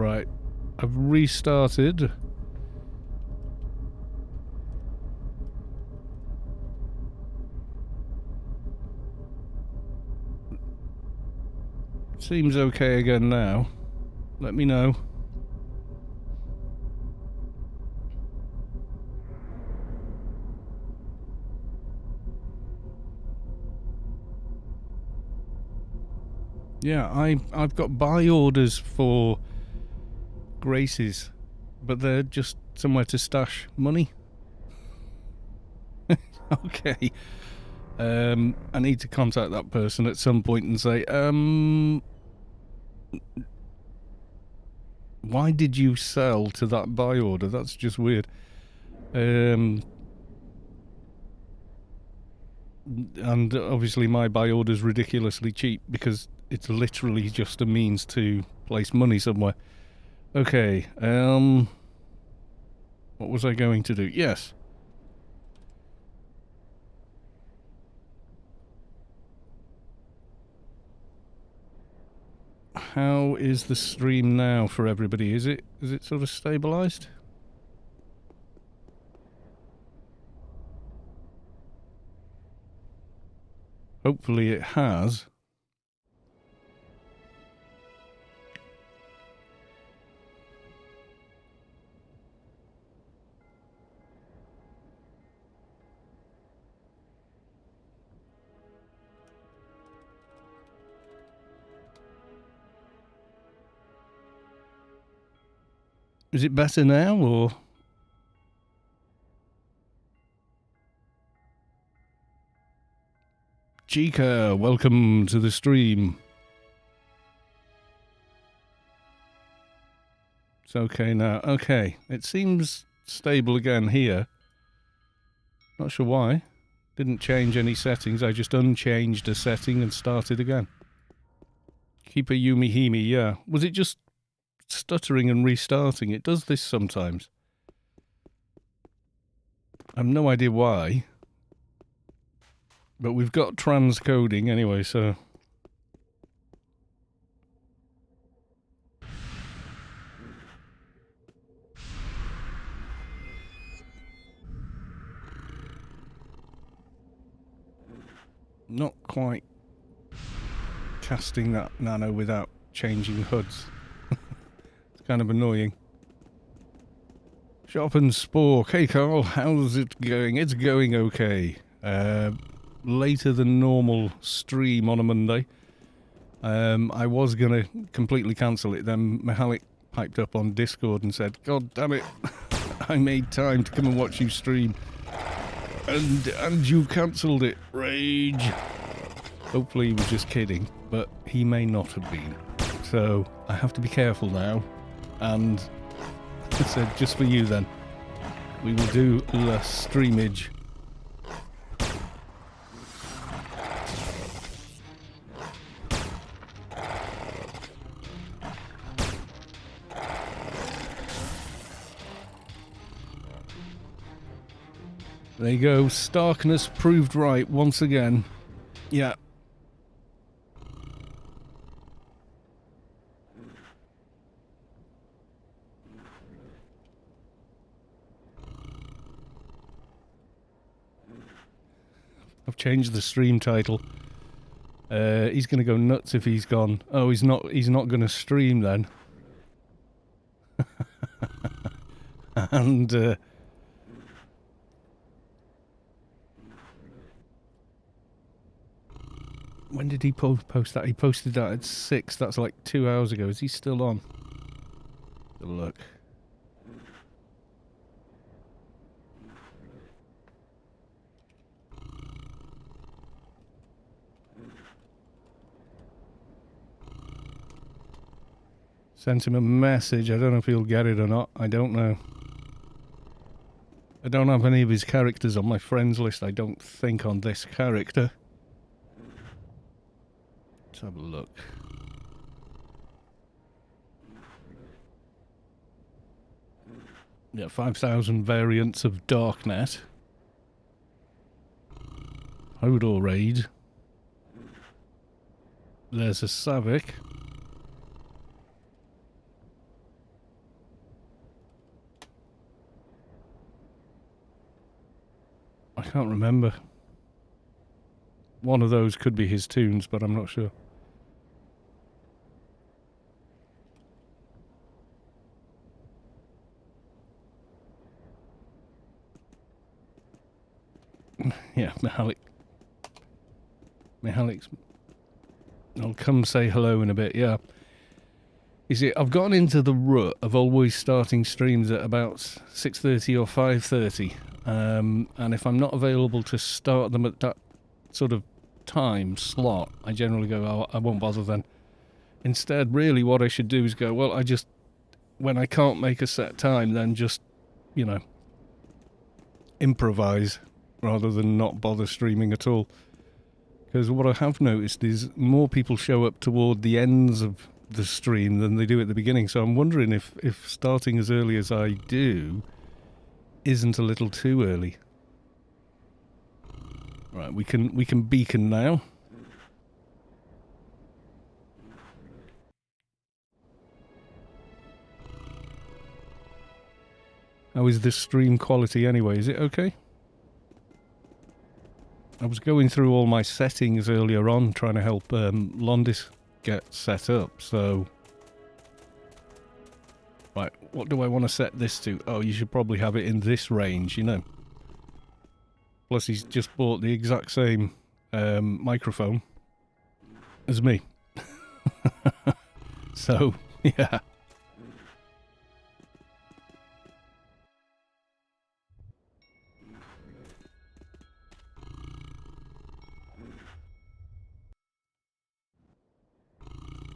Right. I've restarted. Seems okay again now. Let me know. Yeah, I've got buy orders for Graces, but they're just somewhere to stash money. Okay. I need to contact that person at some point and say, why did you sell to that buy order? That's just weird. And obviously my buy order's ridiculously cheap because it's literally just a means to place money somewhere. Okay, what was I going to do? Yes. How is the stream now for everybody? Is it sort of stabilized? Hopefully it has. Is it better now, or? Chica, welcome to the stream. It's okay now. Okay, it seems stable again here. Not sure why. Didn't change any settings. I just unchanged a setting and started again. Keep a Yumi Himi, yeah. Was it just stuttering and restarting? It does this sometimes. I've no idea why. But we've got transcoding anyway, so... Not quite casting that nano without changing hoods. It's kind of annoying. Shop and Spork. Hey Carl, how's it going? It's going okay. Later than normal stream on a Monday. I was going to completely cancel it, then Mihalik piped up on Discord and said, God damn it, I made time to come and watch you stream. And you cancelled it. Rage. Hopefully he was just kidding, but he may not have been. So I have to be careful now. And I said, just for you then, we will do less streamage. There you go, Starkness proved right once again. Yeah. I've changed the stream title. He's going to go nuts if he's gone. Oh, he's not going to stream then. And when did he post that? He posted that at 6. That's like 2 hours ago. Is he still on? Have a look. Sent him a message. I don't know if he'll get it or not. I don't know. I don't have any of his characters on my friends list. I don't think on this character. Let's have a look. Yeah, 5,000 variants of Darknet. Hodor raid. There's a Savik. can't remember. One of those could be his tunes, but I'm not sure. Yeah, Mihalik's. I'll come say hello in a bit, yeah. You see, I've gotten into the rut of always starting streams at about 6:30 or 5:30. And if I'm not available to start them at that sort of time slot, I generally go, oh, I won't bother then. Instead, really what I should do is go, well, when I can't make a set time, then just, improvise rather than not bother streaming at all. Because what I have noticed is more people show up toward the ends of the stream than they do at the beginning. So I'm wondering if starting as early as I do isn't a little too early. Right, we can beacon now. How is this stream quality anyway? Is it okay? I was going through all my settings earlier on, trying to help Londis get set up, so... Right, what do I want to set this to? Oh, you should probably have it in this range, Plus he's just bought the exact same microphone as me. So, yeah.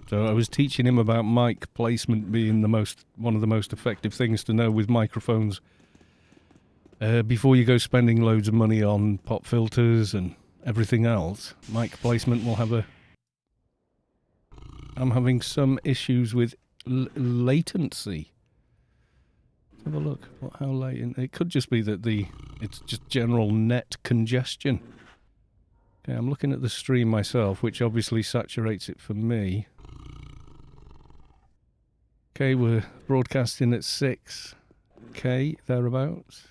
So I was teaching him about mic placement being one of the most effective things to know with microphones. Before you go spending loads of money on pop filters and everything else, mic placement will have I'm having some issues with latency. Let's have a look. How latent? It could just be that it's just general net congestion. Okay, I'm looking at the stream myself, which obviously saturates it for me. Okay, we're broadcasting at 6K, thereabouts.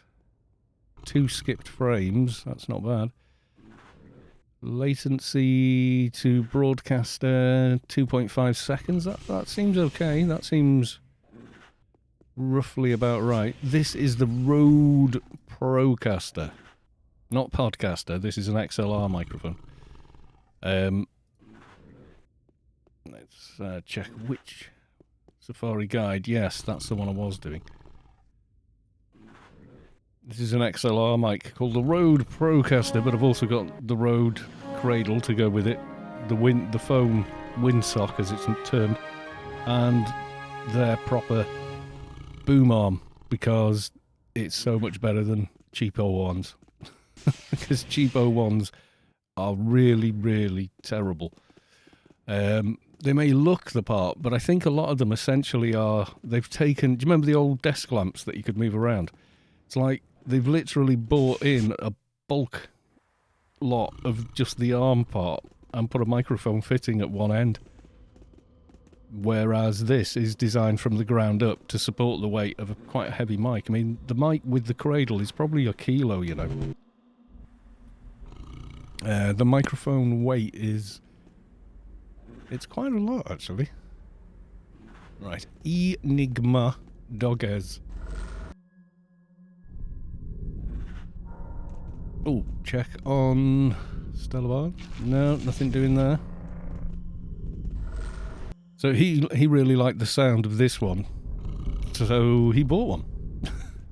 2 skipped frames, that's not bad. Latency to broadcaster, 2.5 seconds, that seems okay. That seems roughly about right. This is the Rode Procaster, not Podcaster. This is an XLR microphone. Let's check which... Safari Guide, yes, that's the one I was doing. This is an XLR mic called the Rode Procaster, but I've also got the Rode Cradle to go with it, the foam windsock as it's termed, and their proper boom arm, because it's so much better than cheapo ones. Because cheapo ones are really, really terrible. They may look the part, but I think a lot of them essentially they've taken... Do you remember the old desk lamps that you could move around? It's like they've literally bought in a bulk lot of just the arm part and put a microphone fitting at one end. Whereas this is designed from the ground up to support the weight of quite a heavy mic. I mean, the mic with the cradle is probably a kilo, The microphone weight is... It's quite a lot, actually. Right. Enigma Doggers. Oh, check on Stella Bar. No, nothing doing there. So he really liked the sound of this one. So he bought one.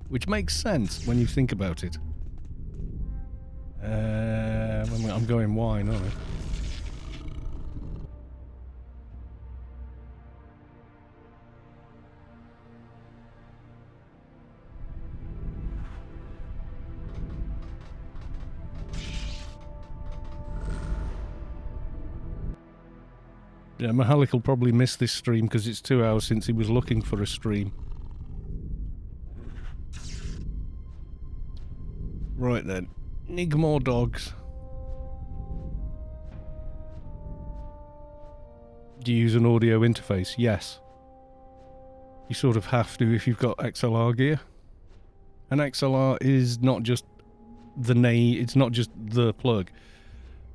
Which makes sense when you think about it. I'm going wine, aren't I? Yeah, Mahalik will probably miss this stream because it's 2 hours since he was looking for a stream. Right then. Nigmore dogs. Do you use an audio interface? Yes. You sort of have to if you've got XLR gear. An XLR is not just the name. It's not just the plug.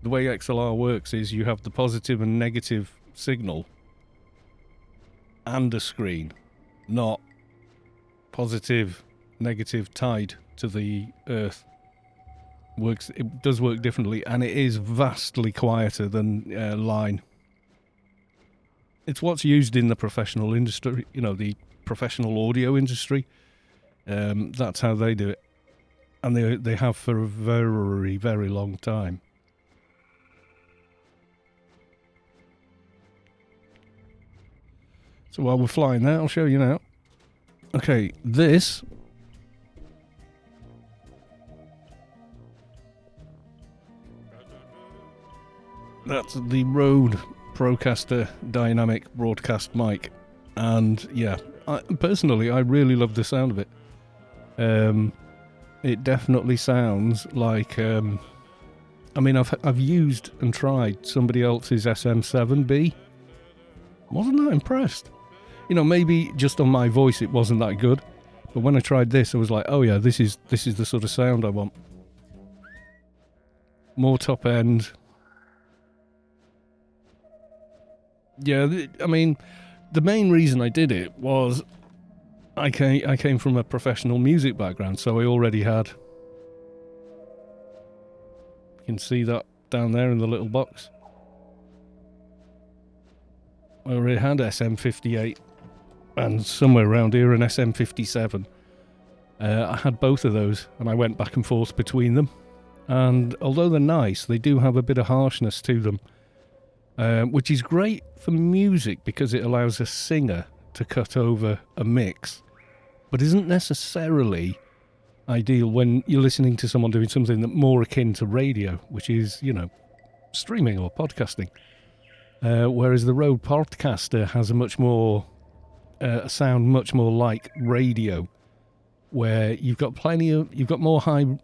The way XLR works is you have the positive and negative signal and a screen, not positive, negative tied to the earth. It does work differently, and it is vastly quieter than line. It's what's used in the professional industry, the professional audio industry. That's how they do it, and they have for a very, very long time. So while we're flying there, I'll show you now. Okay, this that's the Rode Procaster dynamic broadcast mic, and yeah, personally I really love the sound of it. It definitely sounds like I've used and tried somebody else's SM7B. Wasn't that impressed. Maybe just on my voice it wasn't that good, but when I tried this I was like, oh yeah, this is the sort of sound I want. More top end. Yeah, the main reason I did it was I came from a professional music background, so I already had... You can see that down there in the little box. I already had SM58 and somewhere around here an SM57. I had both of those, and I went back and forth between them. And although they're nice, they do have a bit of harshness to them. Which is great for music because it allows a singer to cut over a mix, but isn't necessarily ideal when you're listening to someone doing something that more akin to radio, which is, streaming or podcasting. Whereas the Rode Podcaster has a much more a sound much more like radio, where you've got more high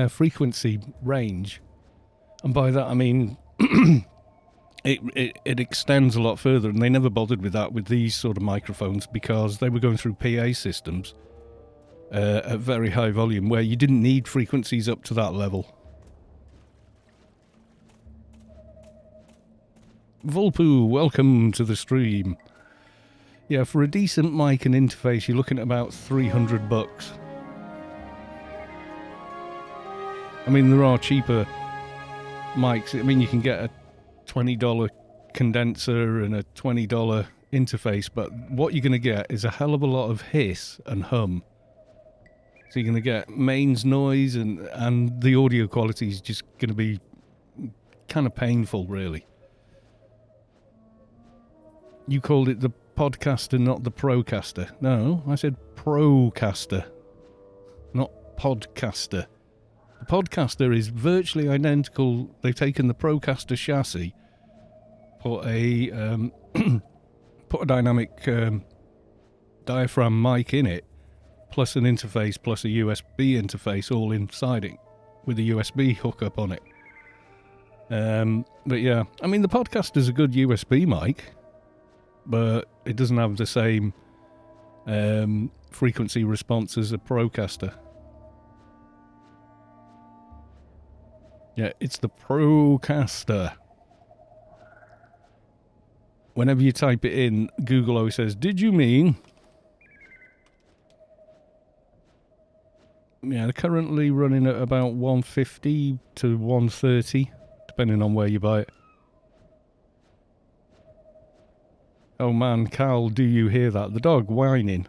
frequency range, and by that I mean it extends a lot further, and they never bothered with that with these sort of microphones because they were going through PA systems at very high volume where you didn't need frequencies up to that level. Volpu, welcome to the stream. Yeah, for a decent mic and interface you're looking at about $300. There are cheaper mics. You can get a $20 condenser and a $20 interface, but what you're going to get is a hell of a lot of hiss and hum. So you're going to get mains noise, and the audio quality is just going to be kind of painful, really. You called it the Podcaster, not the Procaster. No, I said Procaster, not Podcaster. The Podcaster is virtually identical. They've taken the Procaster chassis, put a dynamic diaphragm mic in it, plus an interface, plus a USB interface all inside it, with a USB hookup on it. But yeah, the Podcaster's a good USB mic, but it doesn't have the same frequency response as a Procaster. Yeah, it's the Procaster. Whenever you type it in, Google always says, "Did you mean?" Yeah, they're currently running at about 150 to 130, depending on where you buy it. Oh man, Cal, do you hear that? The dog whining.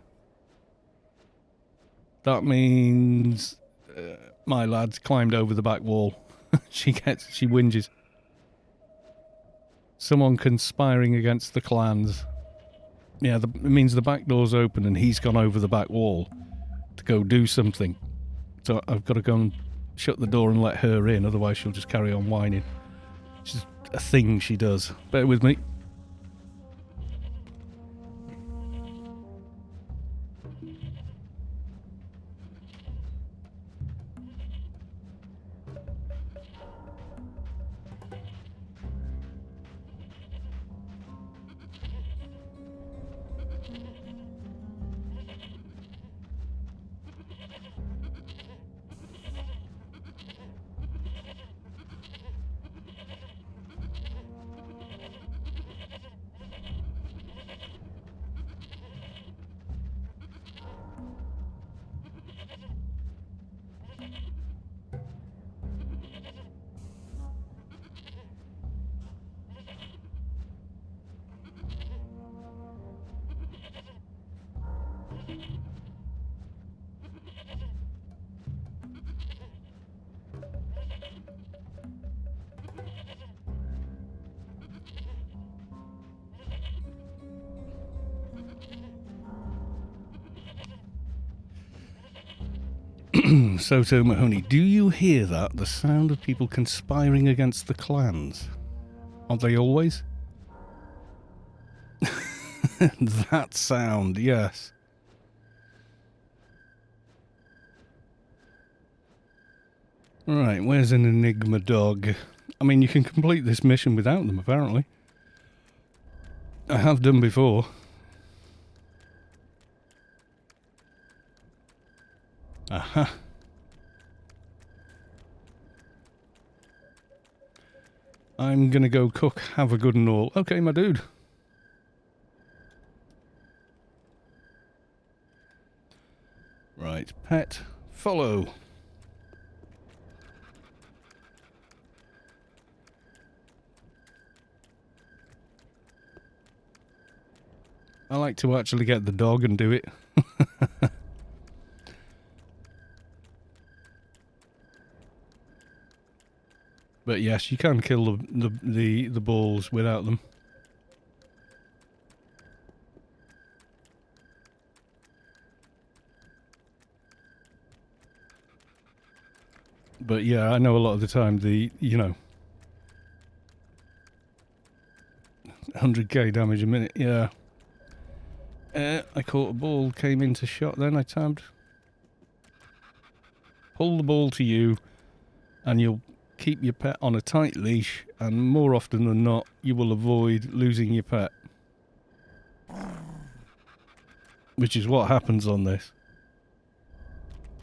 That means my lad's climbed over the back wall. She whinges. Someone conspiring against the clans. Yeah, it means the back door's open and he's gone over the back wall to go do something. So I've got to go and shut the door and let her in, otherwise she'll just carry on whining. It's just a thing she does. Bear with me. Soto Mahoney, do you hear that? The sound of people conspiring against the clans. Aren't they always? That sound, yes. Right, where's an Enigma dog? I mean, you can complete this mission without them, apparently. I have done before. Aha. I'm gonna go cook, have a good and all. Okay, my dude. Right, pet, follow. I like to actually get the dog and do it. But yes, you can kill the balls without them. But yeah, I know a lot of the time you know, 100k damage a minute, yeah. I caught a ball, came into shot, then I tabbed. Pull the ball to you, and you'll keep your pet on a tight leash, and more often than not, you will avoid losing your pet. Which is what happens on this.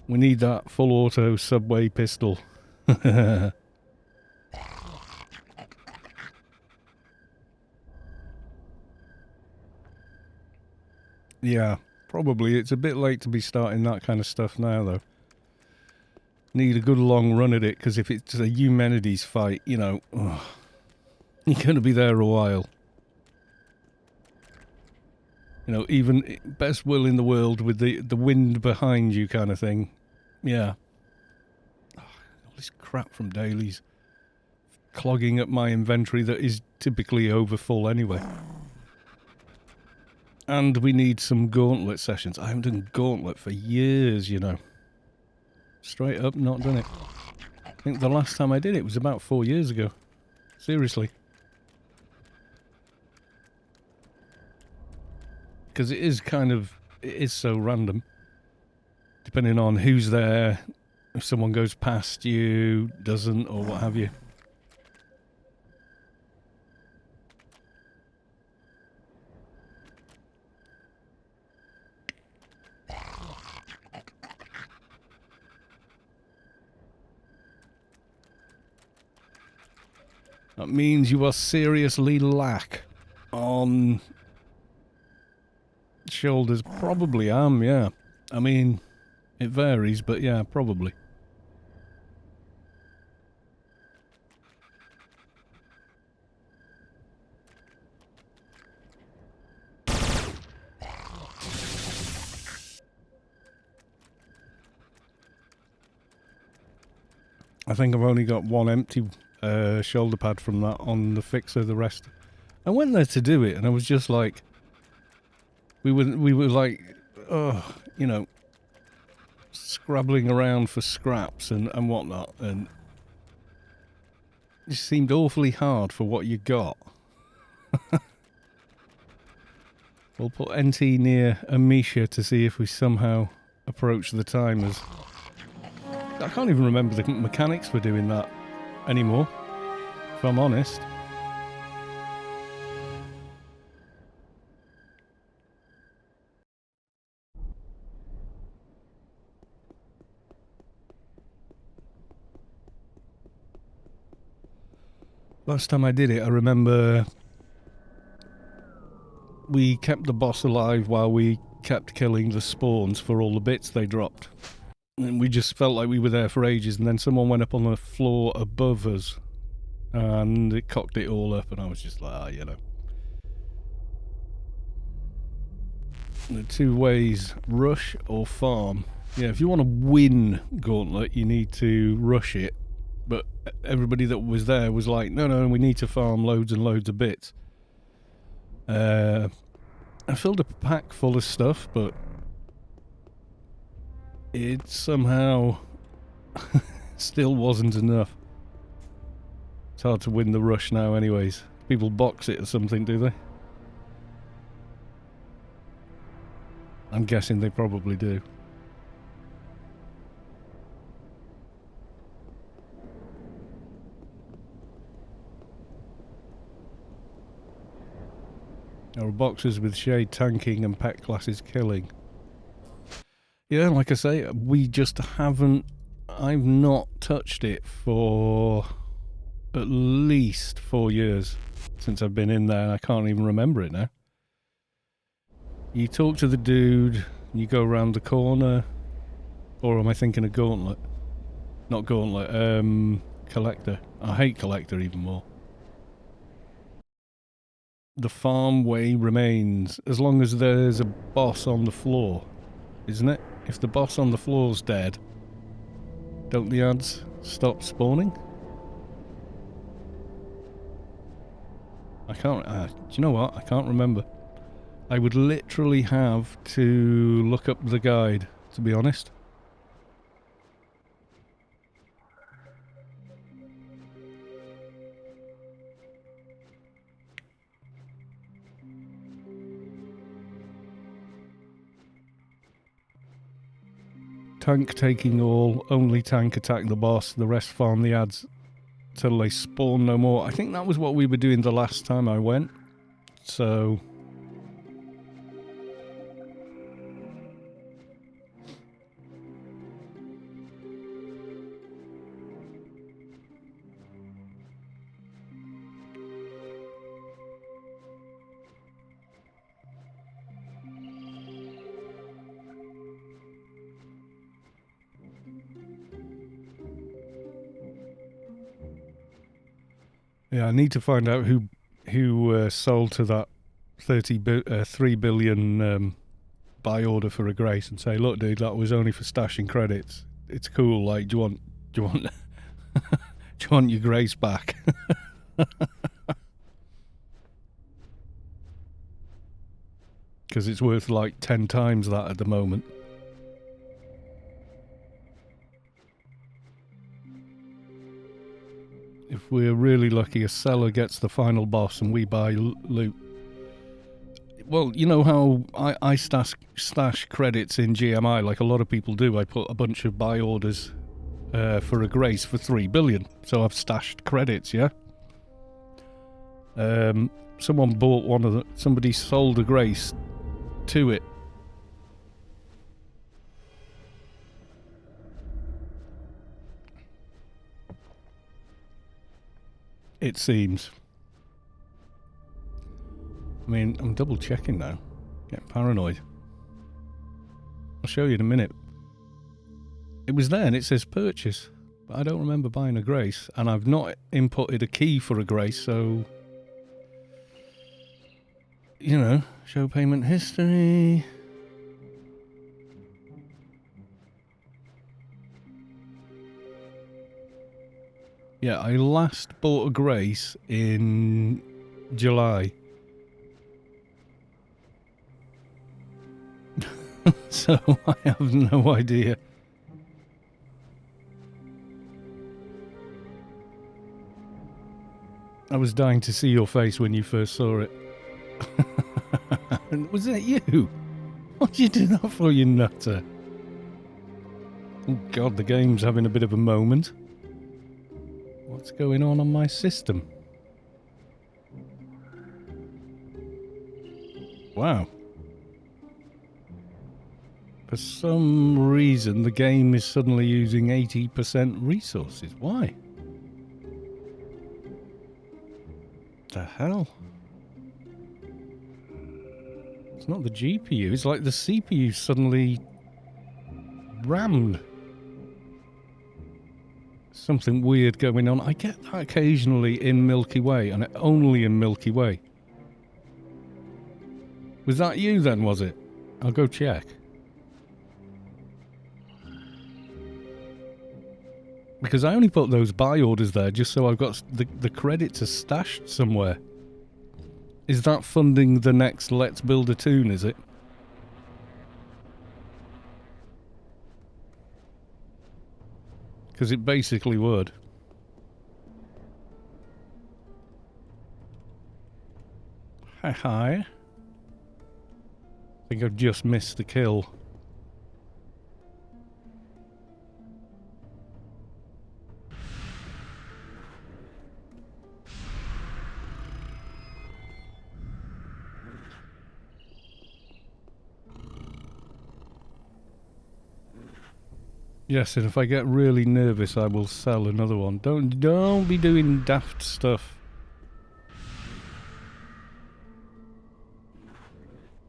We need that full auto subway pistol. Yeah, probably. It's a bit late to be starting that kind of stuff now, though. Need a good long run at it, because if it's a Eumenides fight, you know, you're going to be there a while. You know, even best will in the world with the wind behind you kind of thing. Yeah. All this crap from dailies. Clogging up my inventory that is typically over full anyway. And we need some gauntlet sessions. I haven't done gauntlet for years, you know. Straight up, not done it. I think the last time I did it was about 4 years ago. Seriously. Because it is kind of, it is so random. Depending on who's there, if someone goes past you, doesn't, or what have you. That means you are seriously lack on shoulders. Probably am, yeah. I mean, it varies, but yeah, probably. I think I've only got one empty shoulder pad from that on the fixer. The rest, I went there to do it, and I was just like, we were like, oh, you know, scrabbling around for scraps and whatnot, and it seemed awfully hard for what you got. We'll put NT near Amisha to see if we somehow approach the timers. I can't even remember the mechanics for doing that anymore, if I'm honest. Last time I did it, I remember we kept the boss alive while we kept killing the spawns for all the bits they dropped. And we just felt like we were there for ages, and then someone went up on the floor above us, and it cocked it all up, and I was just like, you know. The two ways, rush or farm. Yeah, if you want to win Gauntlet, you need to rush it. But everybody that was there was like, no, we need to farm loads and loads of bits. I filled up a pack full of stuff, but it somehow Still wasn't enough. It's hard to win the rush now anyways. People box it or something, do they? I'm guessing they probably do. There are boxes with shade tanking and pet classes killing. Yeah, like I say, we just haven't... I've not touched it for at least 4 years since I've been in there, and I can't even remember it now. You talk to the dude, you go around the corner, or am I thinking of Gauntlet? Not Gauntlet, Collector. I hate Collector even more. The farm way remains, as long as there's a boss on the floor, isn't it? If the boss on the floor's dead, don't the ads stop spawning? I can't, do you know what? I can't remember. I would literally have to look up the guide, to be honest. Tank taking all, only tank attack the boss, the rest farm the ads till they spawn no more. I think that was what we were doing the last time I went, so... Yeah, I need to find out who sold to that 3 billion buy order for a Grace and say, look, dude, that was only for stashing credits. It's cool. Like, do you want, do you want your Grace back? Because it's worth like 10 times that at the moment. If we're really lucky, a seller gets the final boss and we buy loot. Well, you know how I stash credits in GMI like a lot of people do. I put a bunch of buy orders for a Grace for 3 billion. So I've stashed credits, yeah? Someone bought one of the... Somebody sold a Grace to it. It seems. I mean, I'm double checking now. Getting paranoid. I'll show you in a minute. It was there and it says purchase, but I don't remember buying a Grace, and I've not inputted a key for a Grace, so... You know, show payment history... Yeah, I last bought a Grace in July. So I have no idea. I was dying to see your face when you first saw it. Was that you? What did you do that for, you nutter? Oh God, the game's having a bit of a moment. What's going on my system? Wow. For some reason, the game is suddenly using 80% resources. Why? The hell? It's not the GPU, it's like the CPU suddenly rammed. Something weird going on. I get that occasionally in Milky Way, and only in Milky Way. Was that you then, was it? I'll go check. Because I only put those buy orders there just so I've got the credits are stashed somewhere. Is that funding the next Let's Build a Toon, is it? Because it basically would. Hi. I think I've just missed the kill. Yes, and if I get really nervous, I will sell another one. Don't be doing daft stuff.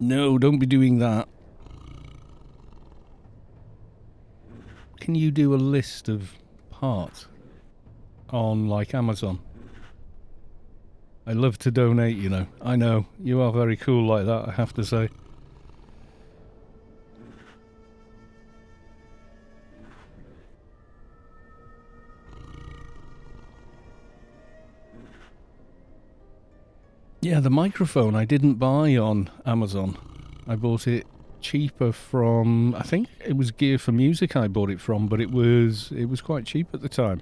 No, don't be doing that. Can you do a list of parts on, like, Amazon? I love to donate, you know. I know, you are very cool like that, I have to say. Yeah, the microphone I didn't buy on Amazon. I bought it cheaper from, I think it was Gear for Music I bought it from, but it was quite cheap at the time.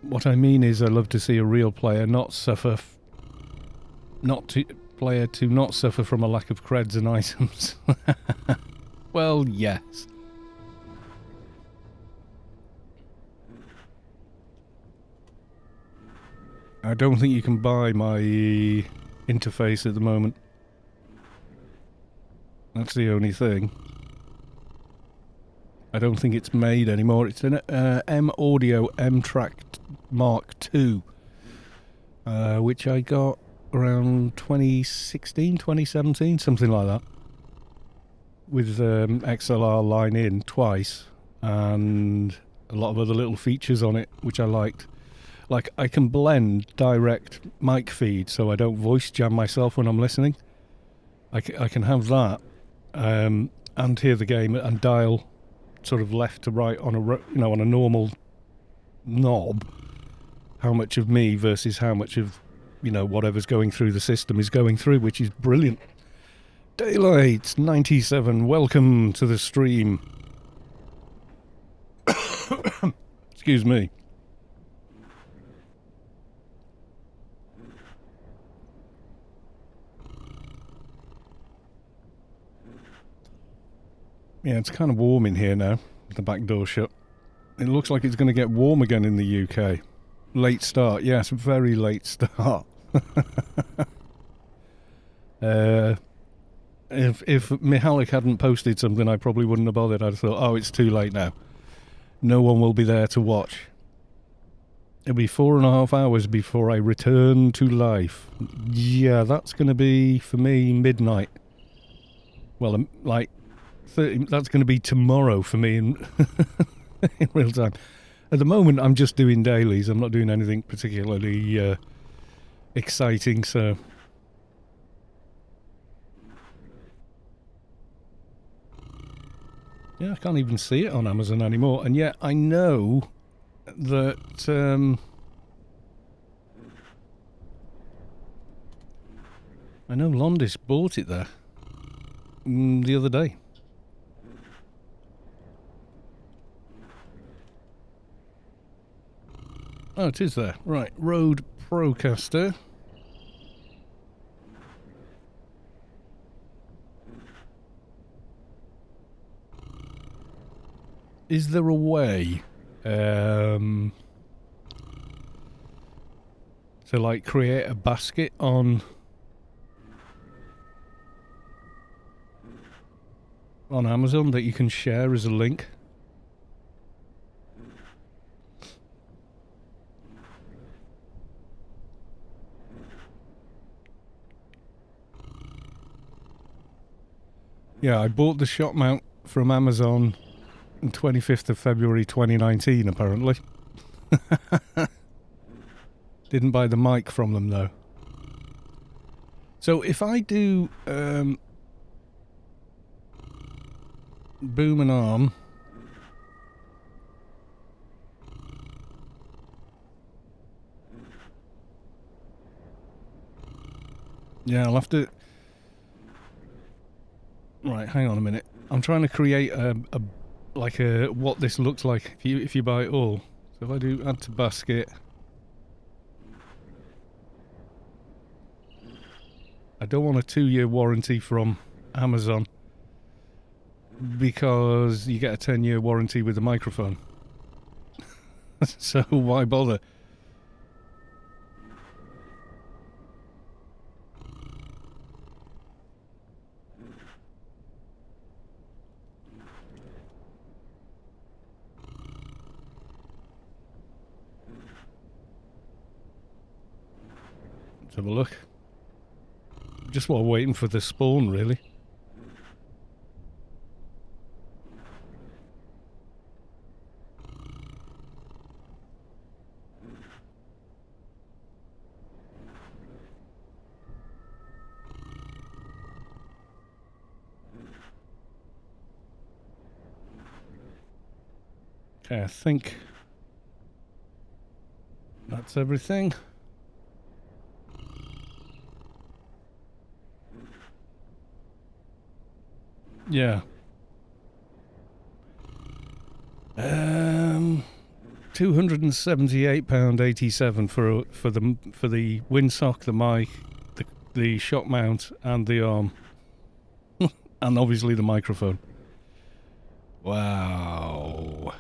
What I mean is I love to see a real player not suffer to not suffer from a lack of creds and items. Well, yes. I don't think you can buy my interface at the moment. That's the only thing. I don't think it's made anymore. It's an M-Audio M-Track Mark II, which I got around 2016, 2017, something like that, with XLR line in twice and a lot of other little features on it which I liked. Like, I can blend direct mic feed so I don't voice jam myself when I'm listening. I can have that and hear the game and dial sort of left to right on on a normal knob how much of me versus how much of whatever's going through the system is going through, which is brilliant. Daylight 97, welcome to the stream. Excuse me. Yeah, it's kind of warm in here now, with the back door shut. It looks like it's going to get warm again in the UK. Late start, yes, very late start. If Mihalik hadn't posted something, I probably wouldn't have bothered. I'd have thought, oh, it's too late now. No one will be there to watch. It'll be 4.5 hours before I return to life. Yeah, that's going to be, for me, midnight. Well, like, that's going to be tomorrow for me in, in real time. At the moment, I'm just doing dailies. I'm not doing anything particularly exciting, so... Yeah, I can't even see it on Amazon anymore. And yet, I know that... I know Londis bought it there the other day. Oh, it is there. Right, Rode Procaster. Is there a way to like create a basket on Amazon that you can share as a link? Yeah, I bought the shot mount from Amazon on 25th of February 2019, apparently. Didn't buy the mic from them, though. So if I do... boom and arm. Yeah, I'll have to... Right, hang on a minute. I'm trying to create what this looks like if you buy it all. So if I do add to basket, I don't want a 2-year warranty from Amazon because you get a 10-year warranty with the microphone. So why bother? Let's have a look. Just while waiting for the spawn, really. Okay, I think that's everything. Yeah. £278.87 for the windsock, the mic, the shock mount, and the arm, and obviously the microphone. Wow.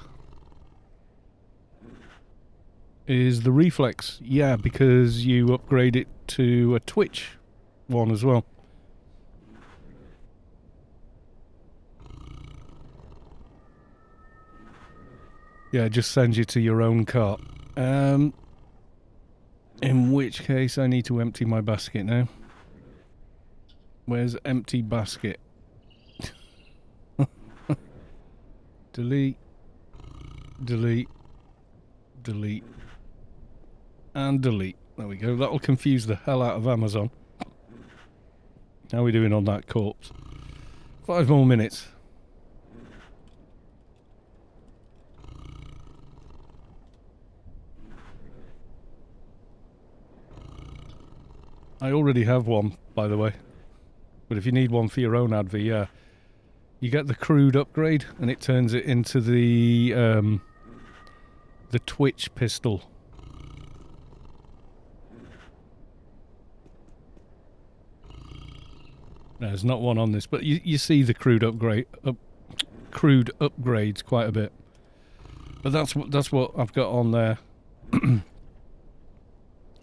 Is the reflex? Yeah, because you upgrade it to a Twitch one as well. Yeah, it just sends you to your own cart. In which case I need to empty my basket now. Where's empty basket? Delete. Delete. Delete. And delete. There we go. That'll confuse the hell out of Amazon. How are we doing on that corpse? 5 more minutes. I already have one, by the way. But if you need one for your own advert, yeah. You get the crude upgrade, and it turns it into the Twitch pistol. There's not one on this, but you see the crude crude upgrades quite a bit. But that's what I've got on there.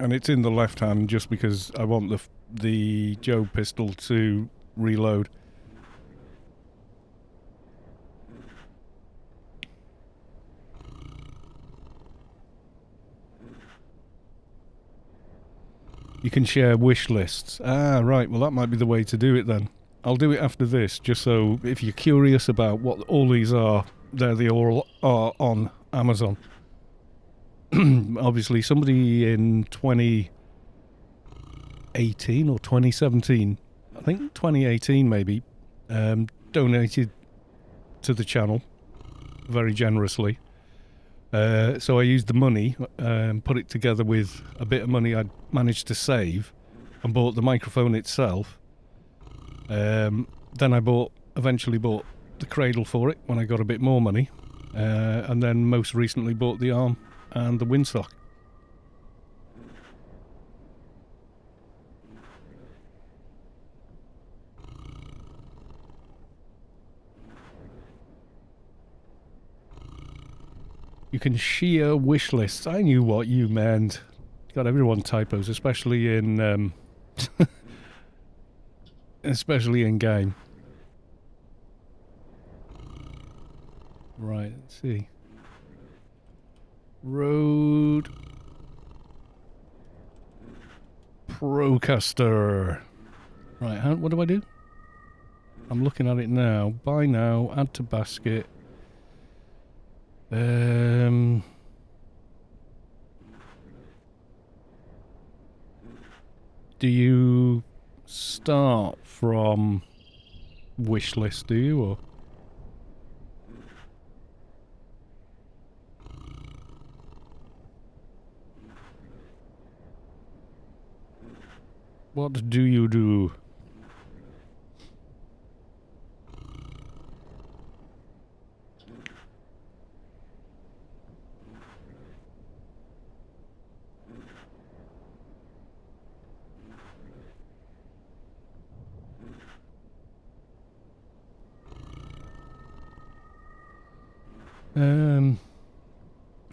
And it's in the left hand just because I want the Joe pistol to reload. You can share wish lists. Ah, right. Well, that might be the way to do it then. I'll do it after this, just so if you're curious about what all these are, there they all are on Amazon. Obviously, somebody in 2018 or 2017, I think 2018 maybe, donated to the channel very generously. So I used the money and put it together with a bit of money I'd managed to save and bought the microphone itself. Then I eventually bought the cradle for it when I got a bit more money. And then most recently bought the arm and the windsock. You can share wish lists. I knew what you meant. God, everyone typos, especially in especially in game. Right, let's see. Road Procaster. Right, what do I do? I'm looking at it now. Buy now, add to basket. Do you start from wish list, do you, or? What do you do?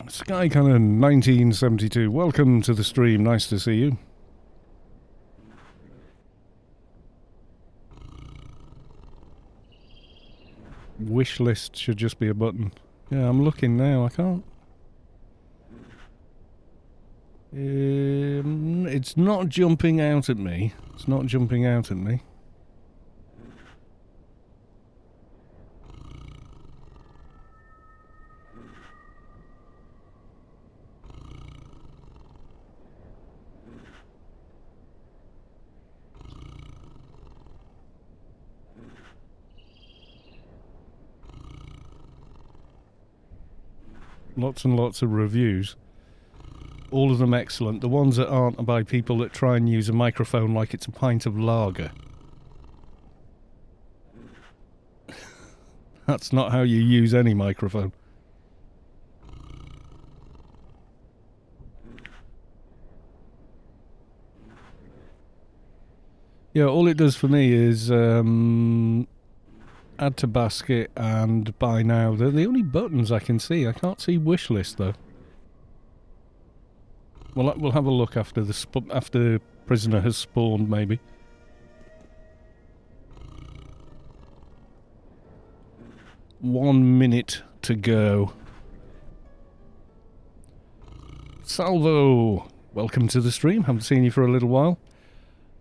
Sky Cannon 1972. Welcome to the stream. Nice to see you. Wish list should just be a button. Yeah, I'm looking now. I can't. It's not jumping out at me. It's not jumping out at me. Lots and lots of reviews. All of them excellent. The ones that aren't are by people that try and use a microphone like it's a pint of lager. That's not how you use any microphone. Yeah, all it does for me is add to basket and buy now. They're the only buttons I can see. I can't see wish list though. Well, we'll have a look after the prisoner has spawned, maybe. One minute to go. Salvo, welcome to the stream. Haven't seen you for a little while.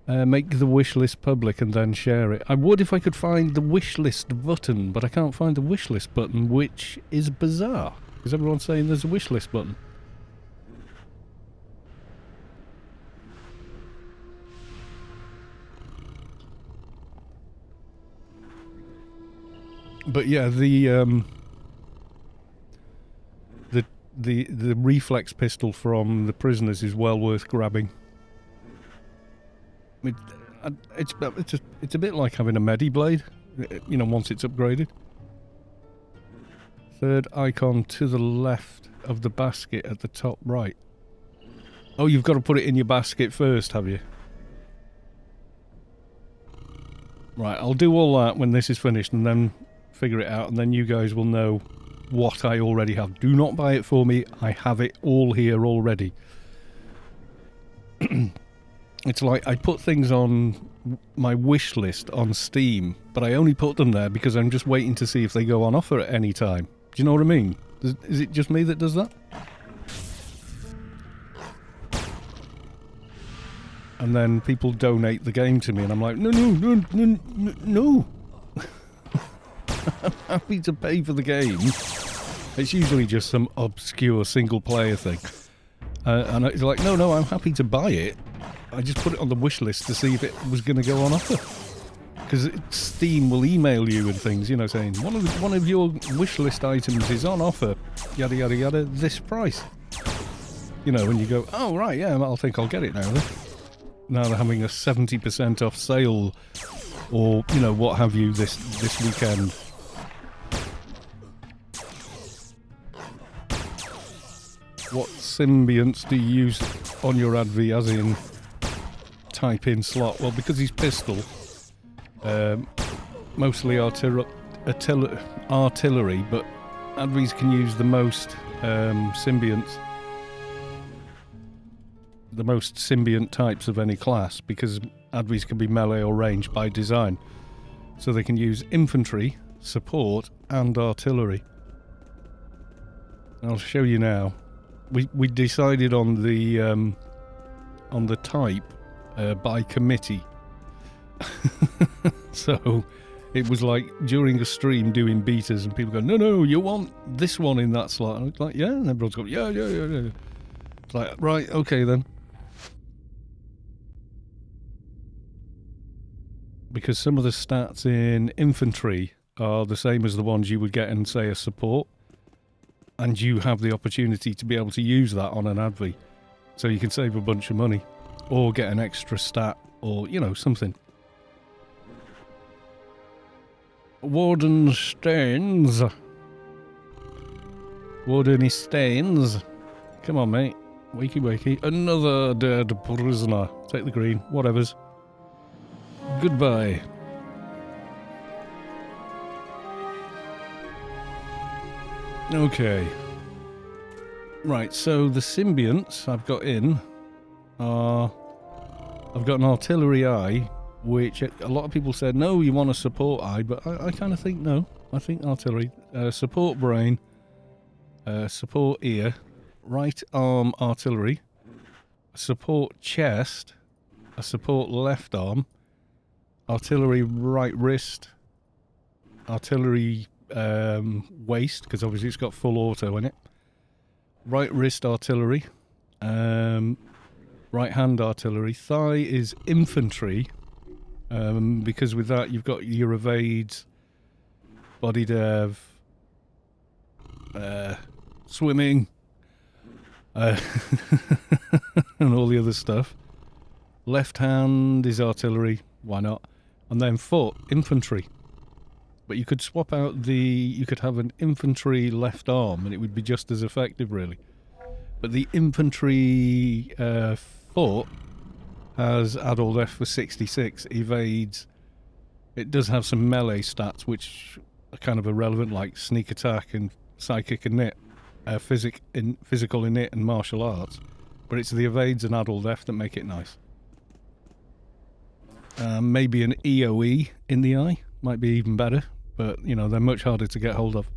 Make the wish list public and then share it. I would if I could find the wish list button, but I can't find the wish list button, which is bizarre. Because everyone's saying there's a wish list button. But yeah, the reflex pistol from the prisoners is well worth grabbing. It's a bit like having a Medi blade, you know, once it's upgraded. Third icon to the left of the basket at the top right. Oh, you've got to put it in your basket first, have you? Right, I'll do all that when this is finished and then figure it out, and then you guys will know what I already have. Do not buy it for me. I have it all here already. It's like I put things on my wish list on Steam, but I only put them there because I'm just waiting to see if they go on offer at any time. Do you know what I mean? Is it just me that does that? And then people donate the game to me and I'm like, no. I'm happy to pay for the game. It's usually just some obscure single player thing. And it's like, no, I'm happy to buy it. I just put it on the wish list to see if it was going to go on offer. Because Steam will email you and things, you know, saying, one of your wish list items is on offer, yada yada yada, this price. You know, and you go, oh right, yeah, I'll think I'll get it now then. Now they're having a 70% off sale, or, you know, what have you this weekend. What symbionts do you use on your adv, as in type in slot? Well, because he's pistol, mostly artillery, but advs can use the most symbionts, the most symbiont types of any class, because advs can be melee or range by design. So they can use infantry, support, and artillery. I'll show you now. We decided on the type by committee. So it was like during a stream doing betas and people go, no, you want this one in that slot. And it's like, yeah, and everyone's going, yeah. It's like, right, okay then. Because some of the stats in infantry are the same as the ones you would get in, say, a support. And you have the opportunity to be able to use that on an adv. So you can save a bunch of money, or get an extra stat or, you know, something. Warden Stains. Warden Stains. Come on, mate. Wakey, wakey. Another dead prisoner. Take the green. Whatevers. Goodbye. Okay. Right, so the symbionts I've got in are... I've got an artillery eye, which a lot of people said, no, you want a support eye, but I kind of think no. I think artillery. Support brain, support ear, right arm artillery, support chest, a support left arm, artillery right wrist, artillery waist, because obviously it's got full auto in it, right wrist artillery, right hand artillery, thigh is infantry, because with that you've got your evades, body dev, swimming, and all the other stuff. Left hand is artillery, why not? And then foot, infantry. But you could swap out you could have an infantry left arm and it would be just as effective, really. But the infantry foot has Adult F for 66, evades. It does have some melee stats which are kind of irrelevant, like sneak attack and psychic innit, physical innit and martial arts. But it's the evades and Adult F that make it nice. Maybe an EOE in the eye might be even better, but you know, they're much harder to get hold of.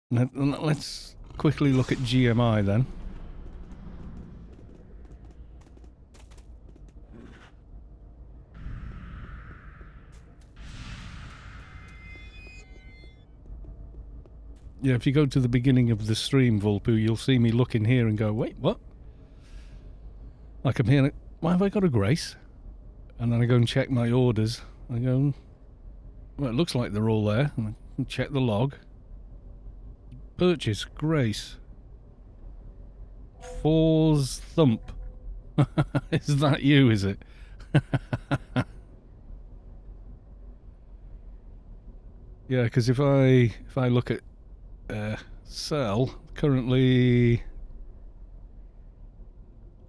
Let's quickly look at GMI then. Yeah, if you go to the beginning of the stream, Vulpu, you'll see me look in here and go, wait, what? Like I'm here, why have I got a grace? And then I go and check my orders. I go, well, it looks like they're all there. And I check the log. Purchase, grace. Four's thump. Is that you, is it? Yeah, because if I look at sell, currently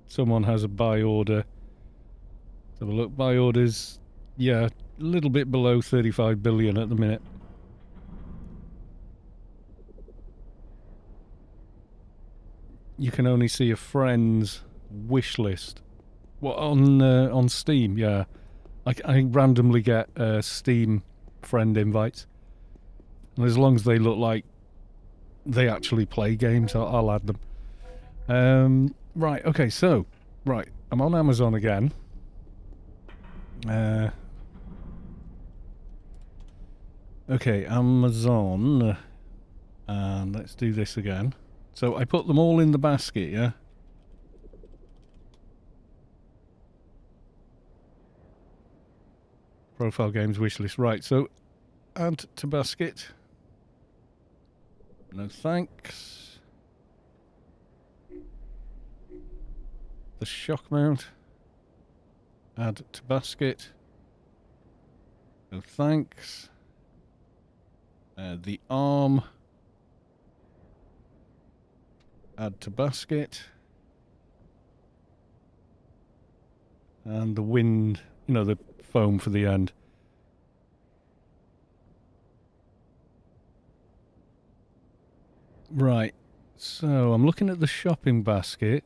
someone has a buy order. Let's have a look. Buy orders, yeah, a little bit below 35 billion at the minute. You can only see a friend's wish list. What, on Steam? Yeah, I randomly get Steam friend invites, and as long as they look like they actually play games, I'll add them. Right, okay, so right, I'm on Amazon again. Okay, Amazon, and let's do this again. So I put them all in the basket, yeah? Profile games wishlist. Right, so add to basket. No thanks. The shock mount. Add to basket. No thanks. The arm. Add to basket. And the wind, you know, the foam for the end. Right, so I'm looking at the shopping basket.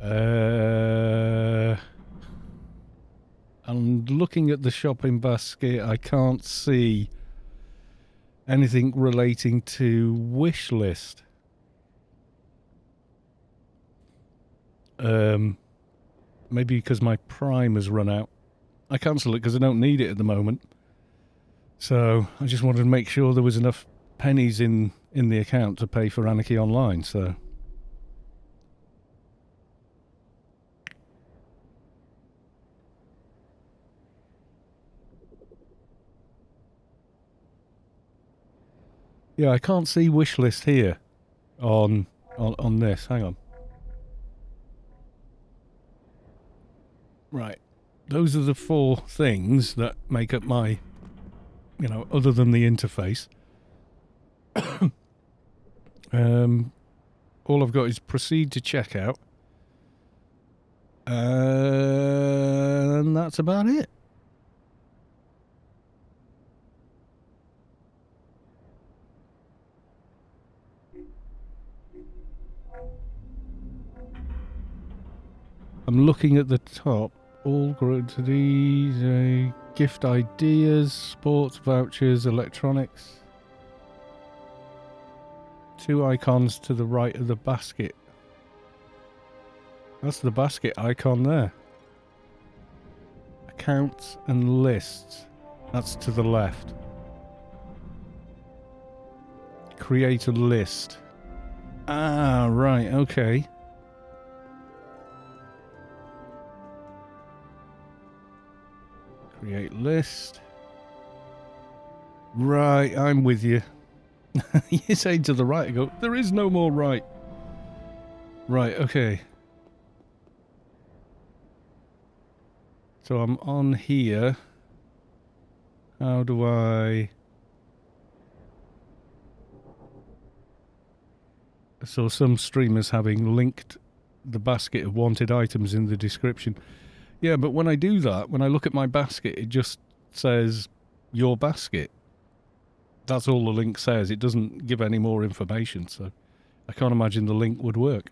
And looking at the shopping basket, I can't see anything relating to wish list. Maybe because my Prime has run out. I cancelled it because I don't need it at the moment. So I just wanted to make sure there was enough pennies in the account to pay for Anarchy Online, so... Yeah, I can't see wish list here on this. Hang on. Right. Those are the 4 things that make up my, other than the interface. All I've got is proceed to checkout. And that's about it. I'm looking at the top. All gratuities, gift ideas, sports vouchers, electronics. 2 icons to the right of the basket. That's the basket icon there. Accounts and lists. That's to the left. Create a list. Ah, right, okay. Create list. Right, I'm with you. You say to the right, I go, there is no more right. Right, okay. So I'm on here. How do I... So some streamers having linked the basket of wanted items in the description. Yeah, but when I do that, when I look at my basket, it just says your basket. That's all the link says. It doesn't give any more information, so I can't imagine the link would work.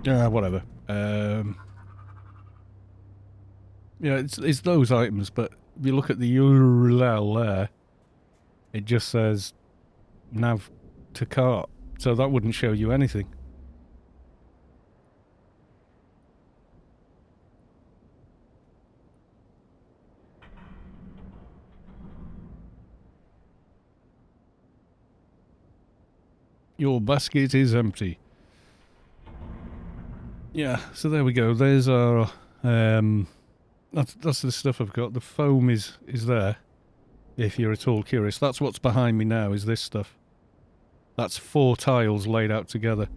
Yeah, whatever. Yeah, it's those items, but if you look at the URL there, it just says nav to cart, so that wouldn't show you anything. Your basket is empty. Yeah, so there we go. There's our... That's the stuff I've got. The foam is there, if you're at all curious. That's what's behind me now, is this stuff. That's 4 tiles laid out together.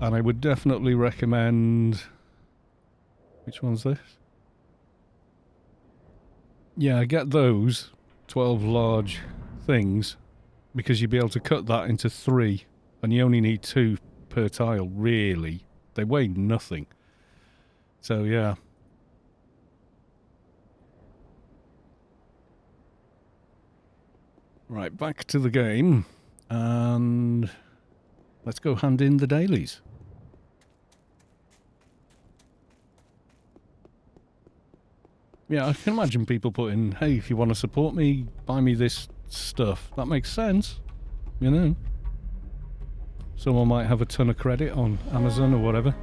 And I would definitely recommend... Which one's this? Yeah, get those 12 large things, because you'll be able to cut that into 3, and you only need 2 per tile, really. They weigh nothing. So, yeah. Right, back to the game, and let's go hand in the dailies. Yeah, I can imagine people putting, hey, if you want to support me, buy me this stuff. That makes sense, you know. Someone might have a ton of credit on Amazon or whatever.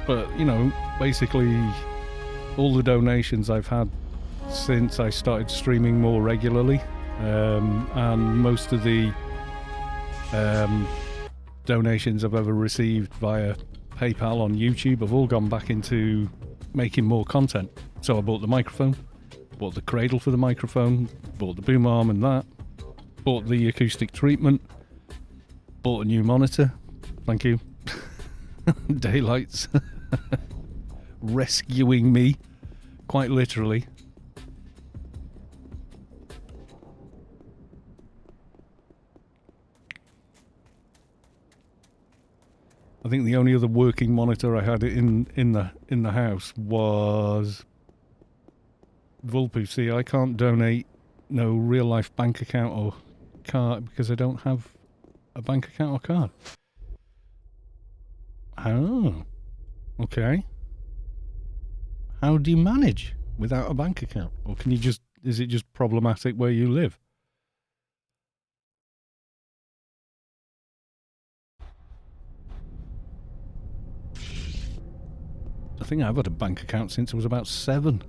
But, you know, basically all the donations I've had since I started streaming more regularly, and most of the donations I've ever received via PayPal on YouTube have all gone back into making more content. So I bought the microphone, bought the cradle for the microphone, bought the boom arm and that, bought the acoustic treatment, bought a new monitor. Thank you. Daylights rescuing me, quite literally. I think the only other working monitor I had in the house was Vulpu. See, I can't donate no real life bank account or card because I don't have a bank account or card. Oh, okay. How do you manage without a bank account? Or can you just, is it just problematic where you live? I think I've had a bank account since I was about 7,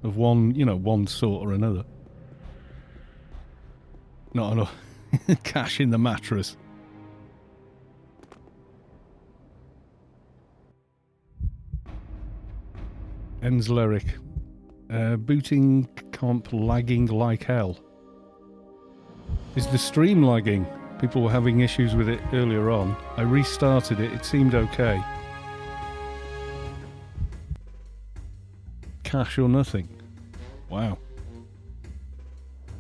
of one, you know, one sort or another. Not enough cash in the mattress. Ends lyric. Booting comp lagging like hell. Is the stream lagging? People were having issues with it earlier on. I restarted it. It seemed okay. Cash or nothing. Wow.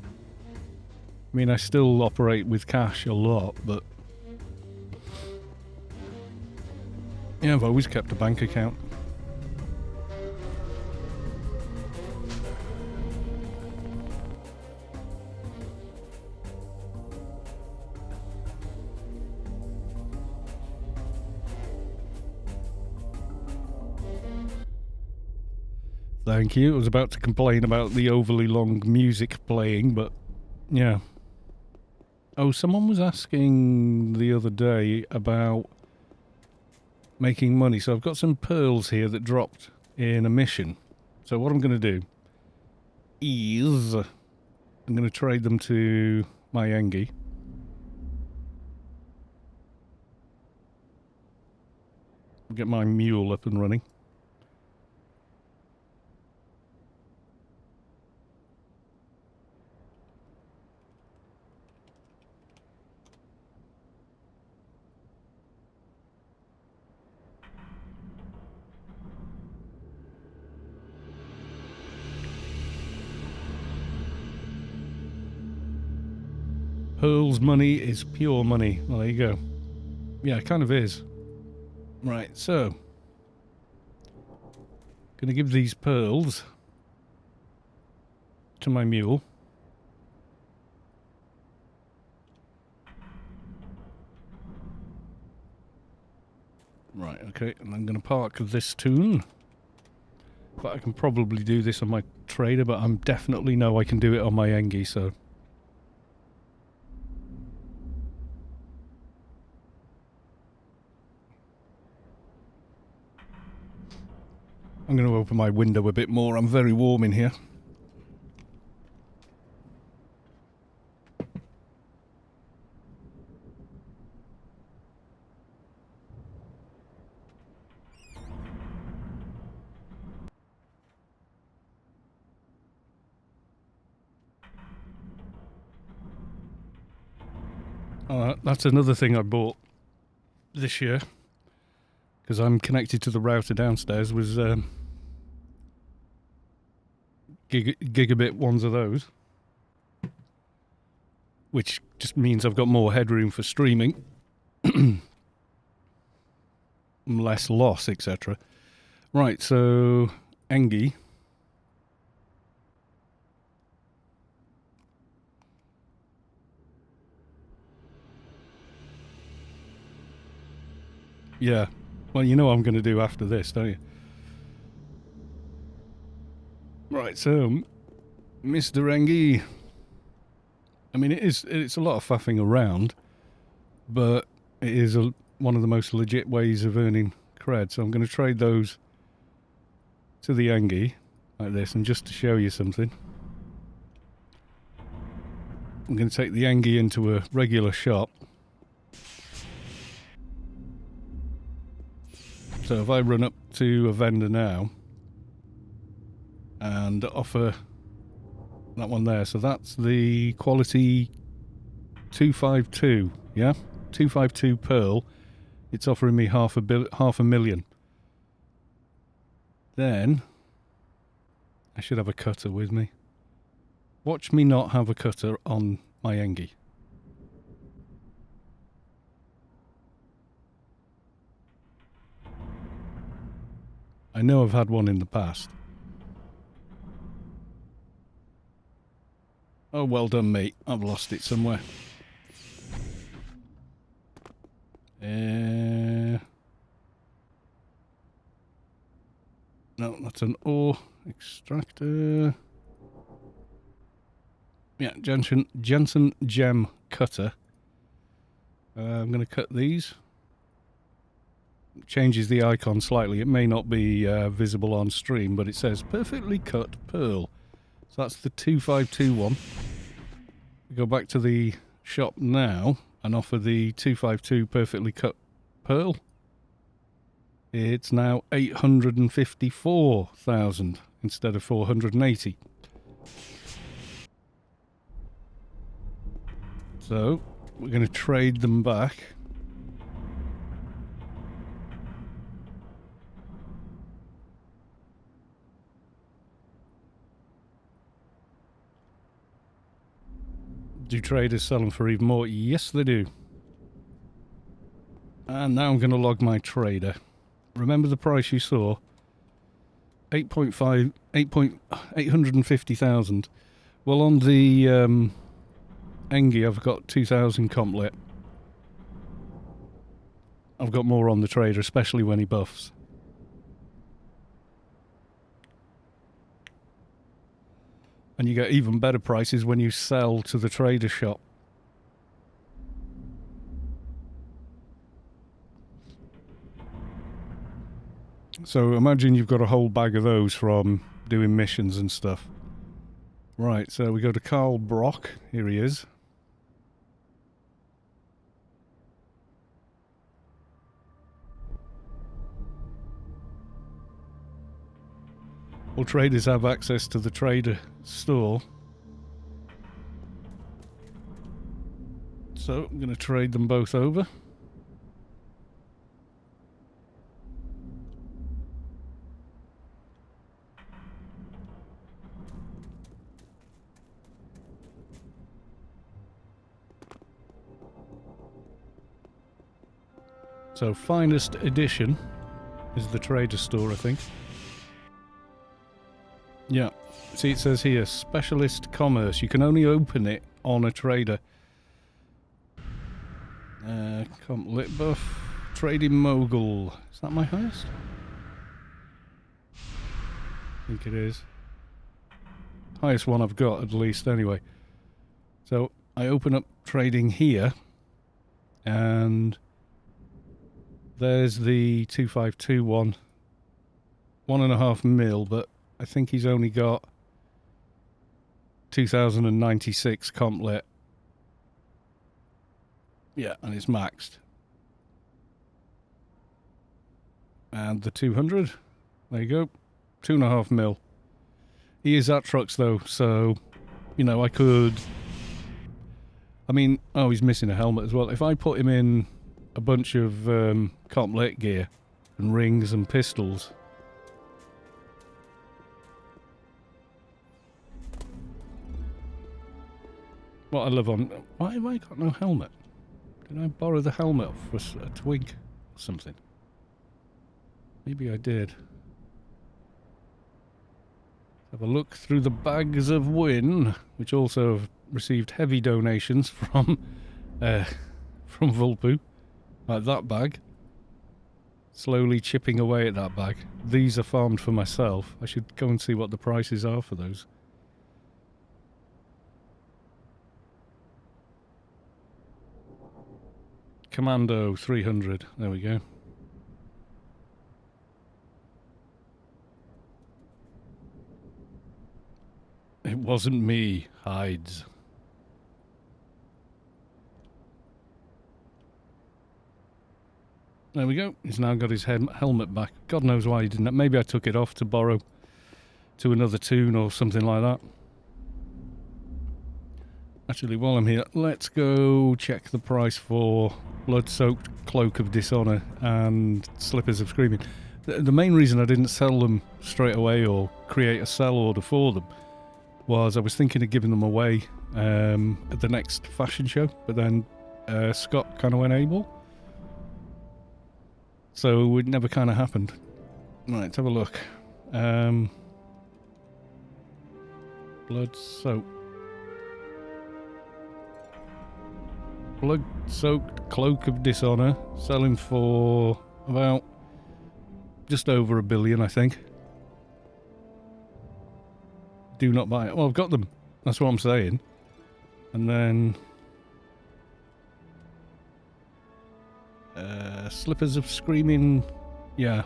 I mean, I still operate with cash a lot, but... yeah, I've always kept a bank account. Thank you. I was about to complain about the overly long music playing, but yeah. Oh, someone was asking the other day about making money. So I've got some pearls here that dropped in a mission. So what I'm going to do is I'm going to trade them to my Engie. Get my mule up and running. Pearl's money is pure money. Well, there you go. Yeah, it kind of is. Right, so. Gonna give these pearls to my mule. Right, okay, and I'm gonna park this tune. But I can probably do this on my trader, but I'm definitely know I can do it on my Engie, so. I'm going to open my window a bit more. I'm very warm in here. That's another thing I bought this year, because I'm connected to the router downstairs, was gigabit ones of those, which just means I've got more headroom for streaming, less loss, etc. Right, so Engie. Yeah, well, you know what I'm going to do after this, don't you? Right, so Mr. Engie. I mean, it's a lot of faffing around, but it is one of the most legit ways of earning cred. So I'm going to trade those to the Engie like this, and just to show you something, I'm going to take the Engie into a regular shop. So if I run up to a vendor now and offer that one there, so that's the quality 252, yeah? 252 pearl. It's offering me half a million. Then I should have a cutter with me. Watch me not have a cutter on my Engie. I know I've had one in the past. Oh, well done, mate. I've lost it somewhere. No, that's an ore extractor. Yeah, Jensen gem cutter. I'm going to cut these. Changes the icon slightly. It may not be visible on stream, but it says perfectly cut pearl. So that's the 252 one. We go back to the shop now and offer the 252 perfectly cut pearl. It's now 854,000 instead of 480. So We're going to trade them back. Do traders sell them for even more? Yes, they do. And now I'm going to log my trader. Remember the price you saw? 850,000. Well, on the Engie, I've got 2,000 comp lit. I've got more on the trader, especially when he buffs. And you get even better prices when you sell to the trader shop. So imagine you've got a whole bag of those from doing missions and stuff. Right, so we go to Carl Brock. Here he is. All traders have access to the trader store. So I'm going to trade them both over. So finest edition is the trader store, I think. Yeah. See, it says here, specialist commerce. You can only open it on a trader. Comp lit buff. Trading mogul. Is that my highest? I think it is. Highest one I've got, at least, anyway. So I open up trading here, and there's the 2521. 1.5 mil, but I think he's only got 2,096 comp lit. Yeah, and it's maxed. And the 200, there you go, 2.5 mil. He is at trucks though, so, you know, I could, I mean, oh, he's missing a helmet as well. If I put him in a bunch of comp lit gear and rings and pistols, what I love on, why have I got no helmet? Did I borrow the helmet for a twig or something? Maybe I did. Have a look through the bags of win, which also have received heavy donations from Vulpu. Like that bag. Slowly chipping away at that bag. These are farmed for myself. I should go and see what the prices are for those. Commando 300. There we go. It wasn't me, hides. There we go. He's now got his helmet back. God knows why he didn't. Maybe I took it off to borrow to another tune or something like that. Actually, while I'm here, let's go check the price for Blood-Soaked Cloak of Dishonor and Slippers of Screaming. The main reason I didn't sell them straight away or create a sell order for them was I was thinking of giving them away at the next fashion show, but then Scott kind of went able. So it never kind of happened. Right, let's have a look. Blood-Soaked Cloak of Dishonor, selling for about just over $1 billion, I think. Do not buy it. Well, I've got them. That's what I'm saying. And then Slippers of Screaming. Yeah,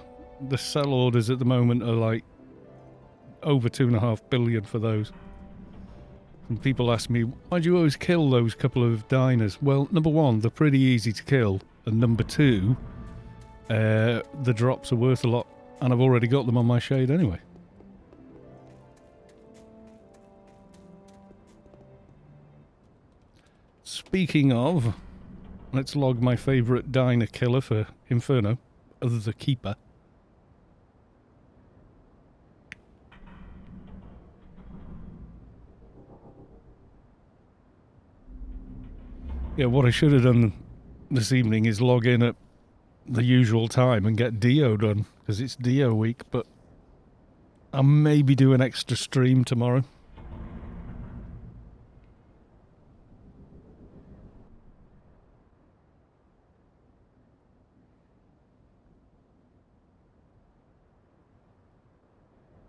the sell orders at the moment are like over 2.5 billion for those. And people ask me, why do you always kill those couple of Dynas? Well, number one, they're pretty easy to kill. And number two, the drops are worth a lot. And I've already got them on my shade anyway. Speaking of, let's log my favourite Dyna killer for Inferno, the Keeper. Yeah, what I should have done this evening is log in at the usual time and get Dio done, because it's Dio week, but I'll maybe do an extra stream tomorrow.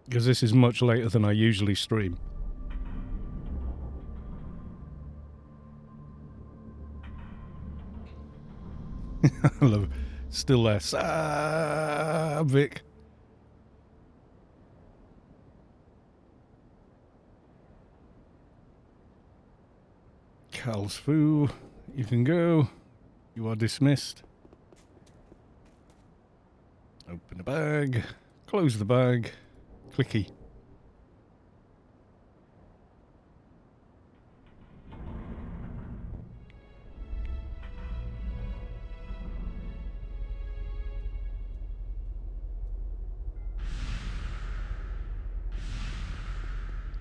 Because this is much later than I usually stream. Hello. Still there. Vic. Cal's Foo. You can go. You are dismissed. Open the bag. Close the bag. Clicky.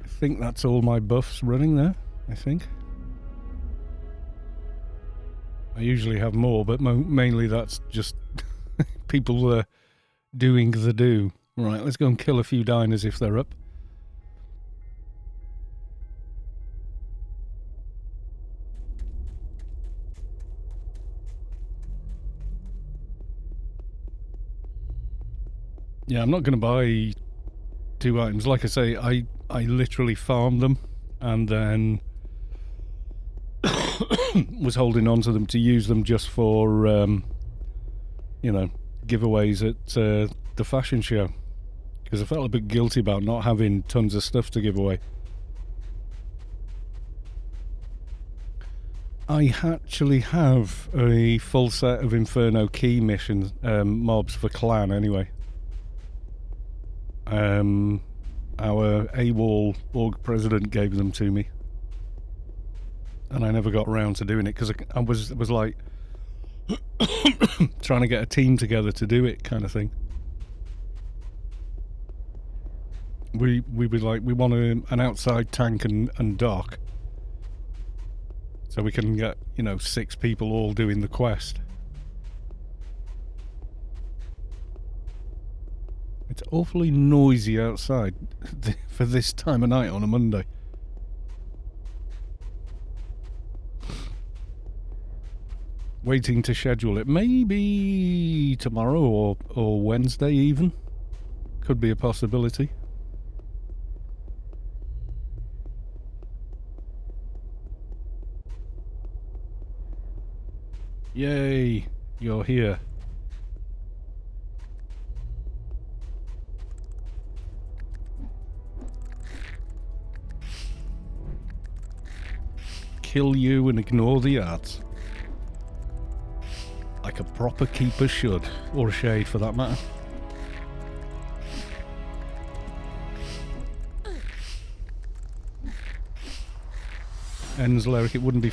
I think that's all my buffs running there, I think. I usually have more, but mainly that's just people doing the do. Right, let's go and kill a few Dynas if they're up. Yeah, I'm not going to buy 2 items. Like I say, I literally farmed them and then was holding on to them to use them just for, you know, giveaways at the fashion show. Because I felt a bit guilty about not having tons of stuff to give away. I actually have a full set of Inferno key missions, mobs for clan anyway. Our AWOL org president gave them to me. And I never got around to doing it because I was like trying to get a team together to do it kind of thing. We were like, we want an outside tank and dock. So we can get, you know, 6 people all doing the quest. It's awfully noisy outside for this time of night on a Monday. Waiting to schedule it. Maybe tomorrow or Wednesday even. Could be a possibility. Yay, you're here. Kill you and ignore the ads. Like a proper keeper should, or a shade for that matter. Ends Lyric, it wouldn't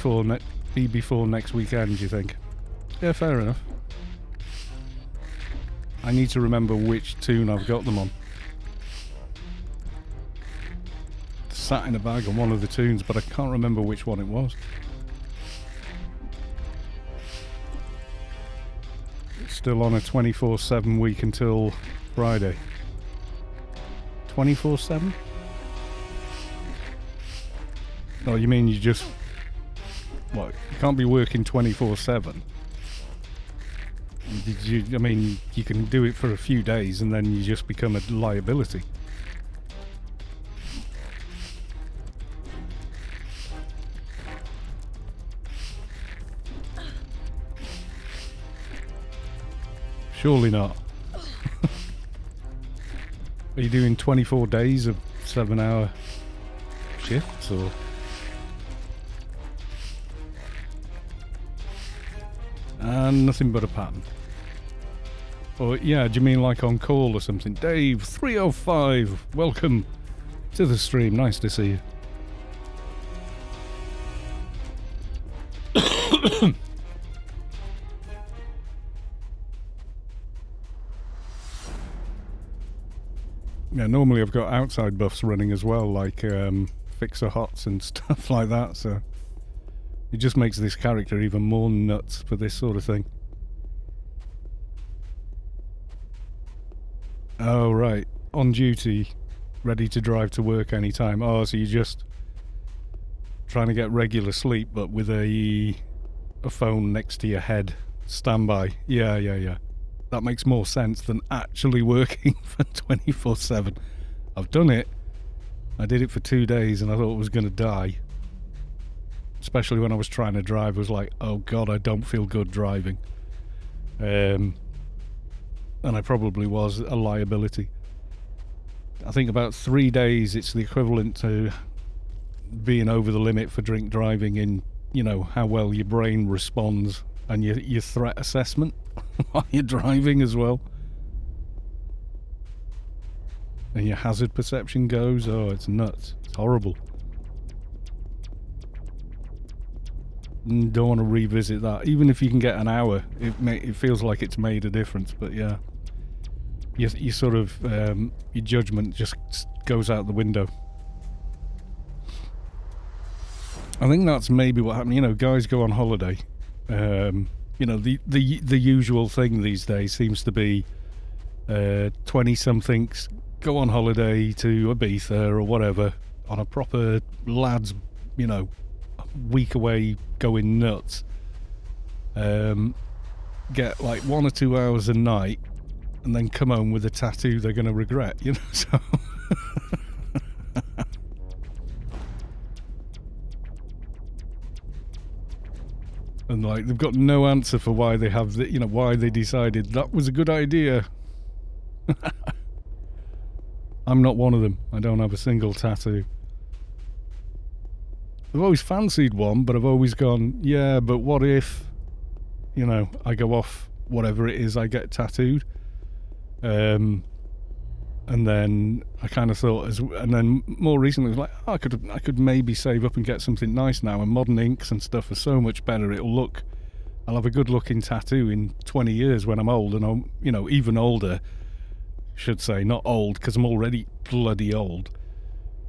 be before next weekend, do you think? Yeah, fair enough. I need to remember which tune I've got them on. It's sat in a bag on one of the tunes, but I can't remember which one it was. It's still on a 24/7 week until Friday. 24/7? Oh, you mean you just... What? You can't be working 24/7. I mean, you can do it for a few days and then you just become a liability. Surely not. Are you doing 24 days of 7-hour shifts or... And nothing but a pattern. Or, yeah, do you mean like on call or something? Dave, 305, welcome to the stream. Nice to see you. Yeah, normally I've got outside buffs running as well, like fixer hots and stuff like that, so it just makes this character even more nuts for this sort of thing. Oh, right. On duty, ready to drive to work anytime. Oh, so you're just trying to get regular sleep, but with a phone next to your head, standby. Yeah. That makes more sense than actually working for 24/7. I've done it. I did it for 2 days and I thought I was going to die. Especially when I was trying to drive. I was like, oh God, I don't feel good driving. And I probably was a liability. I think about 3 days, it's the equivalent to being over the limit for drink driving in, you know, how well your brain responds and your threat assessment while you're driving as well. And your hazard perception goes, oh, it's nuts. It's horrible. Don't want to revisit that. Even if you can get an hour, it feels like it's made a difference, but yeah. You sort of, your judgment just goes out the window. I think that's maybe what happened. You know, guys go on holiday. You know, the usual thing these days seems to be 20-somethings go on holiday to Ibiza or whatever on a proper lads, you know, week away going nuts. Get like 1 or 2 hours a night and then come home with a tattoo they're going to regret, you know, so... And like they've got no answer for why they have the, you know, why they decided that was a good idea. I'm not one of them. I don't have a single tattoo. I've always fancied one, but I've always gone, yeah, but what if, you know, I go off whatever it is I get tattooed, and then I kind of thought, and then more recently I was like, oh, I could maybe save up and get something nice now, and modern inks and stuff are so much better. I'll have a good looking tattoo in 20 years when I'm old, and I'm, you know, even older, should say, not old, because I'm already bloody old,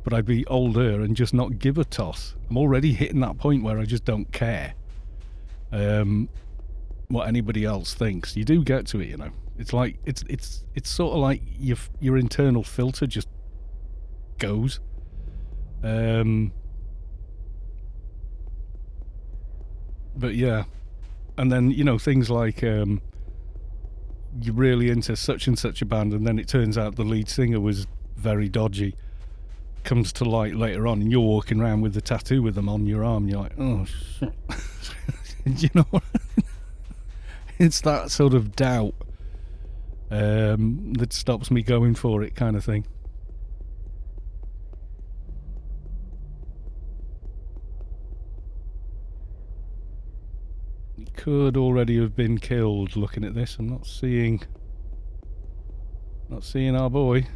but I'd be older and just not give a toss. I'm already hitting that point where I just don't care what anybody else thinks. You do get to it, you know. It's like it's sort of like your internal filter just goes. But yeah, and then, you know, things like you're really into such and such a band, and then it turns out the lead singer was very dodgy. Comes to light later on, and you're walking around with the tattoo with them on your arm. And you're like, oh shit. You know what? It's that sort of doubt that stops me going for it, kind of thing. He could already have been killed. Looking at this, I'm not seeing our boy.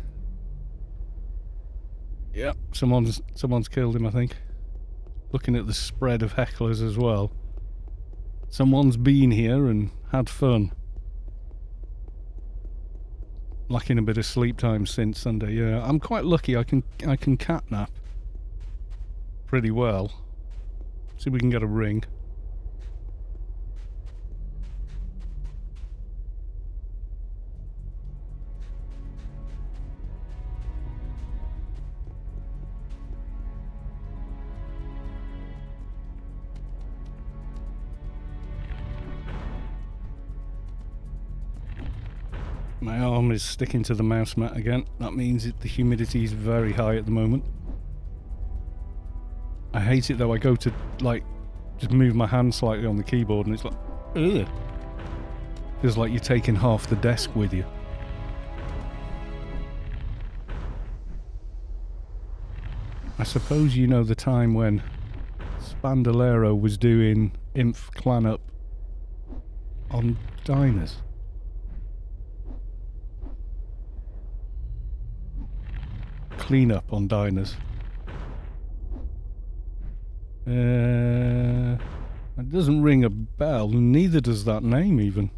Yep, someone's killed him, I think. Looking at the spread of hecklers as well. Someone's been here and had fun. Lacking a bit of sleep time since Sunday. Yeah, I'm quite lucky. I can catnap pretty well. See if we can get a ring. My arm is sticking to the mouse mat again. That means the humidity is very high at the moment. I hate it though. I go to, like, just move my hand slightly on the keyboard and it's like, ugh. Feels like you're taking half the desk with you. I suppose you know the time when Spandalero was doing Inf Clan Up on Dynas. Clean up on Dynas. It doesn't ring a bell, neither does that name even.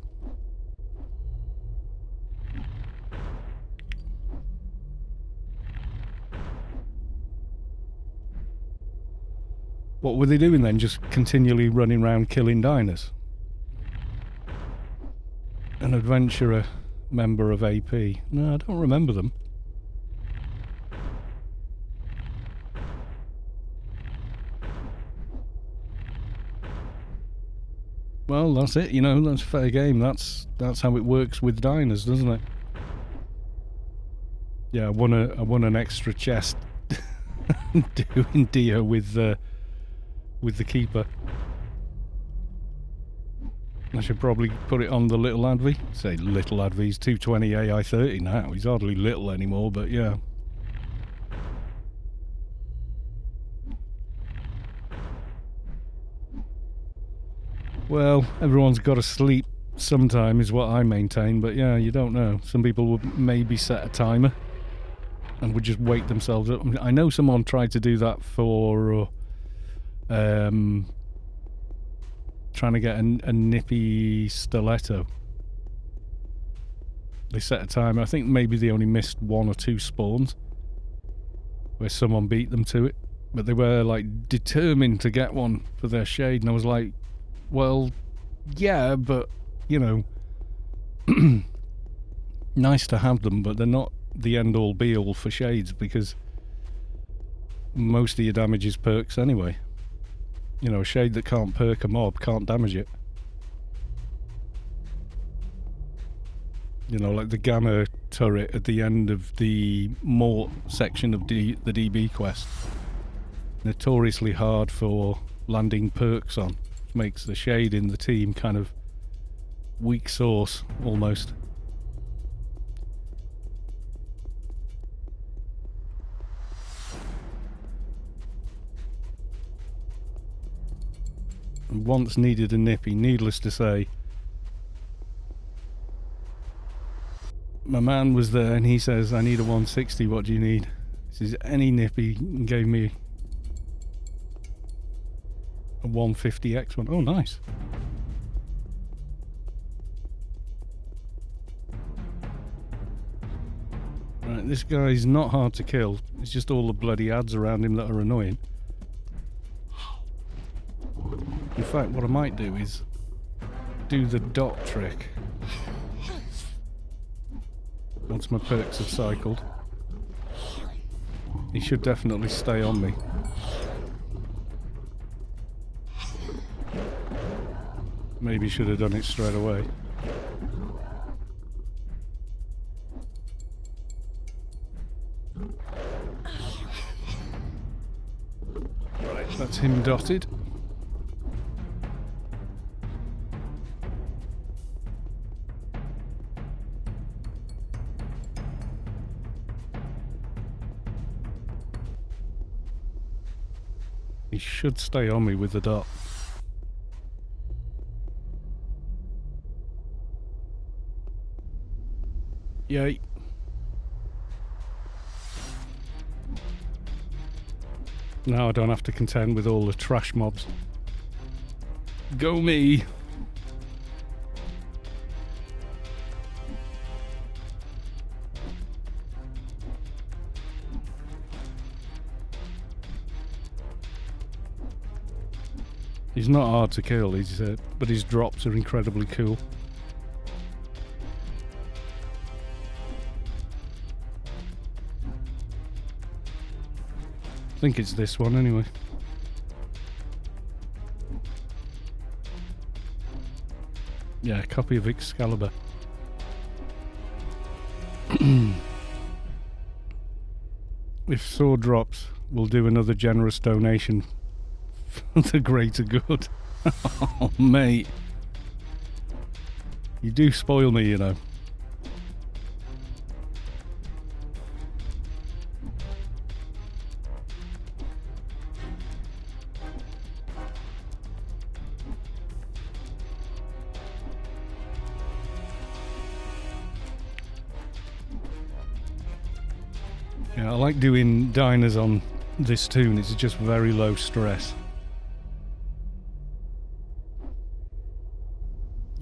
What were they doing then? Just continually running around killing Dynas? An adventurer member of AP. No, I don't remember them. Well, that's it, you know, that's fair game. That's how it works with Dynas, doesn't it? Yeah, I won an extra chest doing Dio with the keeper. I should probably put it on the little Advi. Say little Advi, he's 220 AI 30 now. He's hardly little anymore, but yeah. Well, everyone's got to sleep sometime is what I maintain, but yeah, you don't know. Some people would maybe set a timer and would just wake themselves up. I know someone tried to do that for trying to get a nippy stiletto. They set a timer. I think maybe they only missed 1 or 2 spawns where someone beat them to it, but they were like determined to get one for their shade, and I was like, well, yeah, but you know, nice to have them, but they're not the end all be all for shades, because most of your damage is perks anyway. You know, a shade that can't perk a mob can't damage it. You know, like the Gamma turret at the end of the Mort section of the DB quest. Notoriously hard for landing perks on. Makes the shade in the team kind of weak sauce, almost. And once needed a nippy, needless to say. My man was there and he says, I need a 160, what do you need? He says, any nippy, and gave me a 150X one. Oh, nice. Right, this guy's not hard to kill. It's just all the bloody ads around him that are annoying. In fact, what I might do is do the dot trick. Once my perks have cycled. He should definitely stay on me. Maybe should have done it straight away. Right, that's him dotted. He should stay on me with the dot. Yay. Now I don't have to contend with all the trash mobs. Go me! He's not hard to kill, but his drops are incredibly cool. I think it's this one anyway. Yeah, a copy of Excalibur. If sword drops, we'll do another generous donation for the greater good. Oh, mate. You do spoil me, you know. Yeah, I like doing Dynas on this tune. It's just very low stress.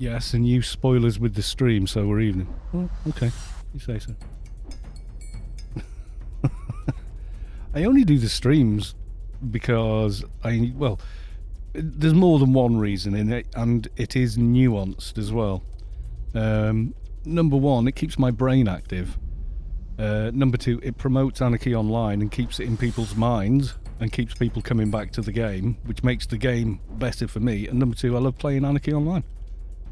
Yes, and you spoilers with the stream, so we're even. Oh, okay, you say so. I only do the streams because there's more than one reason in it, and it is nuanced as well. Number one, it keeps my brain active. Number two, it promotes Anarchy online and keeps it in people's minds and keeps people coming back to the game, which makes the game better for me. And number two, I love playing Anarchy online.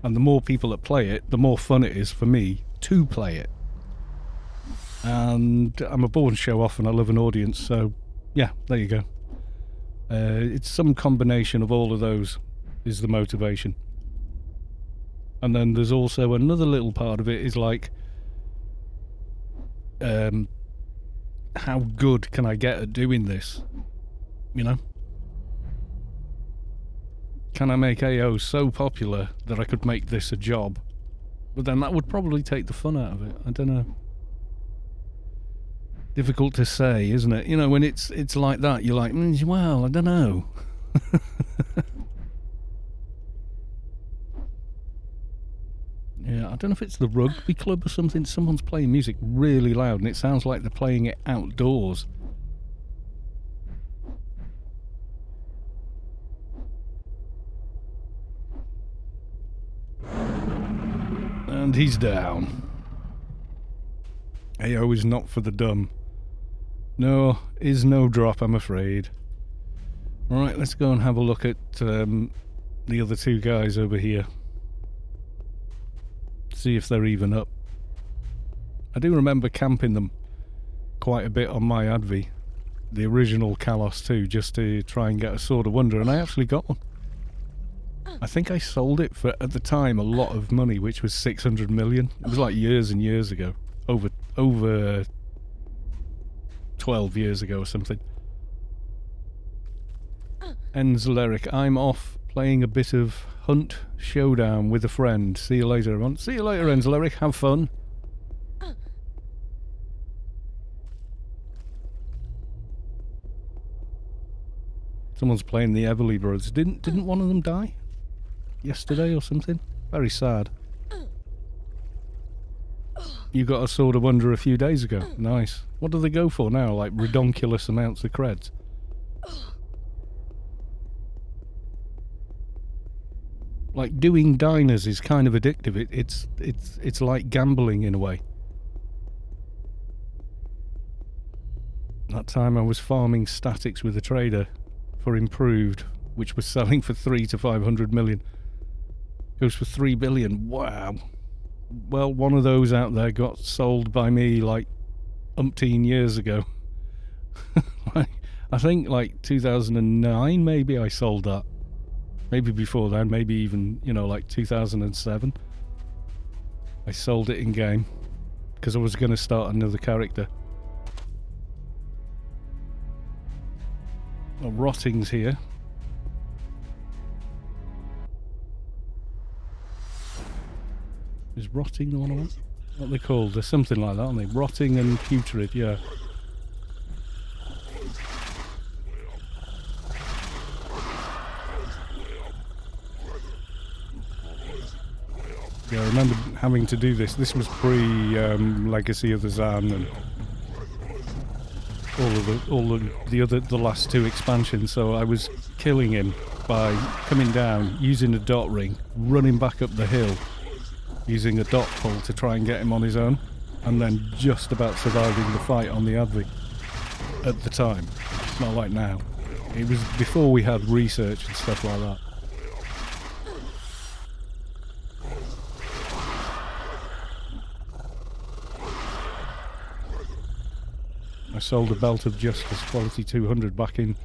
And the more people that play it, the more fun it is for me to play it. And I'm a born show-off and I love an audience, so yeah, there you go. It's some combination of all of those is the motivation. And then there's also another little part of it is like, how good can I get at doing this? You know? Can I make AO so popular that I could make this a job? But then that would probably take the fun out of it. I don't know. Difficult to say, isn't it? You know, when it's like that, you're like, well, I don't know. Yeah, I don't know if it's the rugby club or something. Someone's playing music really loud and it sounds like they're playing it outdoors. And he's down. AO is not for the dumb. No, is no drop, I'm afraid. Alright, let's go and have a look at the other two guys over here. See if they're even up. I do remember camping them quite a bit on my Advi, the original Kalos 2, just to try and get a Sword of Wonder, and I actually got one. I think I sold it for, at the time, a lot of money, which was 600 million. It was like years and years ago. Over 12 years ago or something. Enzleric, I'm off playing a bit of Hunt Showdown with a friend. See you later, everyone. See you later, Enzleric. Have fun. Someone's playing the Everly Brothers. Didn't one of them die yesterday or something? Very sad. You got a Sword of Wonder a few days ago. Nice. What do they go for now? Like redonkulous amounts of creds? Like doing Dynas is kind of addictive. It's like gambling in a way. That time I was farming statics with a trader for improved, which was selling for 300 to 500 million. Goes for 3 billion. Wow. Well, one of those out there got sold by me like umpteen years ago. I think like 2009 maybe I sold that. Maybe before then, maybe even, you know, like 2007. I sold it in game because I was going to start another character. Oh, Rotting's here. Is Rotting the one I want? What are they called? They're something like that, aren't they? Rotting and Putrid, yeah. Yeah, I remember having to do this. This was pre-Legacy of the Zan and the last two expansions. So I was killing him by coming down, using a dot ring, running back up the hill, using a dot pull to try and get him on his own, and then just about surviving the fight on the Advi at the time. Not like now. It was before we had research and stuff like that. I sold a Belt of Justice Quality 200 back in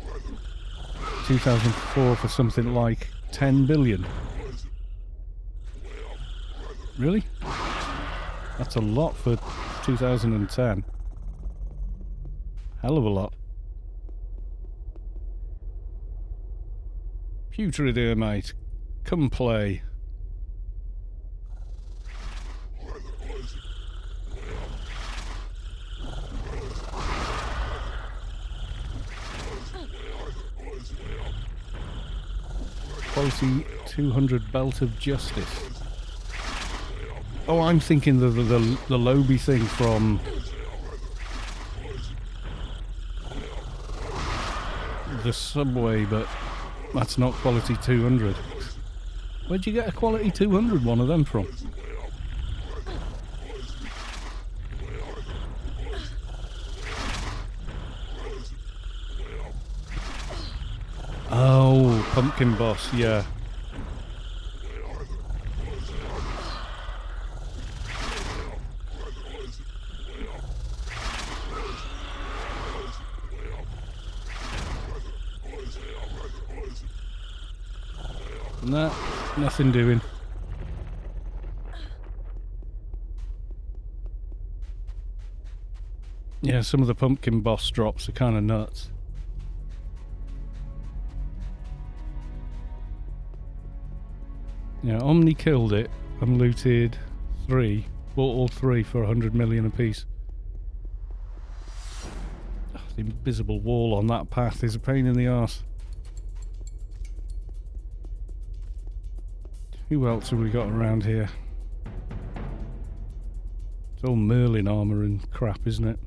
2004 for something like 10 billion. Really? That's a lot for 2010. Hell of a lot. Putrid here, mate. Come play. Quality 200 Belt of Justice. Oh, I'm thinking the Lobby thing from the subway, but that's not quality 200. Where'd you get a quality 200 one of them from? Oh, Pumpkin Boss, yeah. Nah, nothing doing. Yeah, some of the Pumpkin Boss drops are kind of nuts. Yeah, Omni killed it and looted 3. Bought all 3 for 100 million apiece. Oh, the invisible wall on that path is a pain in the arse. Who else have we got around here? It's all Merlin armour and crap, isn't it?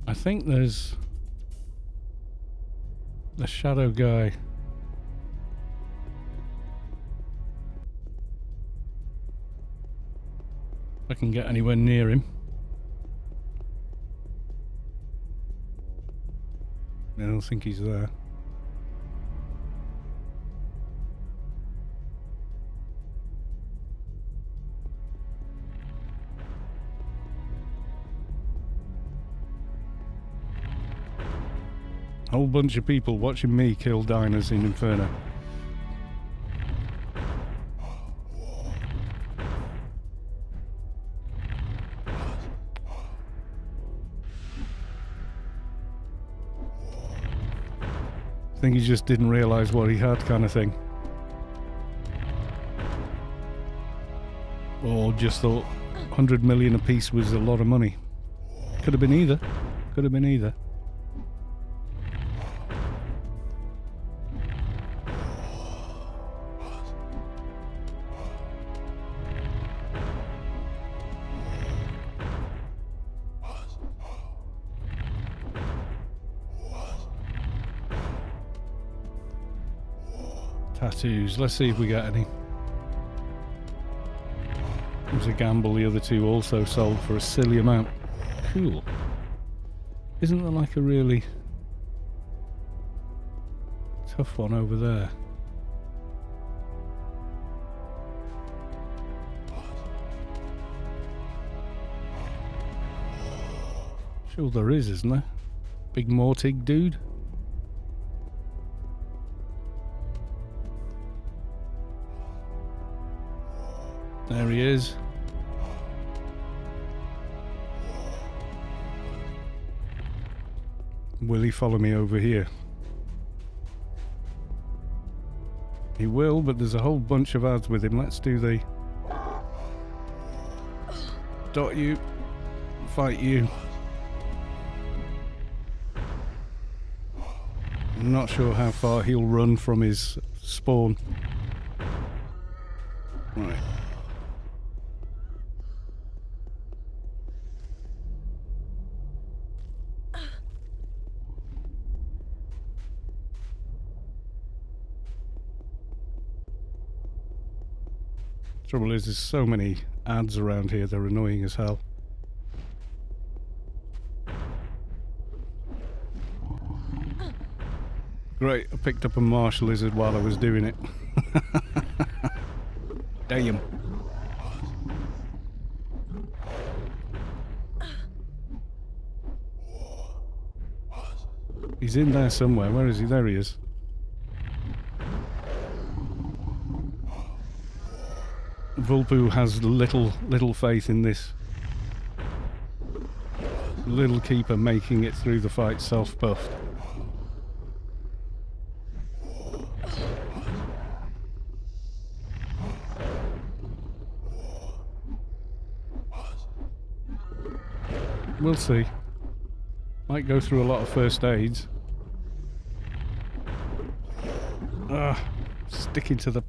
I think there's the shadow guy. If I can get anywhere near him. I don't think he's there. A whole bunch of people watching me kill Dynas in Inferno. I think he just didn't realise what he had, kind of thing. Or just thought 100 million apiece was a lot of money. Could have been either. Could have been either. Tattoos. Let's see if we get any. It was a gamble. The other 2 also sold for a silly amount. Cool. Isn't there like a really tough one over there? Sure there is, isn't there? Big Mortig dude. There he is. Will he follow me over here? He will, but there's a whole bunch of ads with him. Let's do the dot you, fight you. I'm not sure how far he'll run from his spawn. Right. Trouble is, there's so many ads around here, they're annoying as hell. Great, I picked up a marsh lizard while I was doing it. Damn. He's in there somewhere. Where is he? There he is. Vulpu has little faith in this little keeper making it through the fight self-buffed. We'll see. Might go through a lot of first aids. Sticking to the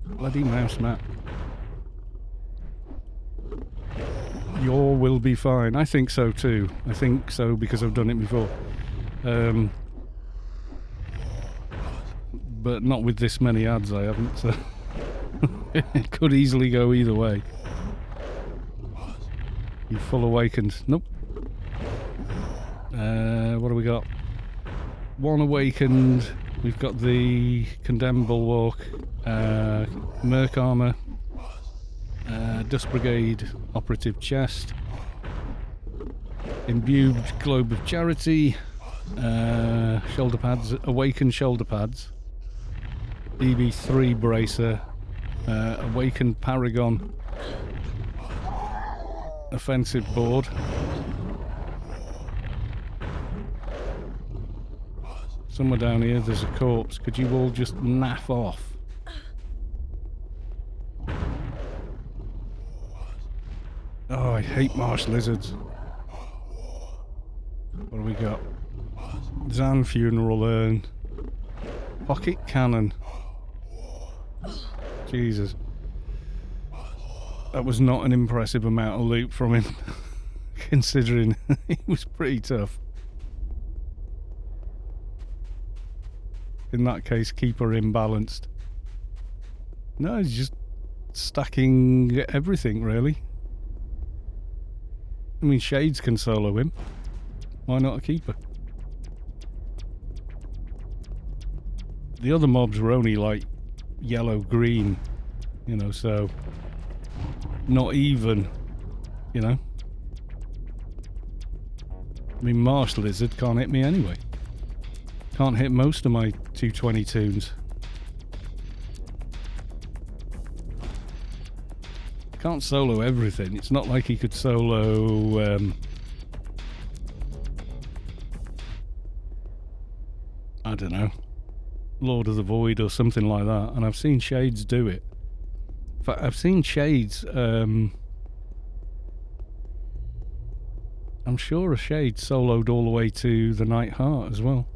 bloody mouse map. Your will be fine. I think so too. I think so because I've done it before. But not with this many ads I haven't, so it could easily go either way. You full awakened. Nope. What do we got? One awakened. We've got the Condemned Bulwark, Merc Armour, Dust Brigade Operative Chest, Imbued Globe of Charity, shoulder pads, Awakened Shoulder Pads, DB3 Bracer, Awakened Paragon, Offensive Board, somewhere down here there's a corpse. Could you all just naff off? Oh, I hate marsh lizards. What do we got? Zan Funeral Urn. Pocket Cannon. Jesus. That was not an impressive amount of loot from him, considering he was pretty tough. In that case, keep her imbalanced. No, he's just stacking everything, really. I mean, Shades can solo him. Why not a keeper? The other mobs were only like yellow-green, you know, so not even, you know. I mean, Marsh Lizard can't hit me anyway. Can't hit most of my 222s. Can't solo everything. It's not like he could solo I don't know, Lord of the Void or something like that, and I've seen Shades do it. In fact, I've seen Shades I'm sure a Shade soloed all the way to the Night Heart as well.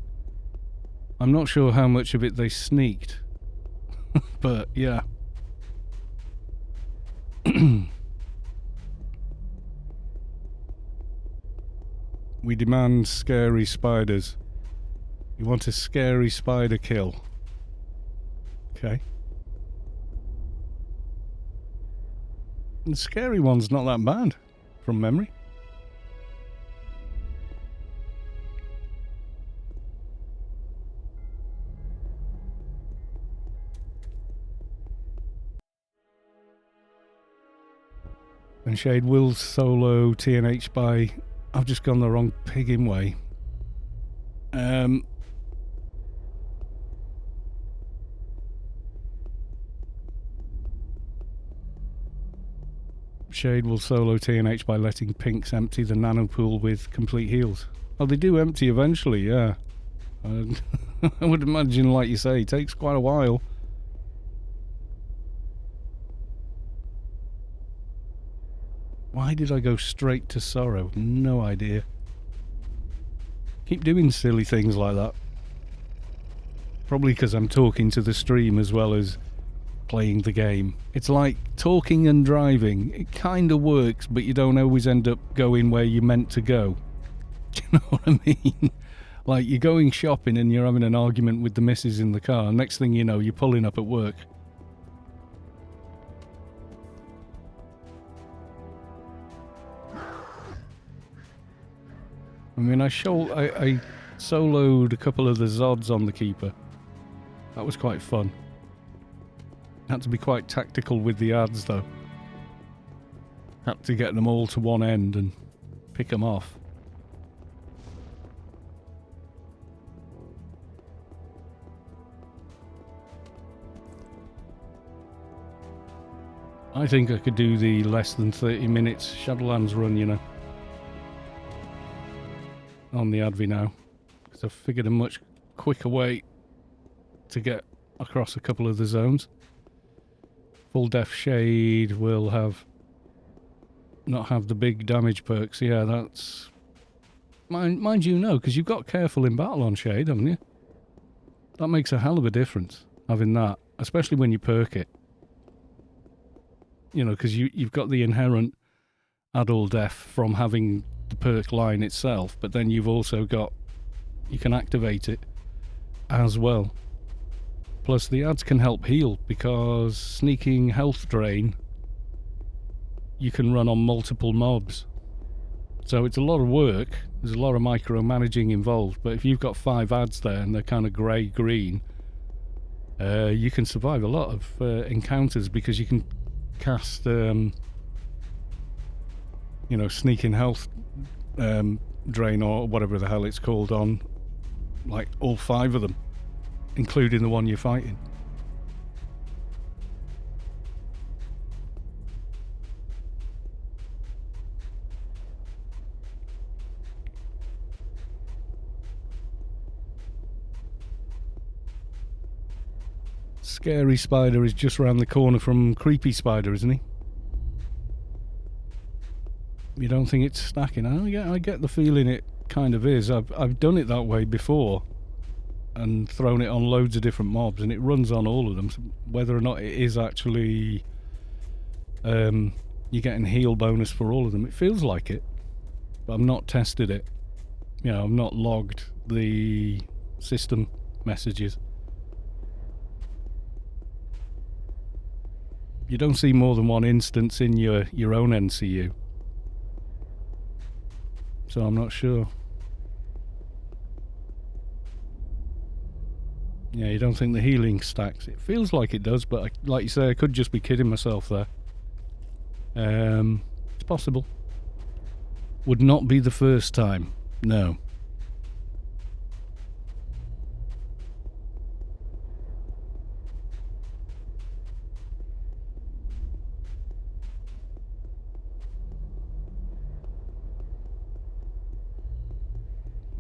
I'm not sure how much of it they sneaked, but yeah. We demand scary spiders. You want a scary spider kill? Okay. The scary one's not that bad, from memory. And Shade will solo TNH by... I've just gone the wrong pigging way. Shade will solo TNH by letting Pinks empty the nano pool with complete heals. Oh, they do empty eventually, yeah. I would imagine, like you say, it takes quite a while. Why did I go straight to Sorrow? No idea. Keep doing silly things like that. Probably because I'm talking to the stream as well as playing the game. It's like talking and driving. It kind of works, but you don't always end up going where you meant to go. Do you know what I mean? Like, you're going shopping and you're having an argument with the missus in the car. Next thing you know, you're pulling up at work. I mean, I soloed a couple of the Zods on the Keeper. That was quite fun. Had to be quite tactical with the ads, though. Had to get them all to one end and pick them off. I think I could do the less than 30 minutes Shadowlands run, you know. On the Advi now, because I've figured a much quicker way to get across a couple of the zones. Full Death Shade will not have the big damage perks. Yeah, that's Mind you, no, because you've got careful in battle on Shade, haven't you? That makes a hell of a difference, having that, especially when you perk it. You know, because you've got the inherent add-all def from having the perk line itself, but then you've also got, you can activate it as well. Plus the ads can help heal, because sneaking health drain you can run on multiple mobs. So it's a lot of work, there's a lot of micromanaging involved, but if you've got 5 ads there and they're kind of grey-green, you can survive a lot of encounters, because you can cast, you know, sneaking health drain or whatever the hell it's called on, like, all 5 of them, including the one you're fighting. Scary Spider is just round the corner from Creepy Spider, isn't he? You don't think it's stacking? I get the feeling it kind of is. I've done it that way before and thrown it on loads of different mobs, and it runs on all of them. So whether or not it is actually you're getting heal bonus for all of them, it feels like it, but I've not tested it. You know, I've not logged the system messages. You don't see more than one instance in your own NCU, so I'm not sure. Yeah, you don't think the healing stacks? It feels like it does, but like you say, I could just be kidding myself there. It's possible. Would not be the first time, no.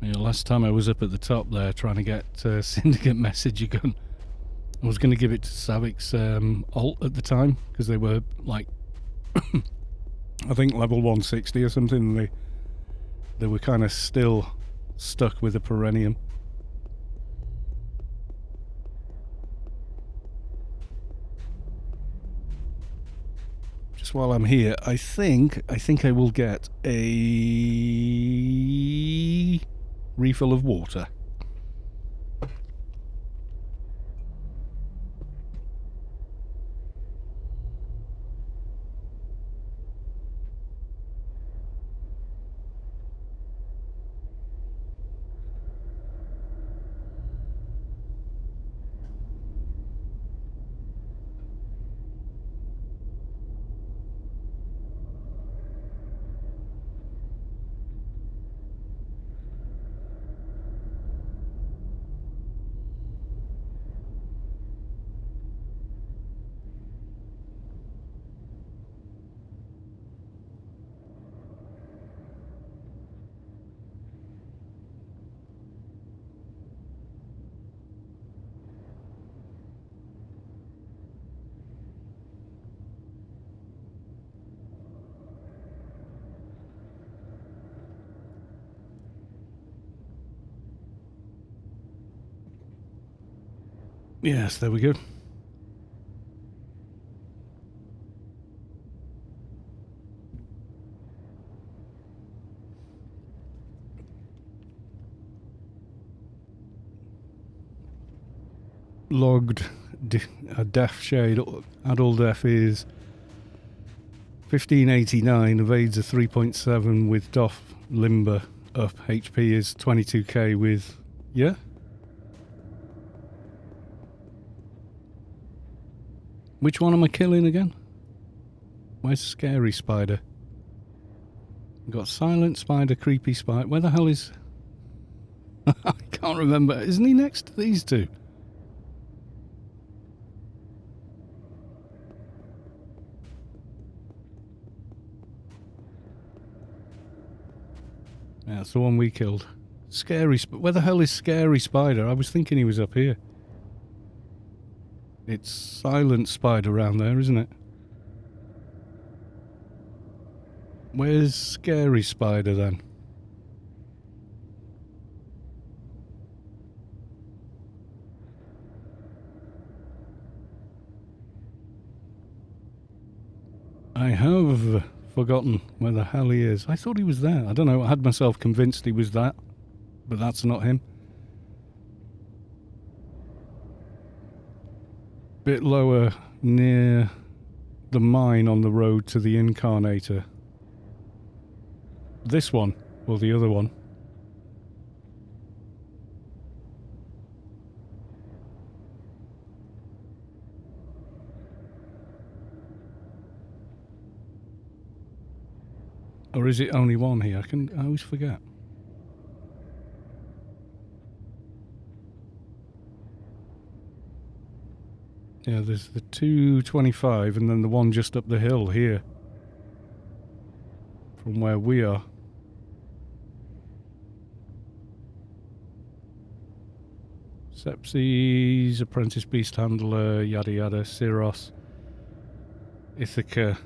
You know, last time I was up at the top there trying to get Syndicate Messenger Gun, I was going to give it to Savic's alt at the time, because they were like, I think level 160 or something. They were kind of still stuck with the Perennium. Just while I'm here, I think I will get a refill of water. Yes, there we go. Logged def shade. Adult def is 1589, evades a 3.7 with doff limber up. HP is 22k with, yeah? Which one am I killing again? Where's Scary Spider? We've got Silent Spider, Creepy Spider. Where the hell is... I can't remember. Isn't he next to these two? Yeah, that's the one we killed. Where the hell is Scary Spider? I was thinking he was up here. It's Silent Spider around there, isn't it? Where's Scary Spider then? I have forgotten where the hell he is. I thought he was there. I don't know. I had myself convinced he was that, but that's not him. Bit lower near the mine on the road to the Incarnator. This one, or the other one. Or is it only one here? I always forget. Yeah, there's the 225 and then the one just up the hill here. From where we are. Sepsis, Apprentice Beast Handler, yada yada, Syros, Ithaca.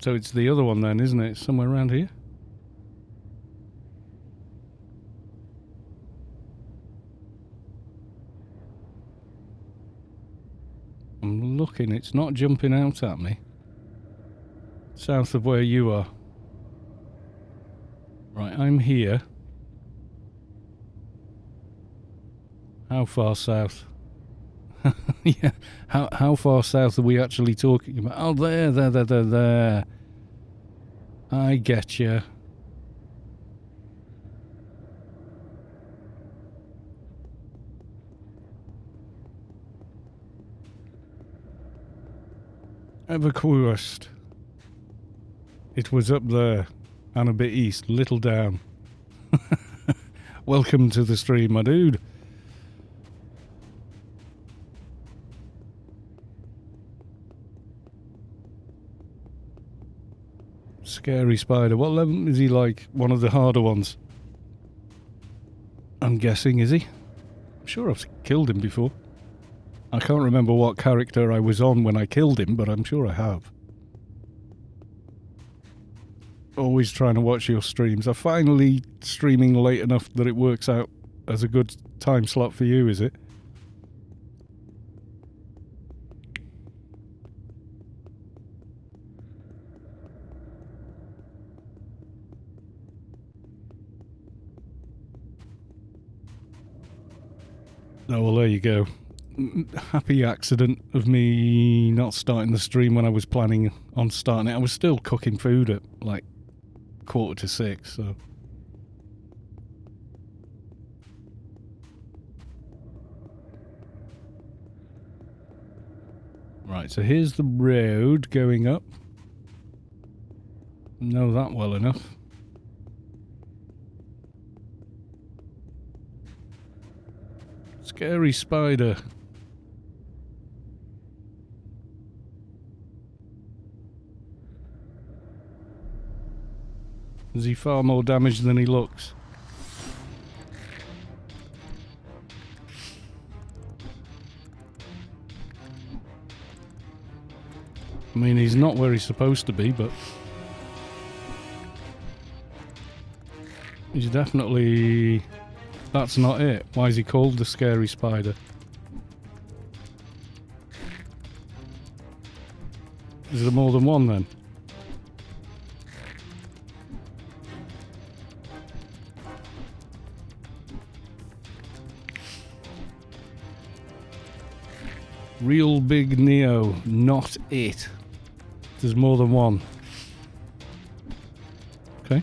So it's the other one then, isn't it? Somewhere around here? I'm looking, it's not jumping out at me. South of where you are. Right, I'm here. How far south? Yeah, how far south are we actually talking about? Oh, there. I get you. Everquest. It was up there, and a bit east, little down. Welcome to the stream, my dude. Scary spider. What level is he like? One of the harder ones. I'm guessing, is he? I'm sure I've killed him before. I can't remember what character I was on when I killed him, but I'm sure I have. Always trying to watch your streams. I'm finally streaming late enough that it works out as a good time slot for you, is it? Oh, well, there you go. Happy accident of me not starting the stream when I was planning on starting it. I was still cooking food at, like, 5:45, so... Right, so here's the road going up. Know that well enough. Scary spider. Is he far more damaged than he looks? I mean, he's not where he's supposed to be, but... he's definitely... That's not it. Why is he called the Scary Spider? Is there more than one then? Real Big Neo, not it. There's more than one. Okay.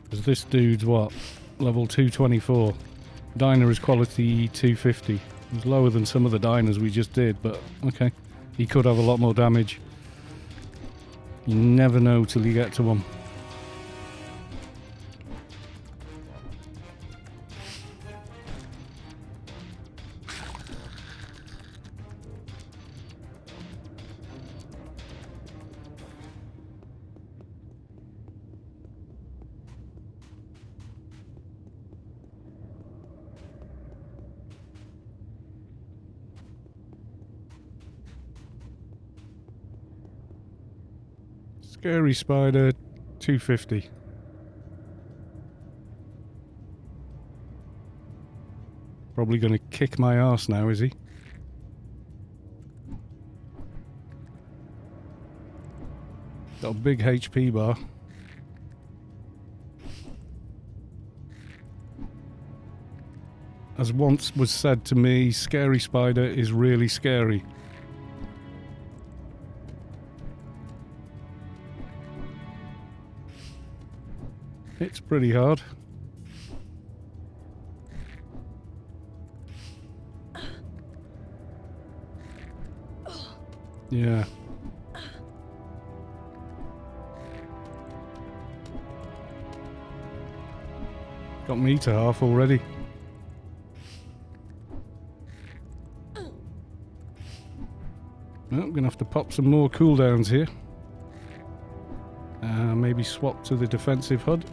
Because this dude's what? Level 224. Dyna is quality 250. It's lower than some of the Dynas we just did, but okay. He could have a lot more damage. You never know till you get to one. Scary Spider, 250. Probably going to kick my arse now, is he? Got a big HP bar. As once was said to me, scary spider is really scary. It's pretty hard. Yeah. Got me to half already. Well, I'm going to have to pop some more cooldowns here. Maybe swap to the defensive HUD.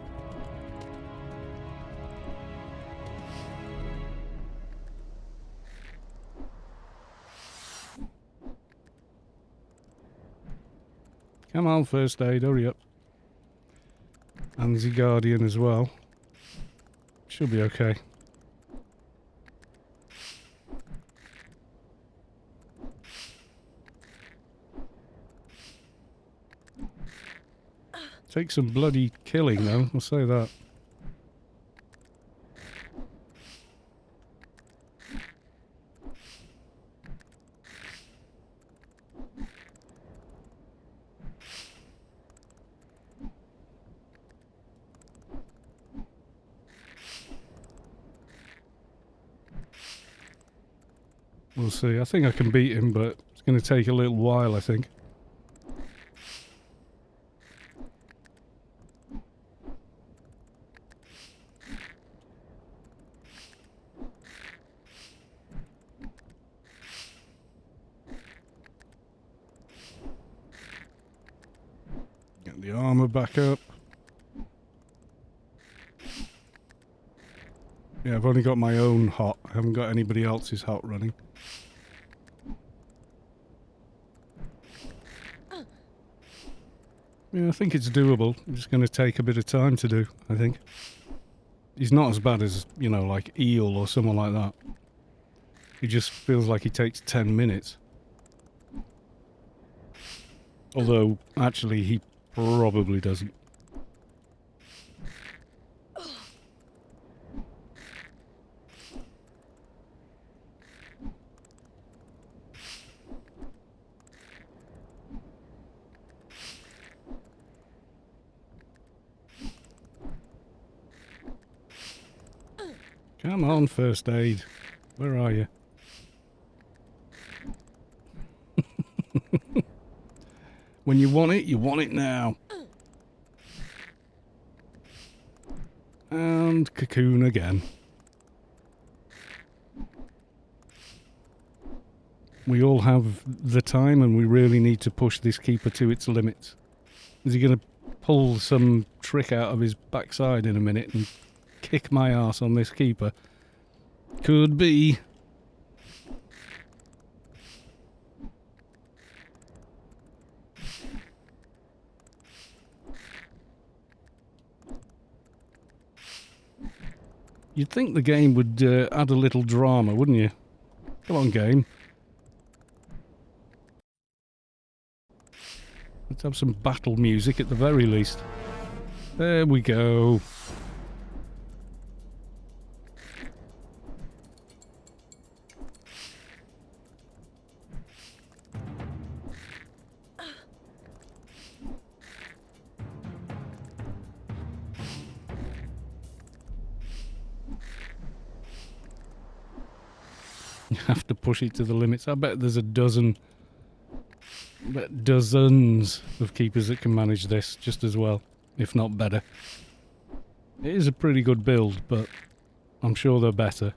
Come on, first aid, hurry up. And the Guardian as well. Should be okay. Take some bloody killing though, I'll say that. We'll see. I think I can beat him, but it's going to take a little while, I think. Get the armor back up. Yeah, I've only got my own hot. I haven't got anybody else's hot running. Yeah, I think it's doable. It's just going to take a bit of time to do, I think. He's not as bad as, you know, like Eel or someone like that. He just feels like he takes 10 minutes. Although, actually, he probably doesn't. Come on, first aid. Where are you? When you want it now. And cocoon again. We all have the time and we really need to push this keeper to its limits. Is he going to pull some trick out of his backside in a minute and kick my ass on this keeper? Could be. You'd think the game would add a little drama, wouldn't you? Come on, game. Let's have some battle music at the very least. There we go. You have to push it to the limits. I bet there's dozens of keepers that can manage this just as well, if not better. It is a pretty good build, but I'm sure they're better.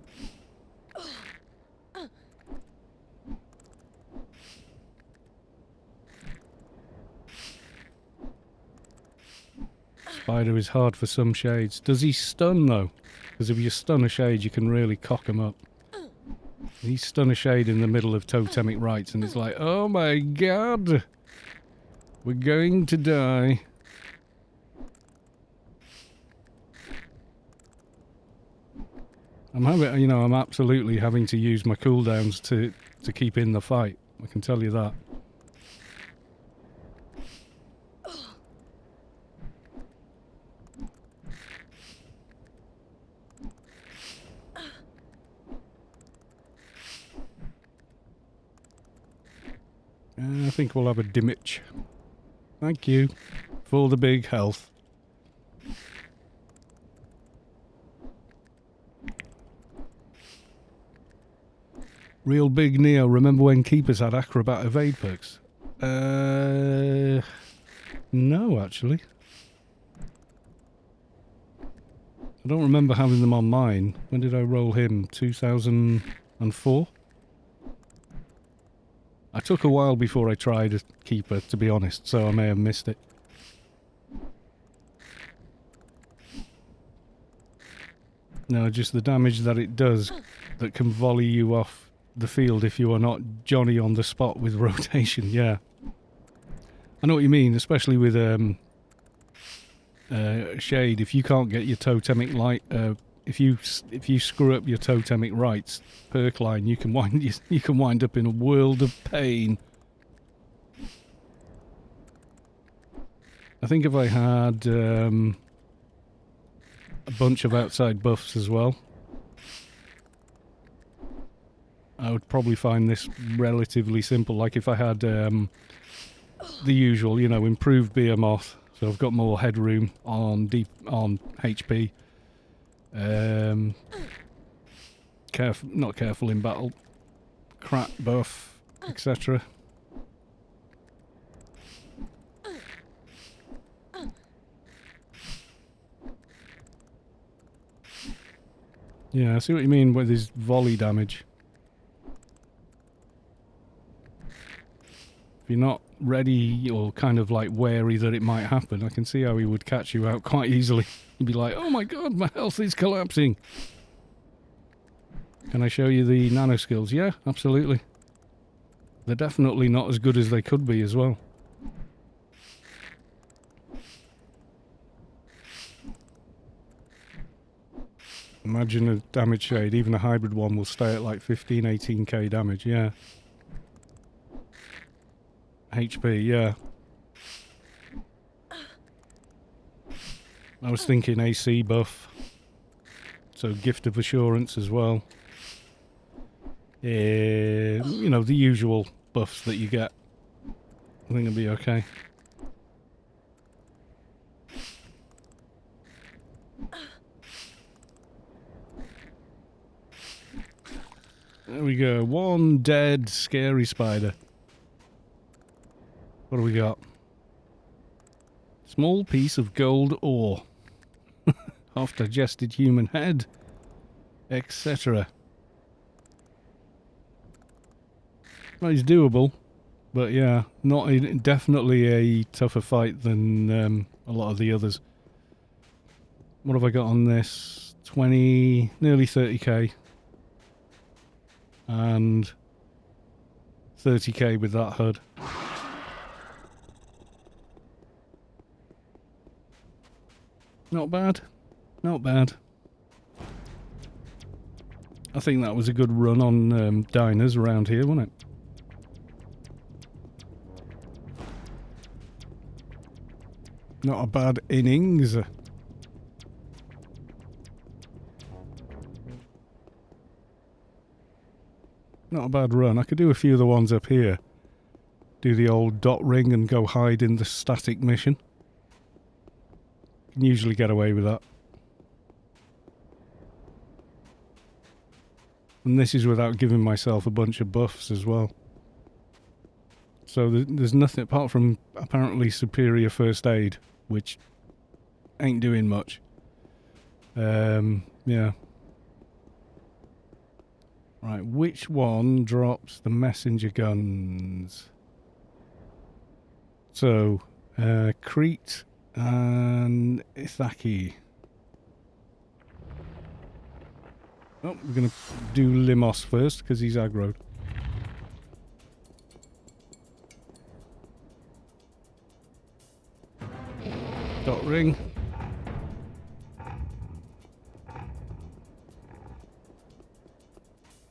Spider is hard for some shades. Does he stun though? Because if you stun a shade, you can really cock him up. He stun a shade in the middle of totemic rites and it's like, oh my god, we're going to die. I'm having, you know, I'm absolutely having to use my cooldowns to keep in the fight. I can tell you that. I think we'll have a dimmitch. Thank you for the big health. Real big Neo. Remember when keepers had acrobat evade perks? No, actually. I don't remember having them on mine. When did I roll him? 2004? I took a while before I tried a keeper, to be honest, so I may have missed it. No, just the damage that it does that can volley you off the field if you are not Johnny on the spot with rotation, yeah. I know what you mean, especially with Shade. If you can't get your totemic light, if you screw up your totemic rights perk line, you can wind up in a world of pain. I think if I had a bunch of outside buffs as well, I would probably find this relatively simple. Like if I had the usual, you know, improved Behemoth, so I've got more headroom on HP. Not careful in battle, crack buff, etc. Yeah, I see what you mean with his volley damage. If you're not ready or kind of like wary that it might happen, I can see how he would catch you out quite easily. You'd be like, oh my god, my health is collapsing. Can I show you the nano skills? Yeah, absolutely. They're definitely not as good as they could be as well. Imagine a damage shade, even a hybrid one will stay at like 15, 18k damage, yeah. HP, yeah. I was thinking AC buff. So Gift of Assurance as well. You know, the usual buffs that you get. I think it'll be okay. There we go. One dead scary spider. What do we got? Small piece of gold ore. Half-digested human head. Etc. Well, it's doable. But yeah, definitely a tougher fight than a lot of the others. What have I got on this? 20, nearly 30k. And 30k with that HUD. Not bad. Not bad. I think that was a good run on Dynas around here, wasn't it? Not a bad innings. Not a bad run. I could do a few of the ones up here. Do the old dot ring and go hide in the static mission. Can usually get away with that. And this is without giving myself a bunch of buffs as well. So there's nothing apart from apparently superior first aid, which ain't doing much. Yeah. Right, which one drops the messenger guns? So, Crete and Ithaki. Oh, we're going to do Limos first, because he's aggroed. Dot ring.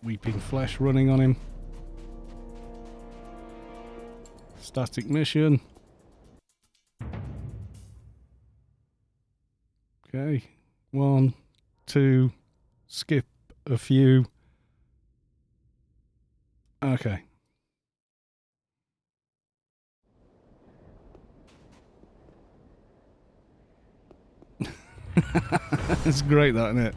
Weeping Flesh running on him. Static mission. Okay. 1, 2. Skip a few. Okay. It's great, that, isn't it?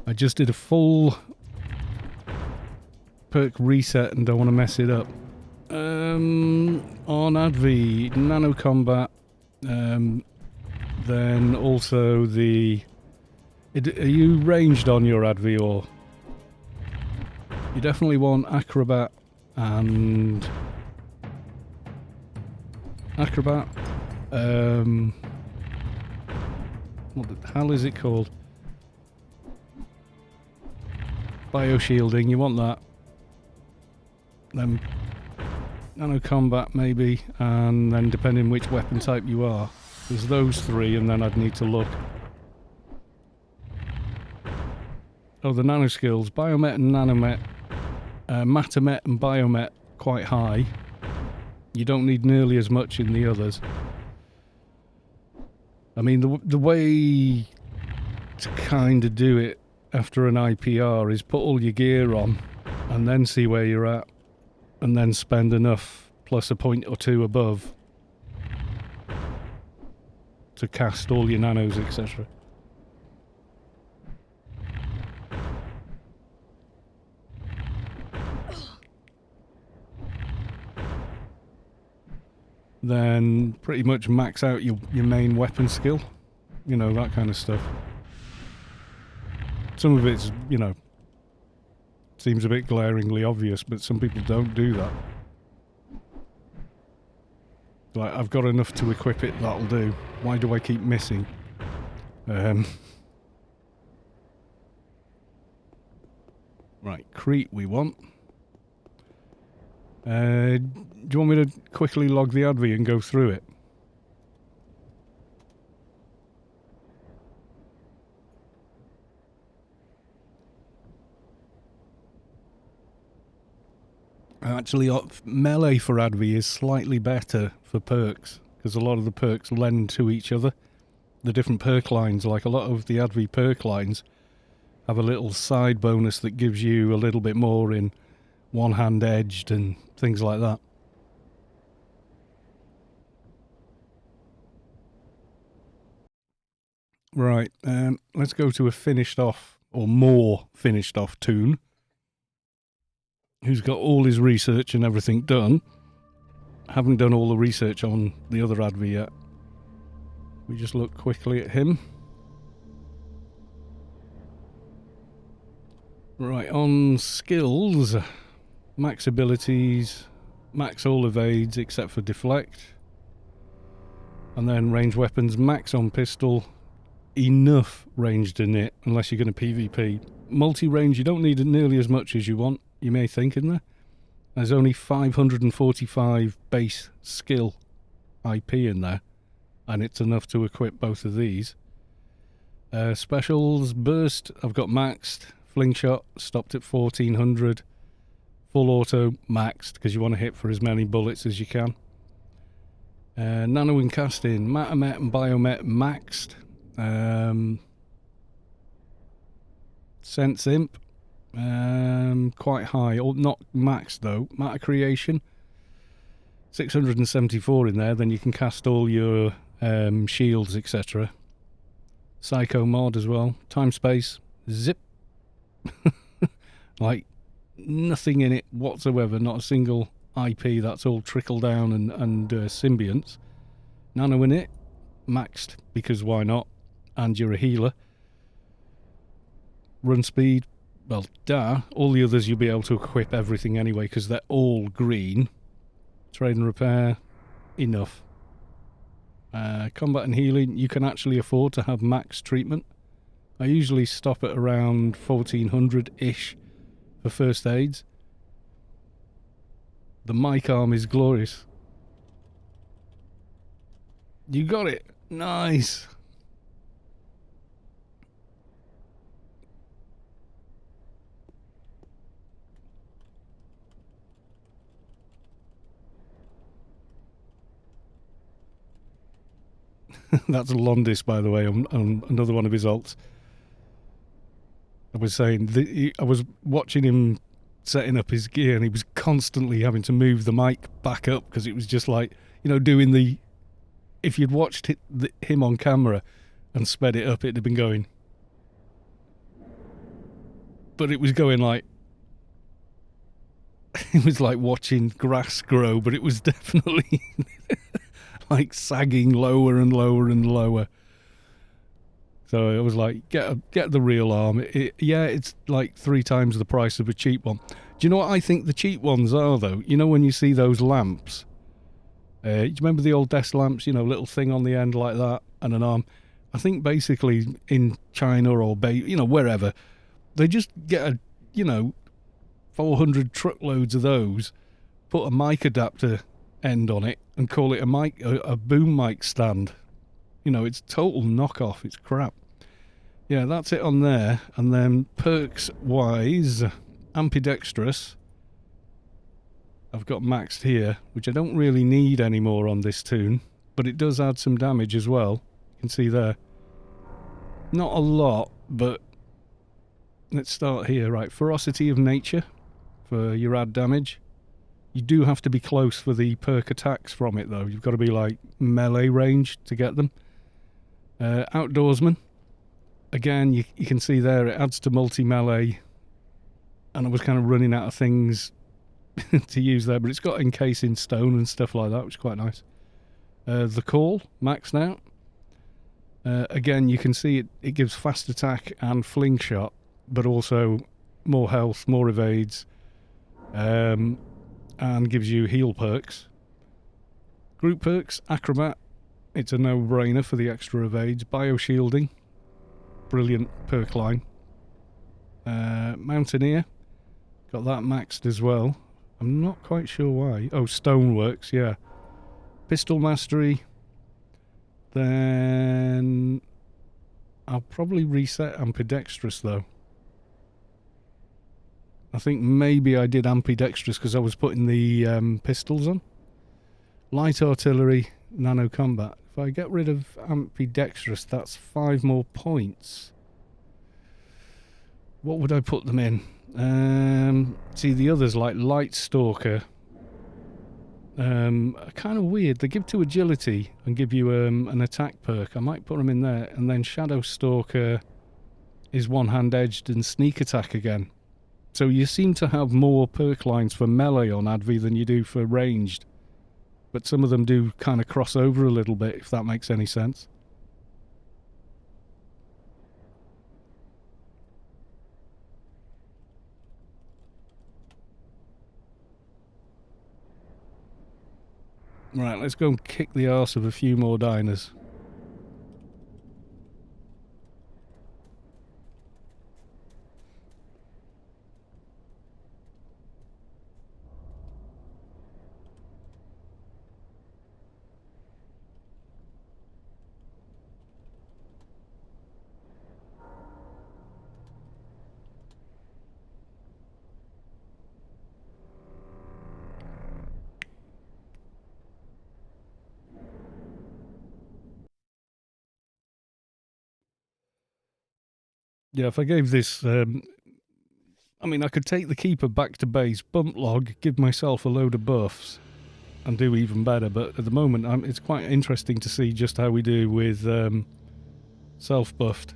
I just did a full perk reset and don't want to mess it up. On Advi, Nano Combat, then also the... Are you ranged on your Advi, or... You definitely want Acrobat and... Acrobat. What the hell is it called? Bioshielding, you want that. Then Nano Combat maybe, and then depending which weapon type you are. There's those three, and then I'd need to look. Oh, the nano skills. Biomet and Nanomet. Matamet and Biomet quite high. You don't need nearly as much in the others. I mean, the way to kind of do it after an IPR is put all your gear on and then see where you're at, and then spend enough plus a point or two above to cast all your nanos, etc. Then pretty much max out your main weapon skill. You know, that kind of stuff. Some of it's, you know, seems a bit glaringly obvious, but some people don't do that. Like, I've got enough to equip it, that'll do. Why do I keep missing? Right, Crete we want. Do you want me to quickly log the Advi and go through it? Actually, melee for Advi is slightly better for perks, because a lot of the perks lend to each other. The different perk lines, like a lot of the Advi perk lines, have a little side bonus that gives you a little bit more in one-hand edged and things like that. Right, let's go to a finished off, or more finished off toon, who's got all his research and everything done. Haven't done all the research on the other Advi yet. We just look quickly at him. Right, on skills, max abilities, max all evades except for deflect. And then range weapons, max on pistol, enough ranged in it, unless you're going to PvP. Multi-range, you don't need nearly as much as you want, you may think, in there. There's only 545 base skill IP in there, and it's enough to equip both of these. Specials, burst, I've got maxed. Flingshot, stopped at 1400. Full auto, maxed, because you want to hit for as many bullets as you can. Nano and casting, Matamet and Biomet, maxed. Sense Imp, quite high, or not maxed though. Matter Creation, 674 in there, then you can cast all your shields, etc. Psycho Mod as well. Time Space, zip. Like, nothing in it whatsoever, not a single IP, that's all trickle down and symbionts. Nano in it, maxed, because why not? And you're a healer. Run speed, well, all the others you'll be able to equip everything anyway, because they're all green. Trade and repair, enough. Combat and healing, you can actually afford to have max treatment. I usually stop at around 1400-ish for first aids. The mic arm is glorious. You got it. Nice. That's Londis, by the way, on another one of his alts. I was saying, I was watching him setting up his gear, and he was constantly having to move the mic back up because it was just like, doing the... If you'd watched him on camera and sped it up, it'd have been going... But it was going like... It was like watching grass grow, but it was definitely like sagging lower and lower and lower. So it was like, get the real arm. It's like 3 times the price of a cheap one. Do you know what I think the cheap ones are, though? When you see those lamps? Do you remember the old desk lamps? Little thing on the end like that and an arm. I think basically in China or wherever, they just get 400 truckloads of those, put a mic adapter end on it, and call it a boom mic stand. It's total knockoff. It's crap. Yeah, that's it on there. And then perks wise, ambidextrous. I've got maxed here, which I don't really need anymore on this tune, but it does add some damage as well. You can see there. Not a lot, but let's start here. Right, ferocity of nature for your add damage. You do have to be close for the perk attacks from it, though. You've got to be like melee range to get them. Outdoorsman. Again, you can see there it adds to multi-melee, and I was kind of running out of things to use there, but it's got encase in stone and stuff like that, which is quite nice. The call, maxed out. Again, you can see it gives fast attack and fling shot, but also more health, more evades, and gives you heal perks. Group perks, acrobat. It's a no-brainer for the extra evades. Bioshielding. Brilliant perk line. Mountaineer. Got that maxed as well. I'm not quite sure why. Oh, Stoneworks, yeah. Pistol Mastery. Then I'll probably reset Ambidextrous, though. I think maybe I did Ambidextrous because I was putting the pistols on. Light Artillery, Nano Combat. If I get rid of Ambidextrous, that's 5 more points. What would I put them in? See, the others like Light Stalker are kind of weird. They give 2 agility and give you an attack perk. I might put them in there. And then Shadow Stalker is one-hand edged and sneak attack again. So you seem to have more perk lines for melee on Advi than you do for ranged. But some of them do kind of cross over a little bit, if that makes any sense. Right, let's go and kick the arse of a few more Dynas. Yeah, if I gave this... I mean, I could take the Keeper back to base, bump log, give myself a load of buffs, and do even better. But at the moment, it's quite interesting to see just how we do with self-buffed.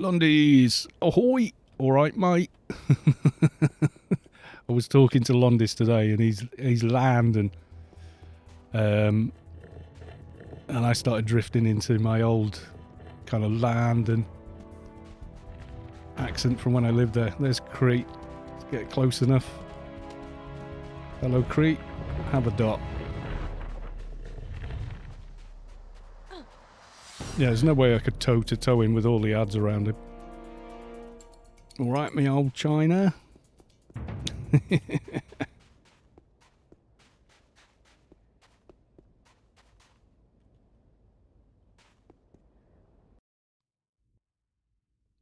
Londis! Ahoy! Alright, mate. I was talking to Londis today, and he's landing. And I started drifting into my old kind of land and accent from when I lived there. There's Crete. Let's get close enough. Hello, Crete. Have a dot. Yeah, there's no way I could toe-to-toe in with all the ads around him. Alright, me old China.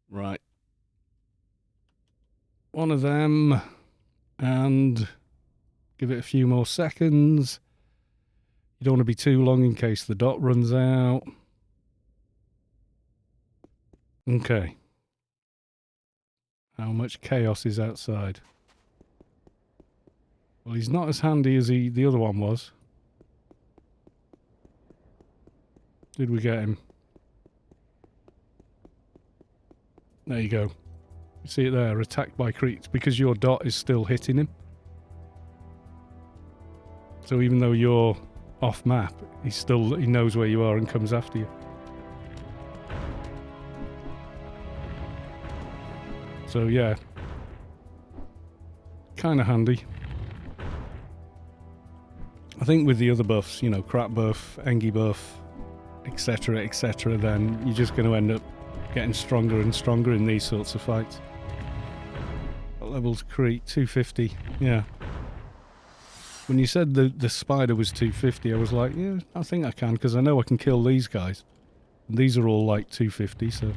Right. One of them, and give it a few more seconds. You don't want to be too long in case the dot runs out. Okay. How much chaos is outside? Well, he's not as handy as the other one was. Did we get him? There you go. You see it there, attacked by creeps, because your dot is still hitting him. So even though you're off map, he knows where you are and comes after you. So yeah, kind of handy. I think with the other buffs, you know, crap buff, Engie buff, etc., then you're just going to end up getting stronger and stronger in these sorts of fights. What level's Creek? 250. Yeah. When you said the spider was 250, I was like, yeah, I think I can, because I know I can kill these guys. And these are all like 250, so...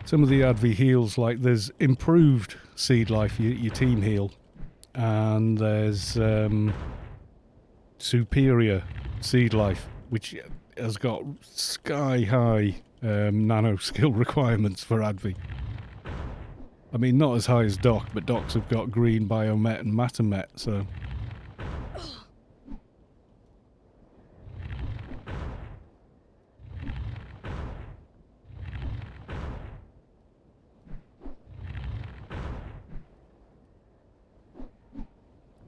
Some of the Adv heals, like there's improved seed life, your team heal, and there's superior seed life, which has got sky high nano skill requirements for Adv. I mean, not as high as Doc, but Docs have got green, biomet, and matamet, so...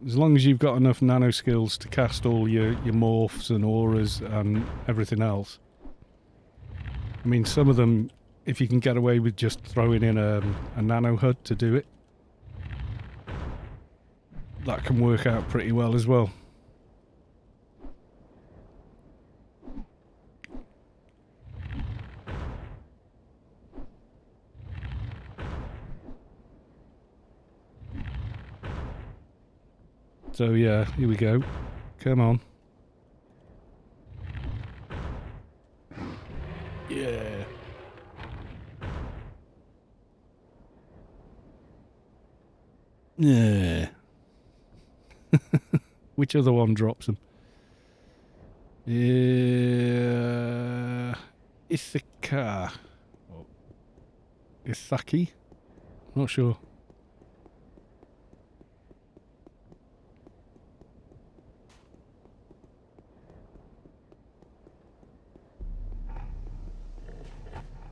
As long as you've got enough nano skills to cast all your morphs and auras and everything else. I mean, some of them, if you can get away with just throwing in a nano HUD to do it, that can work out pretty well as well. So yeah, here we go. Come on. Yeah. Yeah. Which other one drops them? Yeah. Ithaca. Oh. Ithaki? Not sure.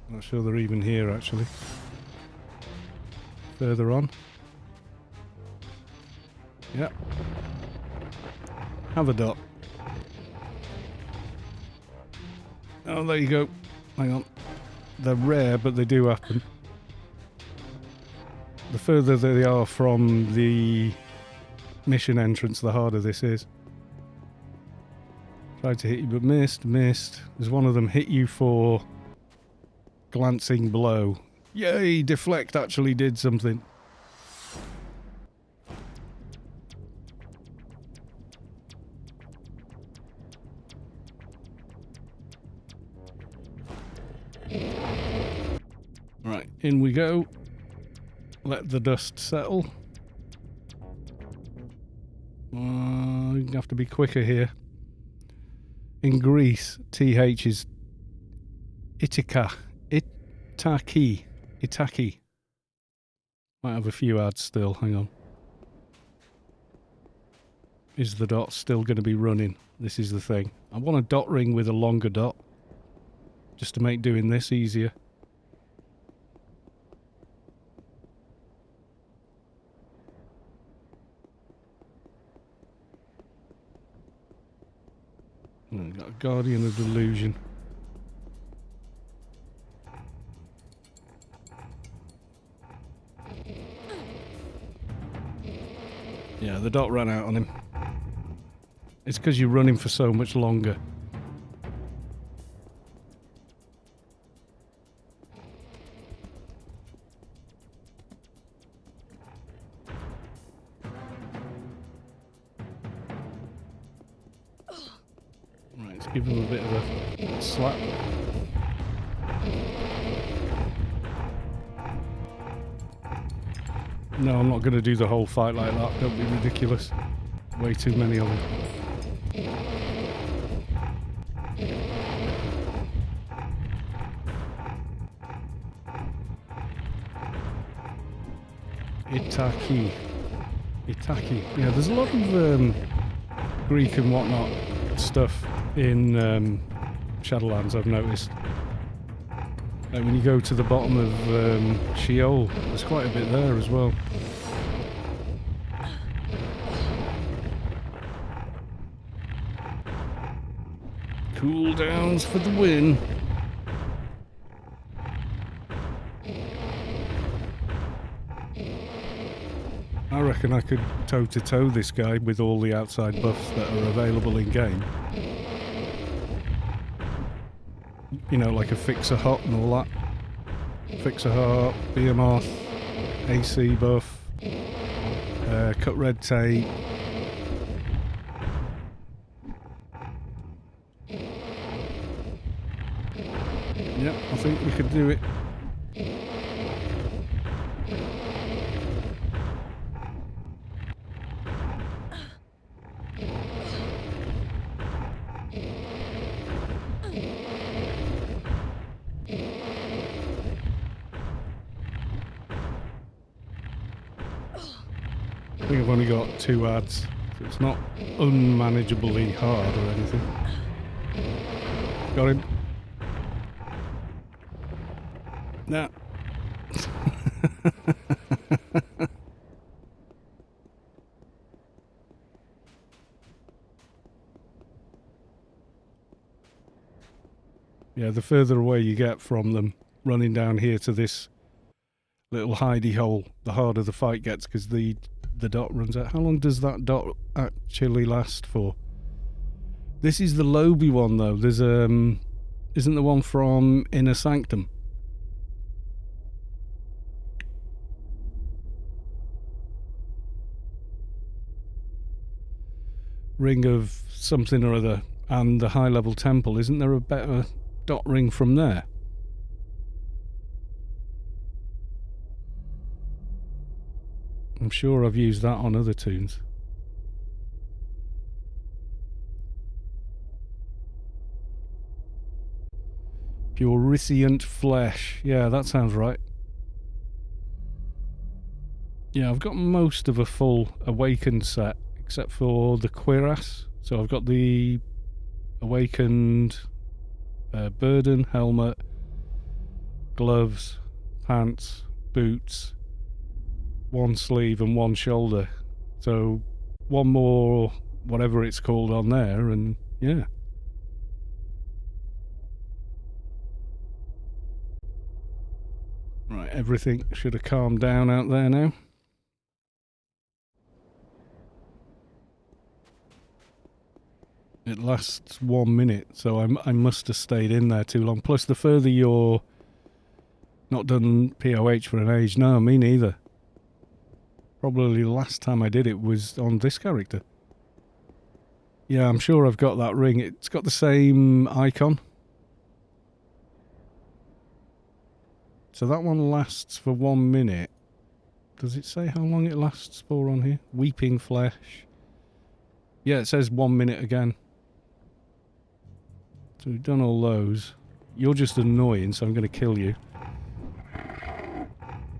Not sure they're even here, actually. Further on. Yep. Have a dot. Oh, there you go. Hang on. They're rare, but they do happen. The further they are from the mission entrance, the harder this is. Tried to hit you, but missed. There's one of them hit you for... glancing blow. Yay, deflect actually did something. Right, in we go. Let the dust settle. You have to be quicker here. In Greece, TH is Ithaca. Itaki. Might have a few ads still, hang on. Is the dot still going to be running? This is the thing. I want a dot ring with a longer dot, just to make doing this easier. Got a Guardian of Delusion. Yeah, the dot ran out on him. It's because you're running for so much longer. Right, let's give him a bit of a slap. No, I'm not going to do the whole fight like that. Don't be ridiculous. Way too many of them. Itaki. Itaki. Yeah, there's a lot of Greek and whatnot stuff in Shadowlands, I've noticed. Like when you go to the bottom of Sheol, there's quite a bit there as well. Cooldowns for the win. I reckon I could toe-to-toe this guy with all the outside buffs that are available in-game. You know, like a Fixer Hot and all that. Fixer Hot, Behemoth, AC buff, Cut Red Tape. Yep, I think we could do it. I think I've only got 2 ads, so it's not unmanageably hard or anything. Got him. Nah. Yeah, the further away you get from them, running down here to this little hidey hole, the harder the fight gets because the dot runs out. How long does that dot actually last for? This is the Lobby one though. There's isn't the one from Inner Sanctum? Ring of something or other and the high level temple. Isn't there a better dot ring from there? I'm sure I've used that on other tunes. Puricient Flesh. Yeah, that sounds right. Yeah, I've got most of a full Awakened set, except for the Cuirass. So I've got the Awakened burden, helmet, gloves, pants, boots, 1 sleeve and 1 shoulder. So 1 more, whatever it's called on there, and yeah. Right, everything should have calmed down out there now. It lasts 1 minute, so I must have stayed in there too long. Plus, the further you're not done POH for an age. No, me neither. Probably the last time I did it was on this character. Yeah, I'm sure I've got that ring. It's got the same icon. So that one lasts for 1 minute. Does it say how long it lasts for on here? Weeping Flesh. Yeah, it says 1 minute again. So we've done all those. You're just annoying, so I'm going to kill you.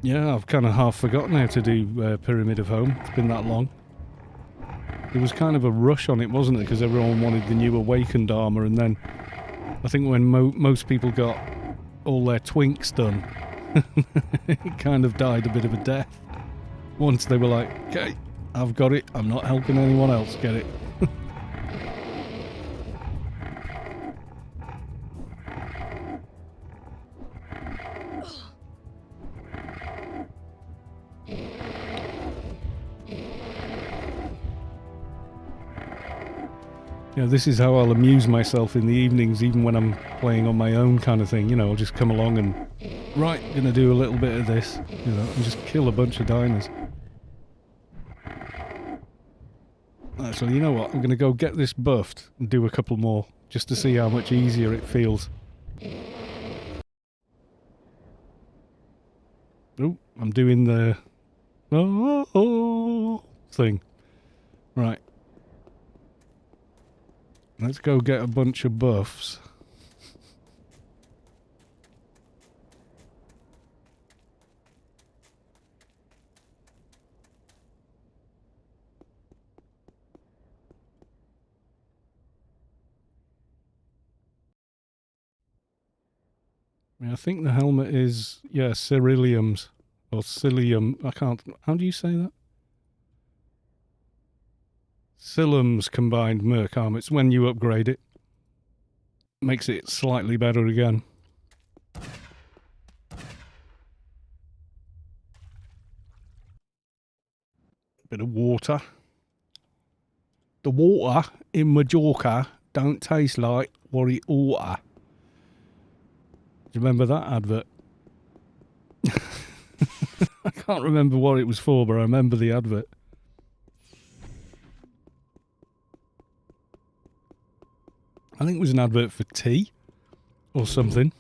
Yeah, I've kind of half forgotten how to do Pyramid of Home. It's been that long. There was kind of a rush on it, wasn't it? Because everyone wanted the new Awakened armor, and then I think when most people got all their twinks done, it kind of died a bit of a death. Once they were like, okay, I've got it, I'm not helping anyone else get it. You know, this is how I'll amuse myself in the evenings, even when I'm playing on my own kind of thing. You know, I'll just come along and, right, gonna do a little bit of this, you know, and just kill a bunch of Dynas. Right, so you know what, I'm gonna go get this buffed and do a couple more, just to see how much easier it feels. Oh, I'm doing the Oh, thing. Right. Let's go get a bunch of buffs. I think the helmet is, yeah, Ceruleum's. Or Cilium. I can't. How do you say that? Silum's combined Merc armor. It's when you upgrade it. Makes it slightly better again. Bit of water. The water in Majorca don't taste like what it oughta. Do you remember that advert? I can't remember what it was for, but I remember the advert. I think it was an advert for tea or something.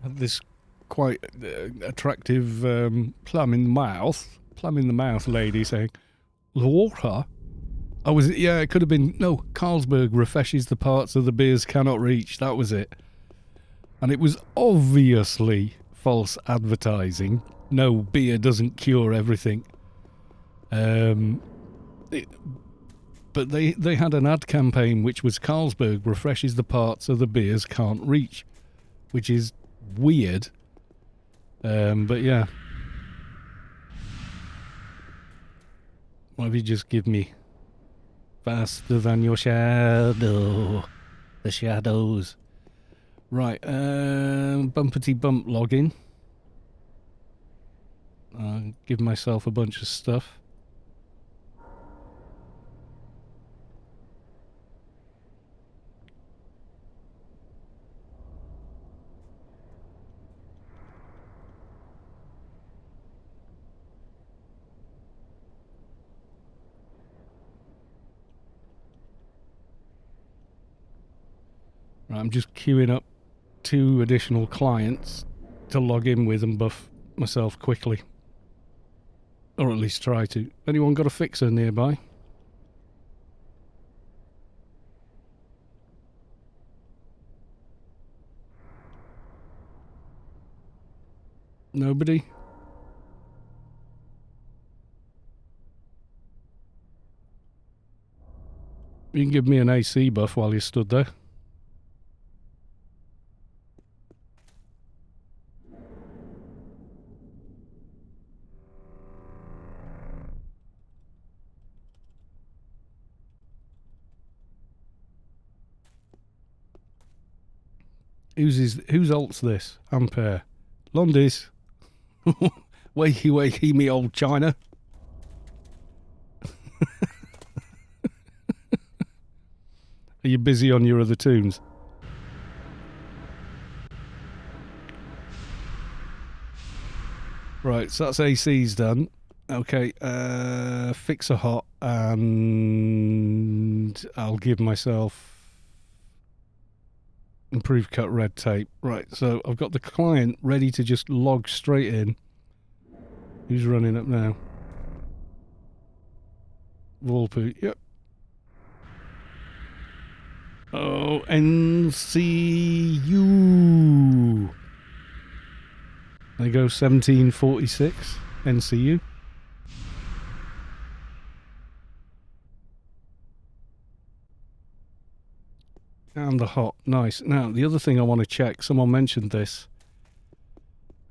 Had this quite attractive plum in the mouth lady saying, "Water." Oh, was it? Yeah, it could have been. No, Carlsberg refreshes the parts of the beers cannot reach. That was it. And it was obviously false advertising. No, beer doesn't cure everything. But they had an ad campaign which was Carlsberg refreshes the parts of the beers can't reach, which is weird. But yeah. Why don't you just give me faster than your shadow? The shadows. Right, bumpety bump login. Give myself a bunch of stuff. Right, I'm just queuing up 2 additional clients to log in with and buff myself quickly. Or at least try to. Anyone got a fixer nearby? Nobody? You can give me an AC buff while you stood there. Whose alt's this? Ampere. Londis. Wakey wakey me old China. Are you busy on your other tunes? Right, so that's AC's done. Okay, fix a hot and I'll give myself improved cut red tape. Right, so I've got the client ready to just log straight in. Who's running up now? Walpoo, yep. Oh, NCU. There you go, 1746, NCU. And the hot, nice. Now, the other thing I want to check, someone mentioned this.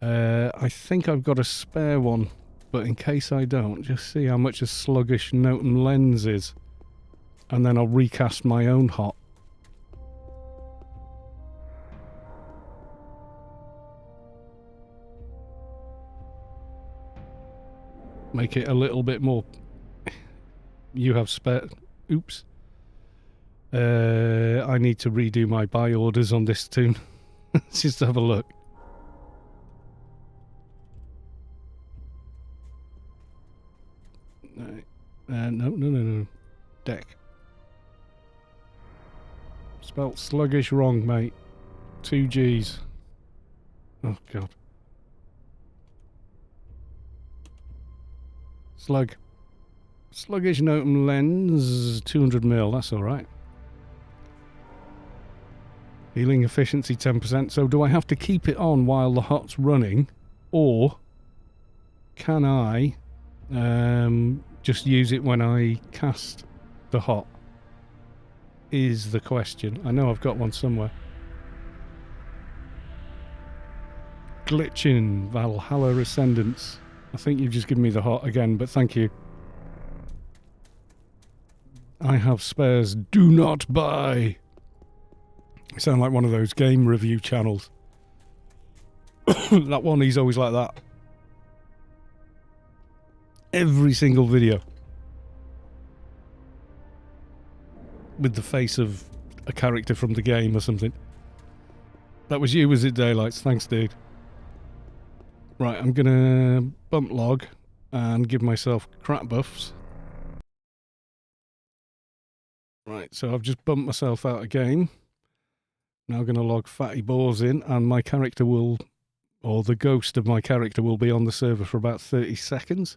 I think I've got a spare one, but in case I don't, just see how much a sluggish Noten lens is. And then I'll recast my own hot. Make it a little bit more. You have spare. Oops. I need to redo my buy orders on this tune. Let's just have a look. No. Deck. Spelt sluggish wrong, mate. 2 G's. Oh, God. Sluggish Notum lens, 200mm, that's alright. Healing efficiency 10%. So do I have to keep it on while the hot's running? Or can I just use it when I cast the hot? Is the question. I know I've got one somewhere. Glitching, Valhalla Ascendance. I think you've just given me the hot again, but thank you. I have spares. Do not buy. You sound like one of those game review channels. That one, he's always like that. Every single video. With the face of a character from the game or something. That was you, was it, Daylights? Thanks, dude. Right, I'm gonna bump log and give myself crap buffs. Right, so I've just bumped myself out of game. Now I'm gonna log fatty bores in, and my character will, or the ghost of my character will be on the server for about 30 seconds.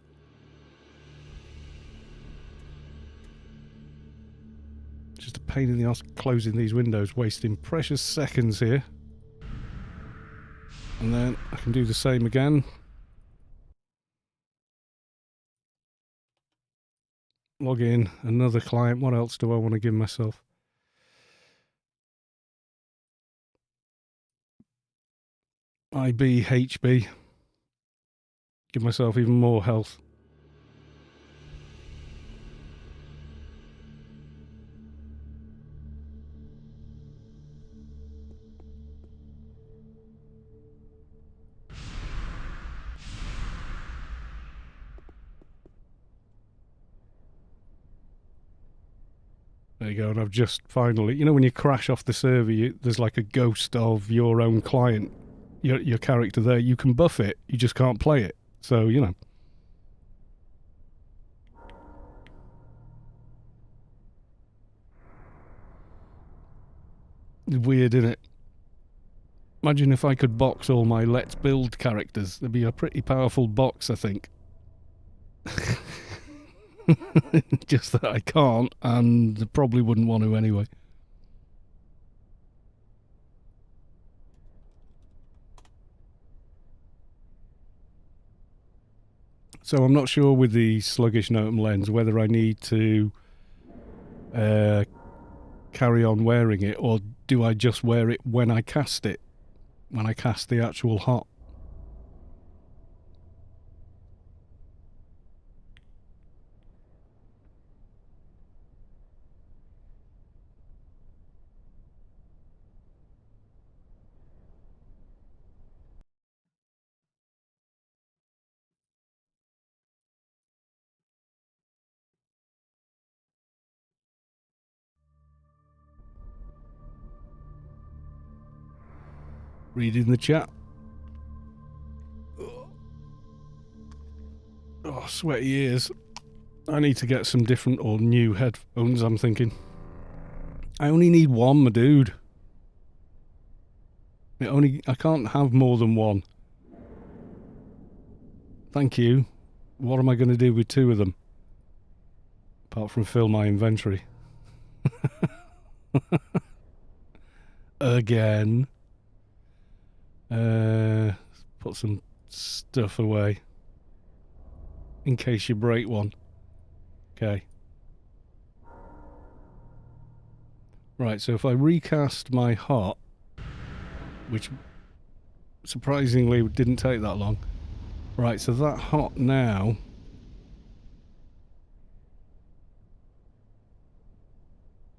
Just a pain in the ass closing these windows, wasting precious seconds here. And then I can do the same again. Log in, another client. What else do I want to give myself? IB, HB. Give myself even more health. There you go, and I've just finally... You know when you crash off the server, there's like a ghost of your own client, your character there. You can buff it, you just can't play it. So, you know. Weird, isn't it? Imagine if I could box all my Let's Build characters. There'd be a pretty powerful box, I think. Just that I can't, and probably wouldn't want to anyway. So I'm not sure with the sluggish Notum lens whether I need to carry on wearing it, or do I just wear it when I cast it? When I cast the actual hot? Reading the chat. Oh, sweaty ears. I need to get some different or new headphones, I'm thinking. I only need one, my dude. I can't have more than one. Thank you. What am I going to do with two of them? Apart from fill my inventory. Again. Put some stuff away. In case you break one. Okay. Right, so if I recast my hot, which surprisingly didn't take that long. Right, so that hot now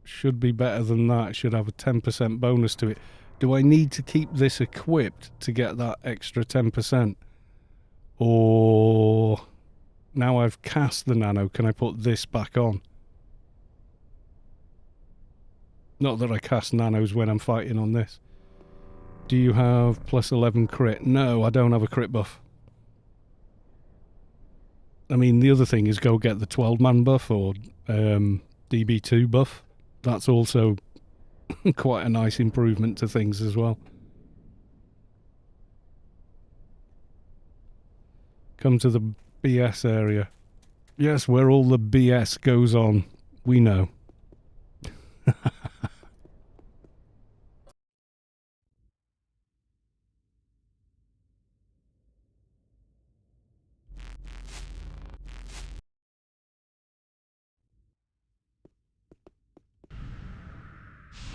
should be better than that. It should have a 10% bonus to it. Do I need to keep this equipped to get that extra 10%? Or now I've cast the nano, can I put this back on? Not that I cast nanos when I'm fighting on this. Do you have plus 11 crit? No, I don't have a crit buff. I mean, the other thing is go get the 12-man buff or DB2 buff. That's also quite a nice improvement to things as well. Come to the BS area. Yes, where all the BS goes on. We know.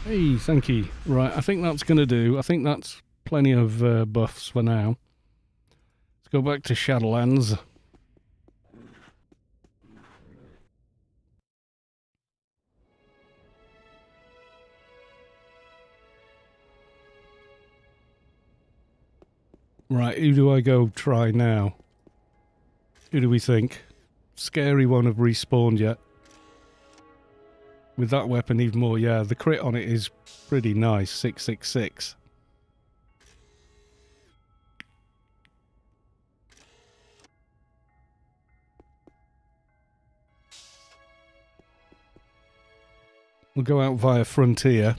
Hey, thank you. Right, I think that's going to do. I think that's plenty of buffs for now. Let's go back to Shadowlands. Right, who do I go try now? Who do we think? Scary won't have respawned yet. With that weapon even more, yeah, the crit on it is pretty nice, 666. We'll go out via Frontier.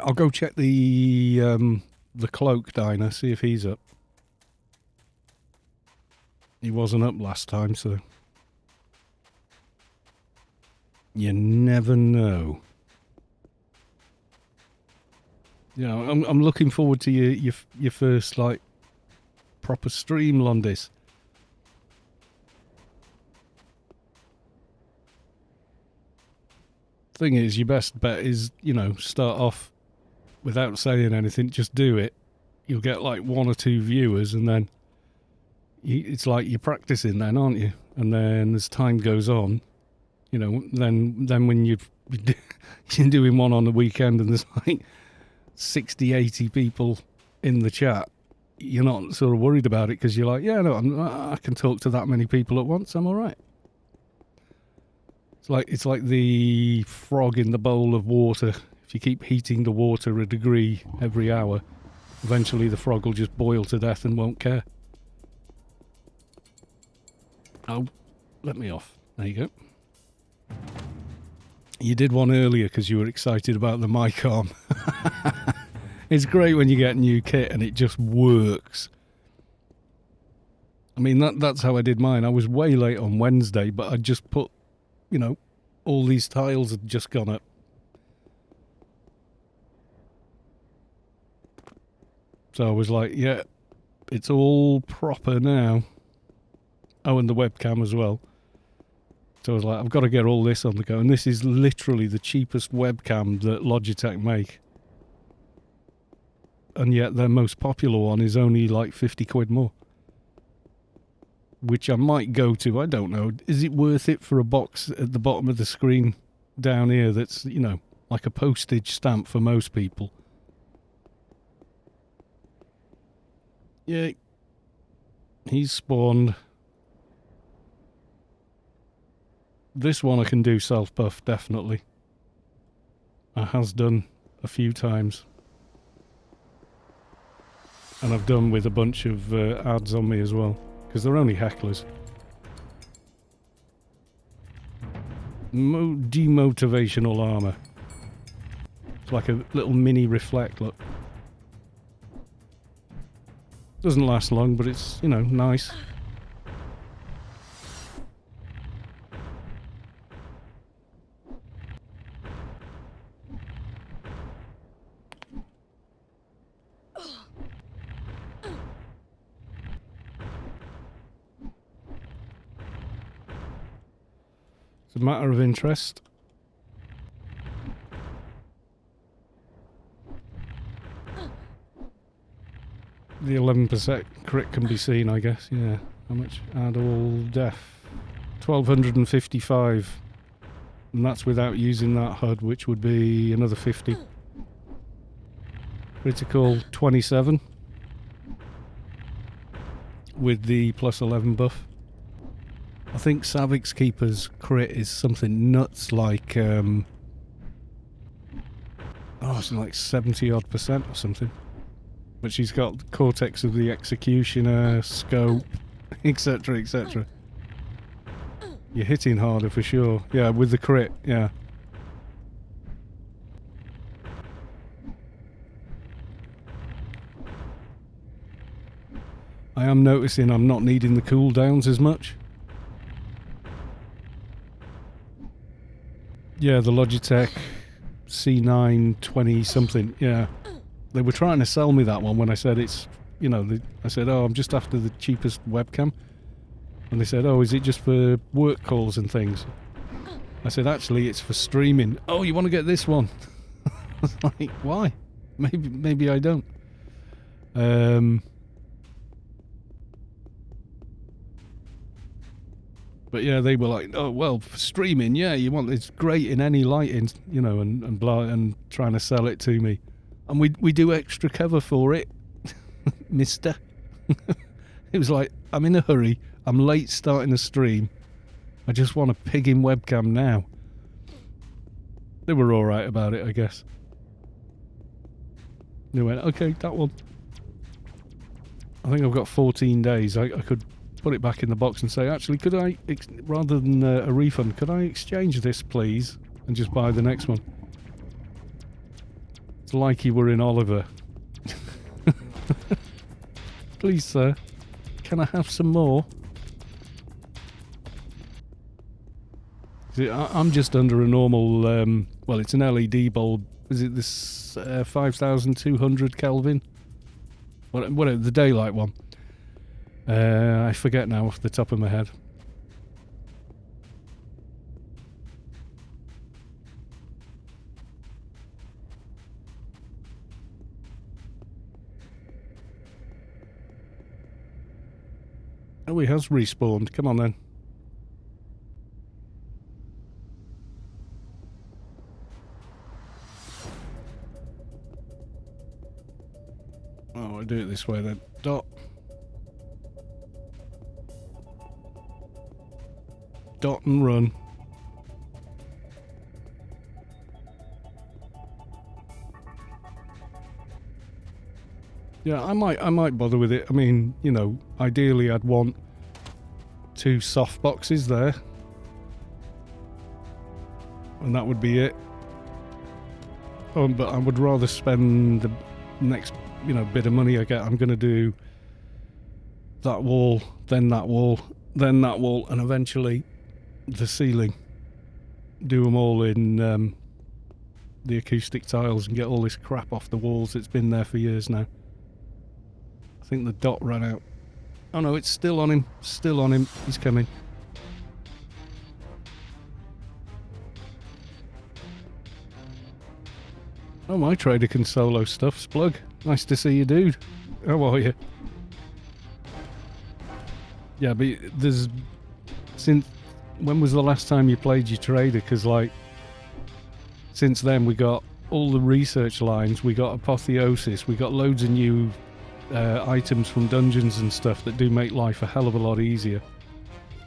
I'll go check the cloak Dyna, see if he's up. He wasn't up last time, so you never know. Yeah, I'm looking forward to your first like proper stream, Londis. Thing is, your best bet is, you know, start off without saying anything, just do it. You'll get like 1 or 2 viewers, and then it's like you're practicing then, aren't you? And then as time goes on, you know, then when you're doing one on the weekend and there's like 60, 80 people in the chat, you're not sort of worried about it because you're like, yeah, no, I can talk to that many people at once. I'm all right. It's like the frog in the bowl of water. If you keep heating the water a degree every hour, eventually the frog will just boil to death and won't care. Oh, let me off. There you go. You did one earlier because you were excited about the mic arm. It's great when you get new kit and it just works. I mean, that's how I did mine. I was way late on Wednesday, but I just put, you know, all these tiles had just gone up. So I was like, yeah, it's all proper now. Oh, and the webcam as well. So I was like, I've got to get all this on the go. And this is literally the cheapest webcam that Logitech make. And yet their most popular one is only like 50 quid more. Which I might go to, I don't know. Is it worth it for a box at the bottom of the screen down here that's, you know, like a postage stamp for most people? Yeah. He's spawned. This one I can do self-buff, definitely. I has done a few times. And I've done with a bunch of ads on me as well. Because they're only hecklers. Demotivational armor. It's like a little mini reflect, look. Doesn't last long, but it's, you know, nice. It's a matter of interest. The 11% crit can be seen, I guess, yeah. How much? Add all def. 1255. And that's without using that HUD, which would be another 50. Critical 27. With the plus 11 buff. I think Savik's Keeper's crit is something nuts like, oh, it's like 70 odd % or something. But she's got Cortex of the Executioner, Scope, etc, etc. You're hitting harder for sure. Yeah, with the crit, yeah. I am noticing I'm not needing the cooldowns as much. Yeah, the Logitech C9 20 something, yeah. They were trying to sell me that one when I said it's, you know, I said, oh, I'm just after the cheapest webcam. And they said, oh, is it just for work calls and things? I said, actually, it's for streaming. Oh, you want to get this one? I was like, why? Maybe I don't. But yeah, they were like, oh, well, for streaming, yeah, you want, it's great in any lighting, you know, and blah, and trying to sell it to me. And we do extra cover for it, mister. It was like, I'm in a hurry, I'm late starting a stream, I just want a pigging webcam now. They were alright about it, I guess. They went, okay, that one. I think I've got 14 days. I could put it back in the box and say, actually, could I, rather than a refund, could I exchange this, please, and just buy the next one? It's like you were in Oliver. Please, sir, can I have some more? See, I'm just under a normal, well, it's an LED bulb. Is it this 5,200 Kelvin? Whatever, the daylight one. I forget now off the top of my head. Oh, he has respawned. Come on then. Oh, I'll do it this way then. Dot. Dot and run. Yeah, I might bother with it. I mean, you know, ideally I'd want 2 soft boxes there. And that would be it. Oh, but I would rather spend the next, you know, bit of money I get. I'm going to do that wall, then that wall, then that wall, and eventually the ceiling. Do them all in the acoustic tiles and get all this crap off the walls. It's been there for years now. I think the dot ran out. Oh no, it's still on him. Still on him. He's coming. Oh, my trader can solo stuff. Splug. Nice to see you, dude. How are you? Yeah, but there's... Since... When was the last time you played your trader? Because, like... Since then, we got all the research lines. We got Apotheosis. We got loads of new items from dungeons and stuff that do make life a hell of a lot easier.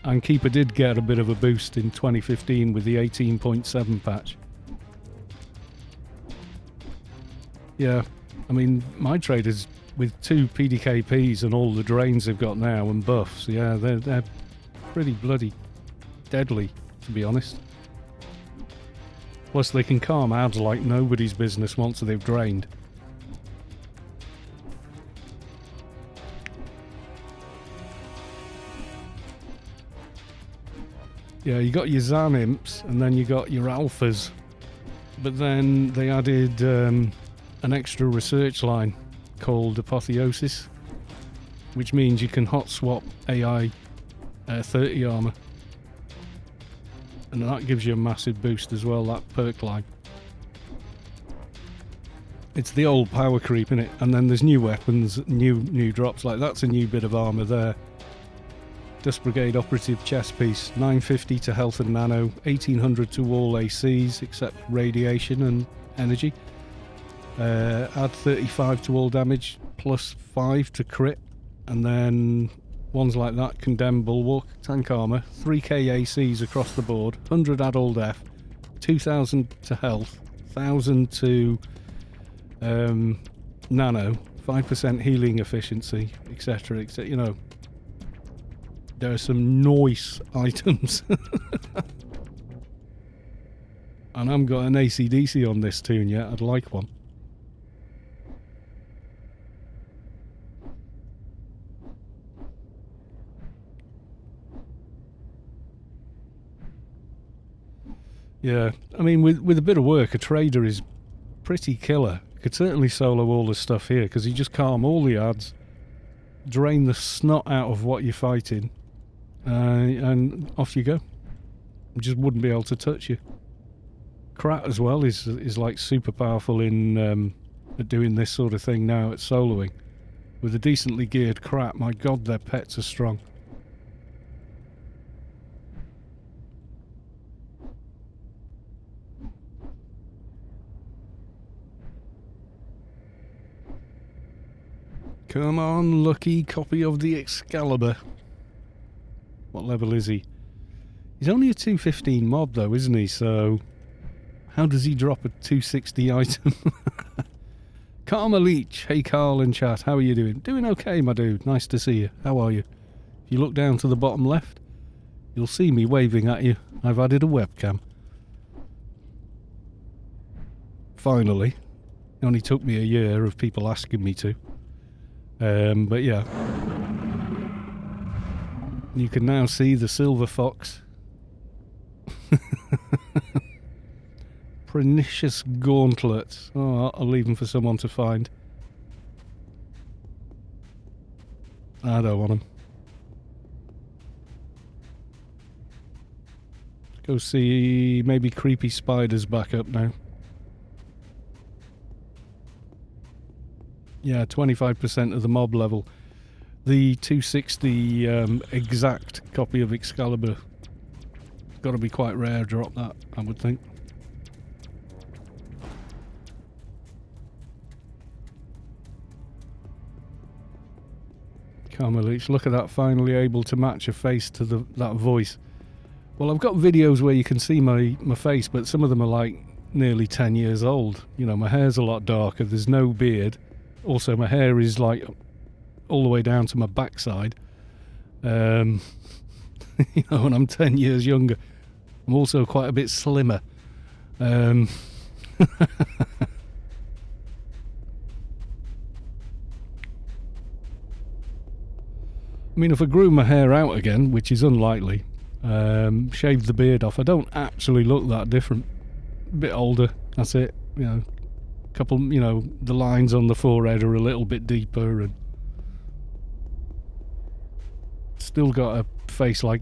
And Keeper did get a bit of a boost in 2015 with the 18.7 patch. Yeah, I mean, my traders with 2 PDKPs and all the drains they've got now and buffs, yeah, they're pretty bloody deadly, to be honest. Plus they can calm ads like nobody's business once they've drained. Yeah, you got your Zan imps and then you got your alphas, but then they added an extra research line called Apotheosis, which means you can hot swap AI 30 armor, and that gives you a massive boost as well, that perk line. It's the old power creep, innit? And then there's new weapons, new drops, like that's a new bit of armor there. Dust Brigade Operative chest piece, 950 to health and nano, 1800 to all ACs except radiation and energy. Add 35 to all damage, plus 5 to crit, and then ones like that, Condemn Bulwark, tank armor, 3k ACs across the board, 100 add all def, 2000 to health, 1000 to nano, 5% healing efficiency, etc, etc, you know. There are some nice items. And I haven't got an AC/DC on this tune yet, I'd like one. Yeah, I mean, with a bit of work, a trader is pretty killer. Could certainly solo all the stuff here, because you just calm all the ads, drain the snot out of what you're fighting, and off you go. You just wouldn't be able to touch you. Krat as well is like super powerful in at doing this sort of thing now at soloing. With a decently geared Krat, my god, their pets are strong. Come on, lucky copy of the Excalibur. What level is he? He's only a 215 mob though, isn't he? So how does he drop a 260 item? Karma Leech. Hey Carl in chat, how are you doing? Doing okay, my dude. Nice to see you. How are you? If you look down to the bottom left, you'll see me waving at you. I've added a webcam. Finally. It only took me a year of people asking me to. But yeah, you can now see the silver fox. Pernicious gauntlets. Oh, I'll leave them for someone to find. I don't want them. Go see maybe creepy spiders back up now. Yeah, 25% of the mob level. The 260 exact copy of Excalibur. Got to be quite rare, drop that, I would think. Karma Leech, look at that, finally able to match a face to that voice. Well, I've got videos where you can see my face, but some of them are like nearly 10 years old. You know, my hair's a lot darker, there's no beard. Also, my hair is like all the way down to my backside. You know, and I'm 10 years younger. I'm also quite a bit slimmer. I mean, if I grew my hair out again, which is unlikely, shaved the beard off, I don't actually look that different. A bit older, that's it, you know. Couple, you know, the lines on the forehead are a little bit deeper, and still got a face like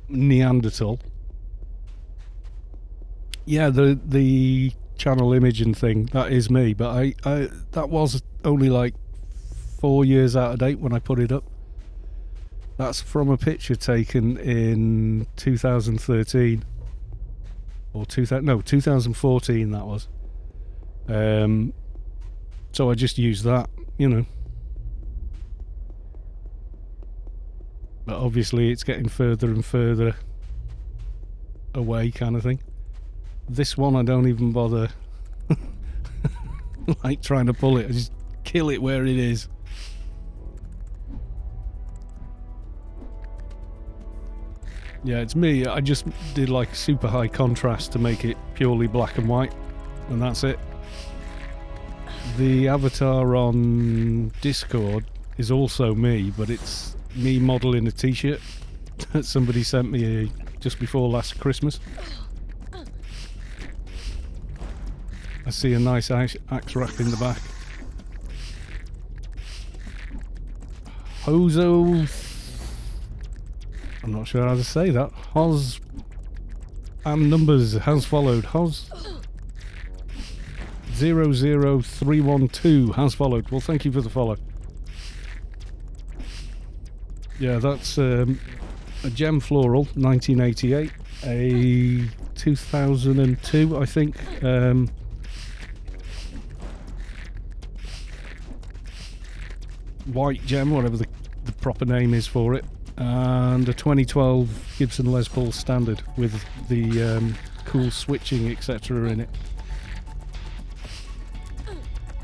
Neanderthal. Yeah, the channel image and thing, that is me, but I that was only like 4 years out of date when I put it up. That's from a picture taken in 2013 or 2014 that was. So I just used that, you know. But obviously it's getting further and further away, kind of thing. This one I don't even bother like trying to pull it. I just kill it where it is. Yeah, it's me. I just did like super high contrast to make it purely black and white, and that's it. The avatar on Discord is also me, but it's me modelling a t-shirt that somebody sent me just before last Christmas. I see a nice axe wrap in the back. Hozo... I'm not sure how to say that. Hoz... and numbers has followed. Hoz... 00312 has followed. Well, thank you for the follow. Yeah, that's a gem floral, 1988, a 2002, I think. White gem, whatever the proper name is for it, and a 2012 Gibson Les Paul Standard with the cool switching, etc. in it.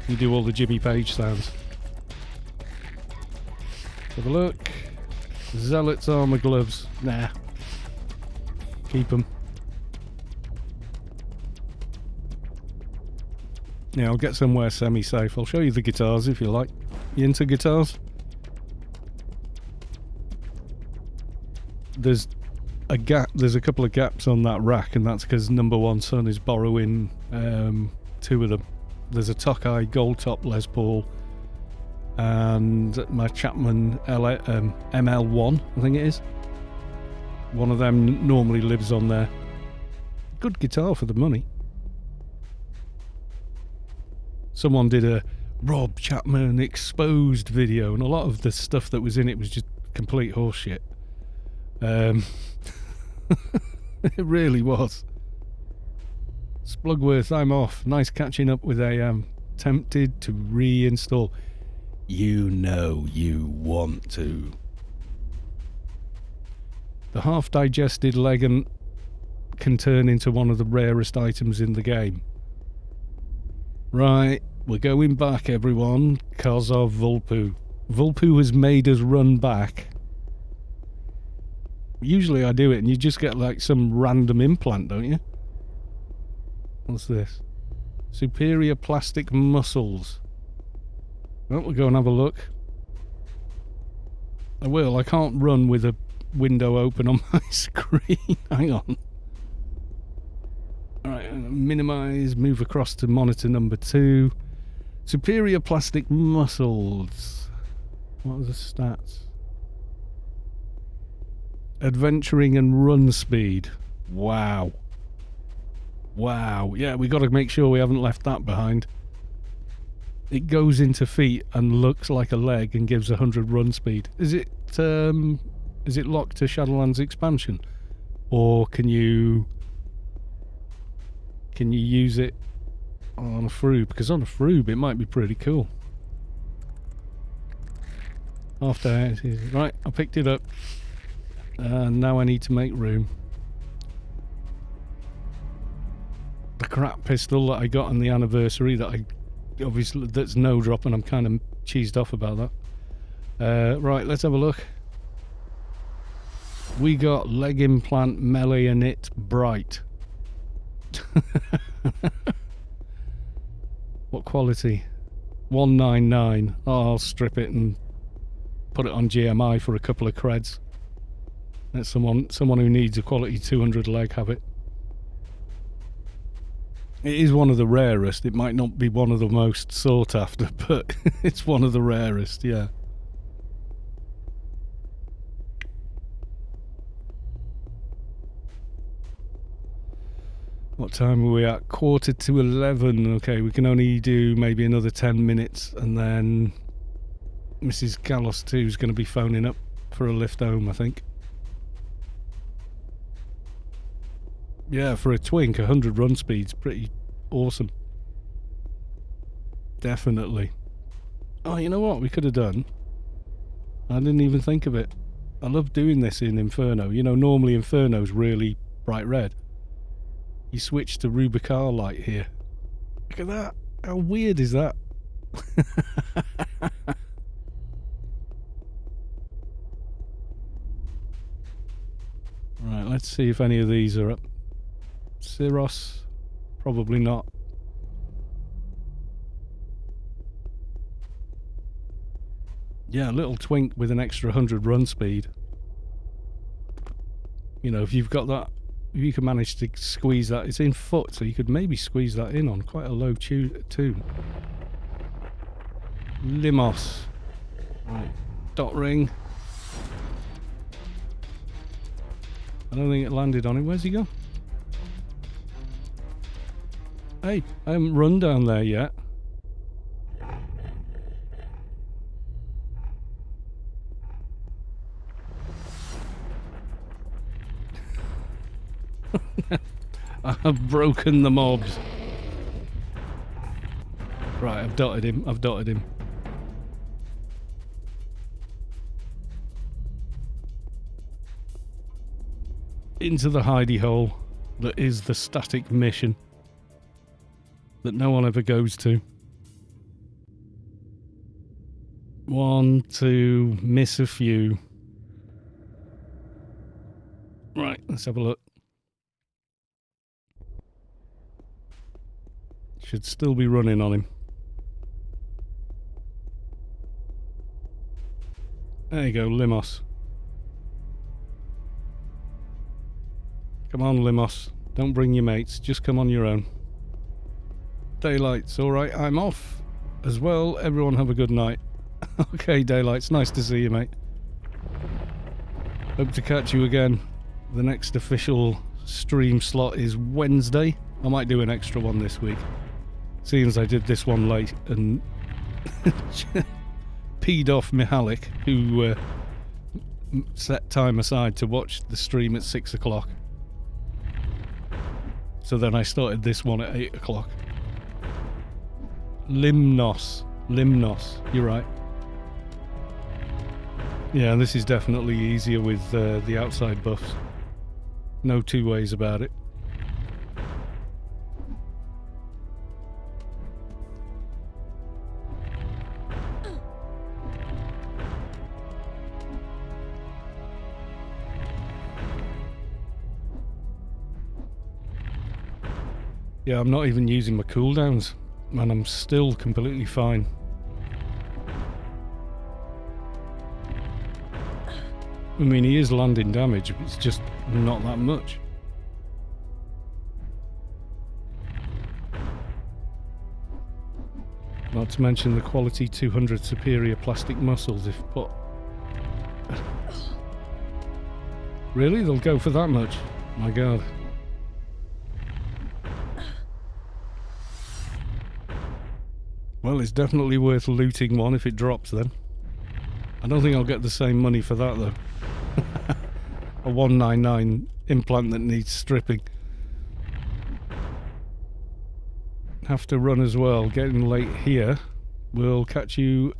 You do all the Jimmy Page sounds. Let's have a look. Zealot's armor gloves. Nah. Keep them. Yeah, I'll get somewhere semi-safe. I'll show you the guitars if you like. You into guitars? There's a gap. There's a couple of gaps on that rack, and that's because number one son is borrowing 2 of them. There's a Tokai Gold Top Les Paul and my Chapman ML1, I think it is. One of them normally lives on there. Good guitar for the money. Someone did a Rob Chapman exposed video, and a lot of the stuff that was in it was just complete horseshit. It really was. Splugworth, I'm off. Nice catching up with AM. Tempted to reinstall. You know you want to. The half-digested Legant can turn into one of the rarest items in the game. Right, we're going back, everyone, cause of Vulpu. Vulpu has made us run back. Usually I do it and you just get like some random implant, don't you? What's this? Superior plastic muscles. Well, we'll go and have a look. I will. I can't run with a window open on my screen. Hang on. Alright, minimize, move across to monitor number 2. Superior plastic muscles. What are the stats? Adventuring and run speed. Wow. Wow. Yeah, we got to make sure we haven't left that behind. It goes into feet and looks like a leg and gives 100 run speed. Is it locked to Shadowlands expansion, or can you use it on a Froob? Because on a Froob it might be pretty cool. After right, I picked it up, and now I need to make room. The crap pistol that I got on the anniversary that I obviously that's no drop, and I'm kind of cheesed off about that. Right, let's have a look. We got leg implant melee and it bright. What quality? 199. Oh, I'll strip it and put it on GMI for a couple of creds. Let someone who needs a quality 200 leg have it. It is one of the rarest. It might not be one of the most sought after, but it's one of the rarest, yeah. What time are we at? 11:15. Okay, we can only do maybe another 10 minutes, and then Mrs. Gallos 2 is going to be phoning up for a lift home, I think. Yeah, for a twink, 100 run speed's pretty awesome. Definitely. Oh, you know what we could have done? I didn't even think of it. I love doing this in Inferno. You know, normally Inferno's really bright red. You switch to Rubicar light here. Look at that. How weird is that? Right, let's see if any of these are up. Syros, probably not. Yeah, a little twink with an extra 100 run speed. You know, if you've got that, if you can manage to squeeze that, it's in foot, so you could maybe squeeze that in on quite a low tune. Limos. Right. Dot ring. I don't think it landed on it. Where's he gone? Hey, I haven't run down there yet. I've broken the mobs. Right, I've dotted him. Into the hidey hole that is the static mission that no one ever goes to. 1, 2, miss a few. Right, let's have a look. Should still be running on him. There you go, Limos. Come on, Limos. Don't bring your mates. Just come on your own. Daylight's alright. I'm off as well. Everyone have a good night. Okay, Daylight's nice to see you, mate. Hope to catch you again. The next official stream slot is Wednesday. I might do an extra one this week, seeing as I did this one late and peed off Mihalik, who set time aside to watch the stream at 6 o'clock. So then I started this one at 8 o'clock. Limnos, you're right. Yeah, this is definitely easier with the outside buffs. No two ways about it. Yeah, I'm not even using my cooldowns, and I'm still completely fine. I mean, he is landing damage, but it's just not that much. Not to mention the quality 200 superior plastic muscles if put... Really? They'll go for that much? My god. Well, it's definitely worth looting one if it drops then. I don't think I'll get the same money for that though. A 199 implant that needs stripping. Have to run as well, getting late here. We'll catch you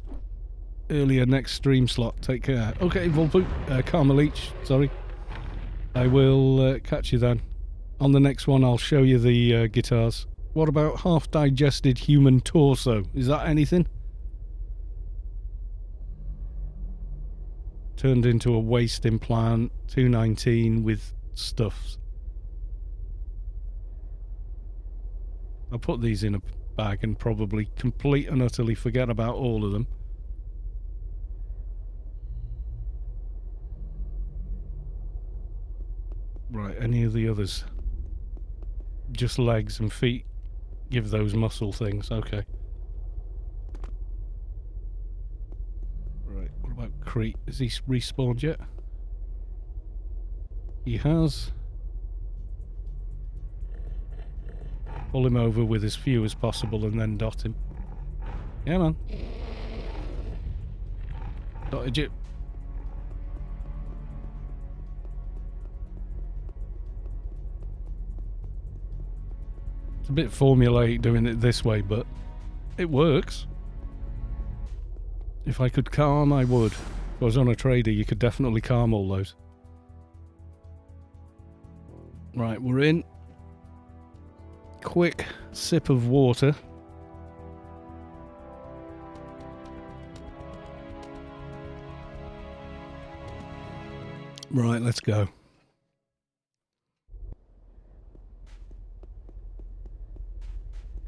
earlier next stream slot. Take care. Okay, Volpu, Karma Leech, sorry. I will catch you then. On the next one I'll show you the guitars. What about half-digested human torso? Is that anything? Turned into a waist implant, 219 with stuffs. I'll put these in a bag and probably complete and utterly forget about all of them. Right, any of the others? Just legs and feet. Give those muscle things, okay. Right, what about Crete? Has he respawned yet? He has. Pull him over with as few as possible and then dot him. Yeah, man. Dotted you. It's a bit formulaic doing it this way, but it works. If I could calm, I would. If I was on a trader, you could definitely calm all those. Right, we're in. Quick sip of water. Right, let's go.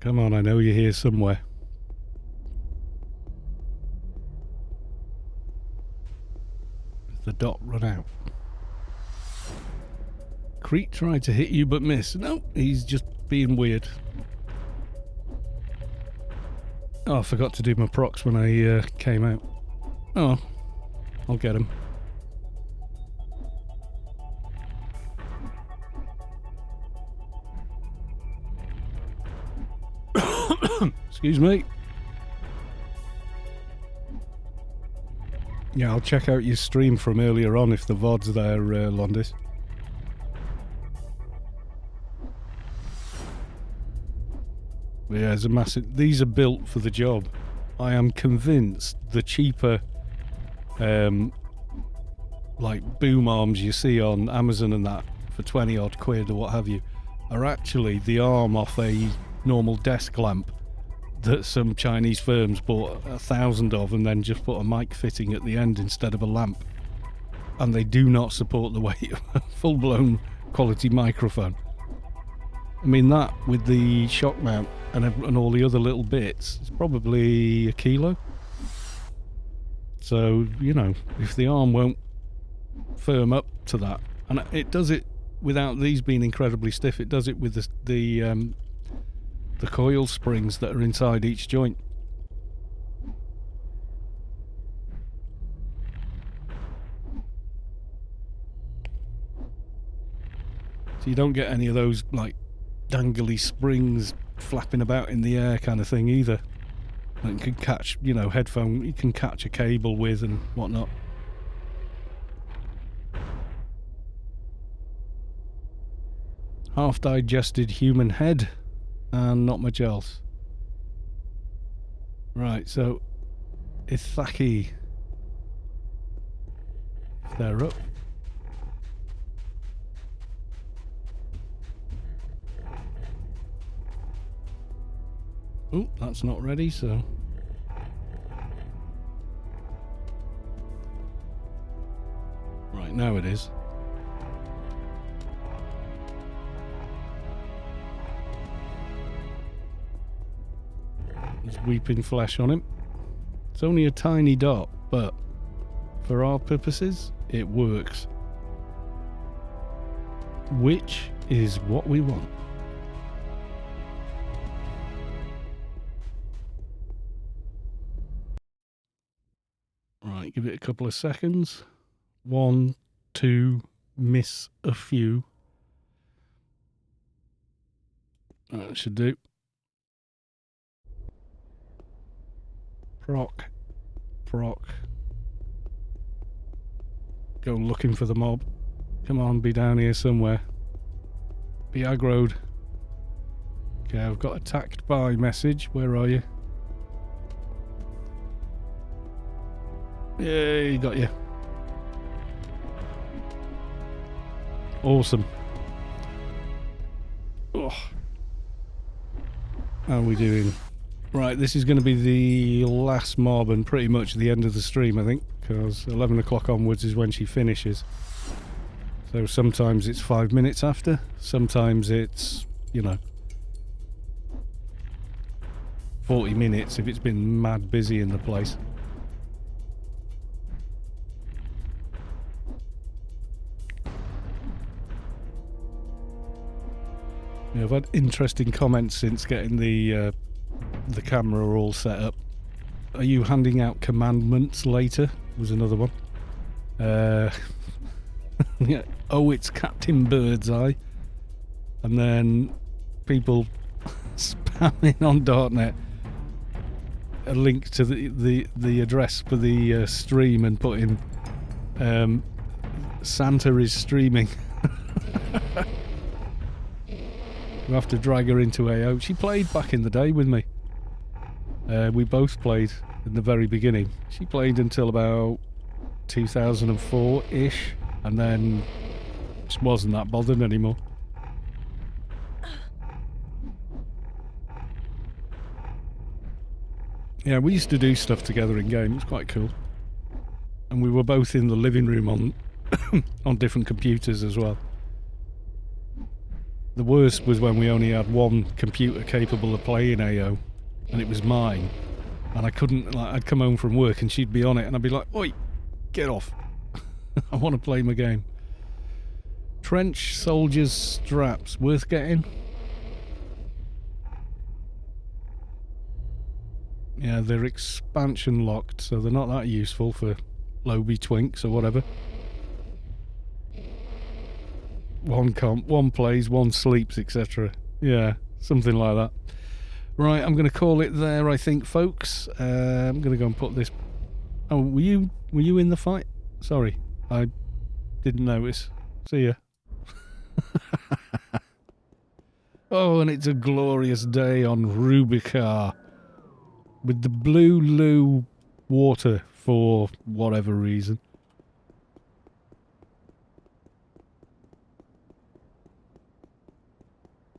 Come on, I know you're here somewhere. The dot run out. Crete tried to hit you but missed. No, he's just being weird. Oh, I forgot to do my procs when I came out. Oh, I'll get him. Excuse me. Yeah, I'll check out your stream from earlier on if the VOD's there, Londis. Yeah, there's a massive... These are built for the job. I am convinced the cheaper, like, boom arms you see on Amazon and that for 20 odd quid or what have you, are actually the arm off a normal desk lamp that some Chinese firms bought 1,000 of and then just put a mic fitting at the end instead of a lamp. And they do not support the weight of a full-blown quality microphone. I mean, that with the shock mount and all the other little bits, it's probably a kilo. So, you know, if the arm won't firm up to that, and it does it without these being incredibly stiff, it does it with the coil springs that are inside each joint. So you don't get any of those like dangly springs flapping about in the air kind of thing either. And you can catch, you know, headphone, you can catch a cable with and whatnot. Half digested human head and not much else. Right, so Ithaki, if they're up. Oh, that's not ready, so right, now it is. There's weeping flesh on him. It's only a tiny dot, but for our purposes, it works. Which is what we want. Right, give it a couple of seconds. 1, 2, miss a few. That should do. Proc. Go looking for the mob. Come on, be down here somewhere. Be aggroed. Okay, I've got attacked by message. Where are you? Yay, got you. Awesome. Oh. How are we doing? Right, this is going to be the last mob and pretty much the end of the stream, I think, because 11 o'clock onwards is when she finishes. So sometimes it's 5 minutes after, sometimes it's, you know, 40 minutes if it's been mad busy in the place. Yeah, I've had interesting comments since getting the camera all set up. Are you handing out commandments later? Was another one. Yeah. Oh, it's Captain Birdseye. And then people spamming on .net a link to the address for the stream and putting Santa is streaming. We have to drag her into AO. She played back in the day with me. We both played in the very beginning. She played until about 2004-ish, and then just wasn't that bothered anymore. Yeah, we used to do stuff together in game. It was quite cool. And we were both in the living room on on different computers as well. The worst was when we only had one computer capable of playing AO, and it was mine. And I couldn't, like, I'd come home from work and she'd be on it, and I'd be like, "Oi, get off. I want to play my game." Trench soldiers straps, worth getting? Yeah, they're expansion locked, so they're not that useful for Lobby twinks or whatever. One comp, one plays, one sleeps, etc. Yeah, something like that. Right, I'm going to call it there, I think, folks. I'm going to go and put this... Oh, were you in the fight? Sorry, I didn't notice. See ya. Oh, and it's a glorious day on Rubicar. With the blue loo water for whatever reason.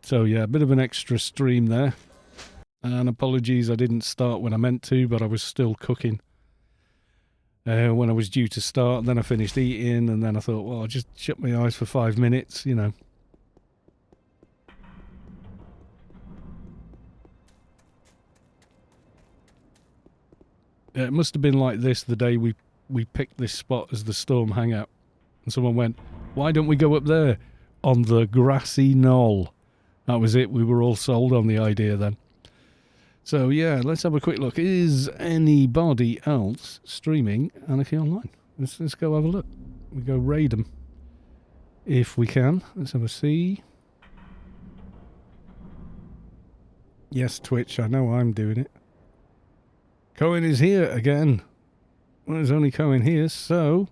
So yeah, a bit of an extra stream there. And apologies, I didn't start when I meant to, but I was still cooking when I was due to start. And then I finished eating, and then I thought, well, I'll just shut my eyes for 5 minutes, you know. It must have been like this the day we picked this spot as the storm hangout. And someone went, "Why don't we go up there?" on the grassy knoll. That was it. We were all sold on the idea then. So yeah, let's have a quick look. Is anybody else streaming Anarchy Online? Let's go have a look. We go raid them if we can. Let's have a see. Yes, Twitch. I know I'm doing it. Cohen is here again. Well, there's only Cohen here, so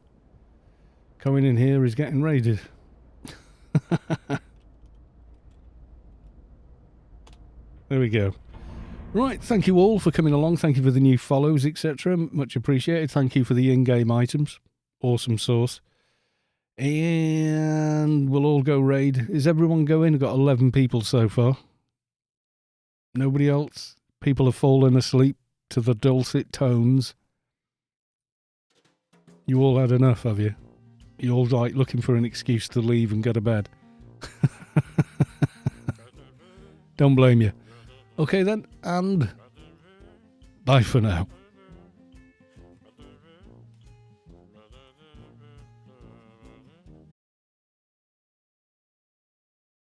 Cohen in here is getting raided. There we go. Right, thank you all for coming along. Thank you for the new follows, etc. Much appreciated. Thank you for the in-game items. Awesome sauce. And we'll all go raid. Is everyone going? We've got 11 people so far. Nobody else? People have fallen asleep to the dulcet tones. You all had enough, have you? You're all like looking for an excuse to leave and go to bed. Don't blame you. Okay then, and bye for now.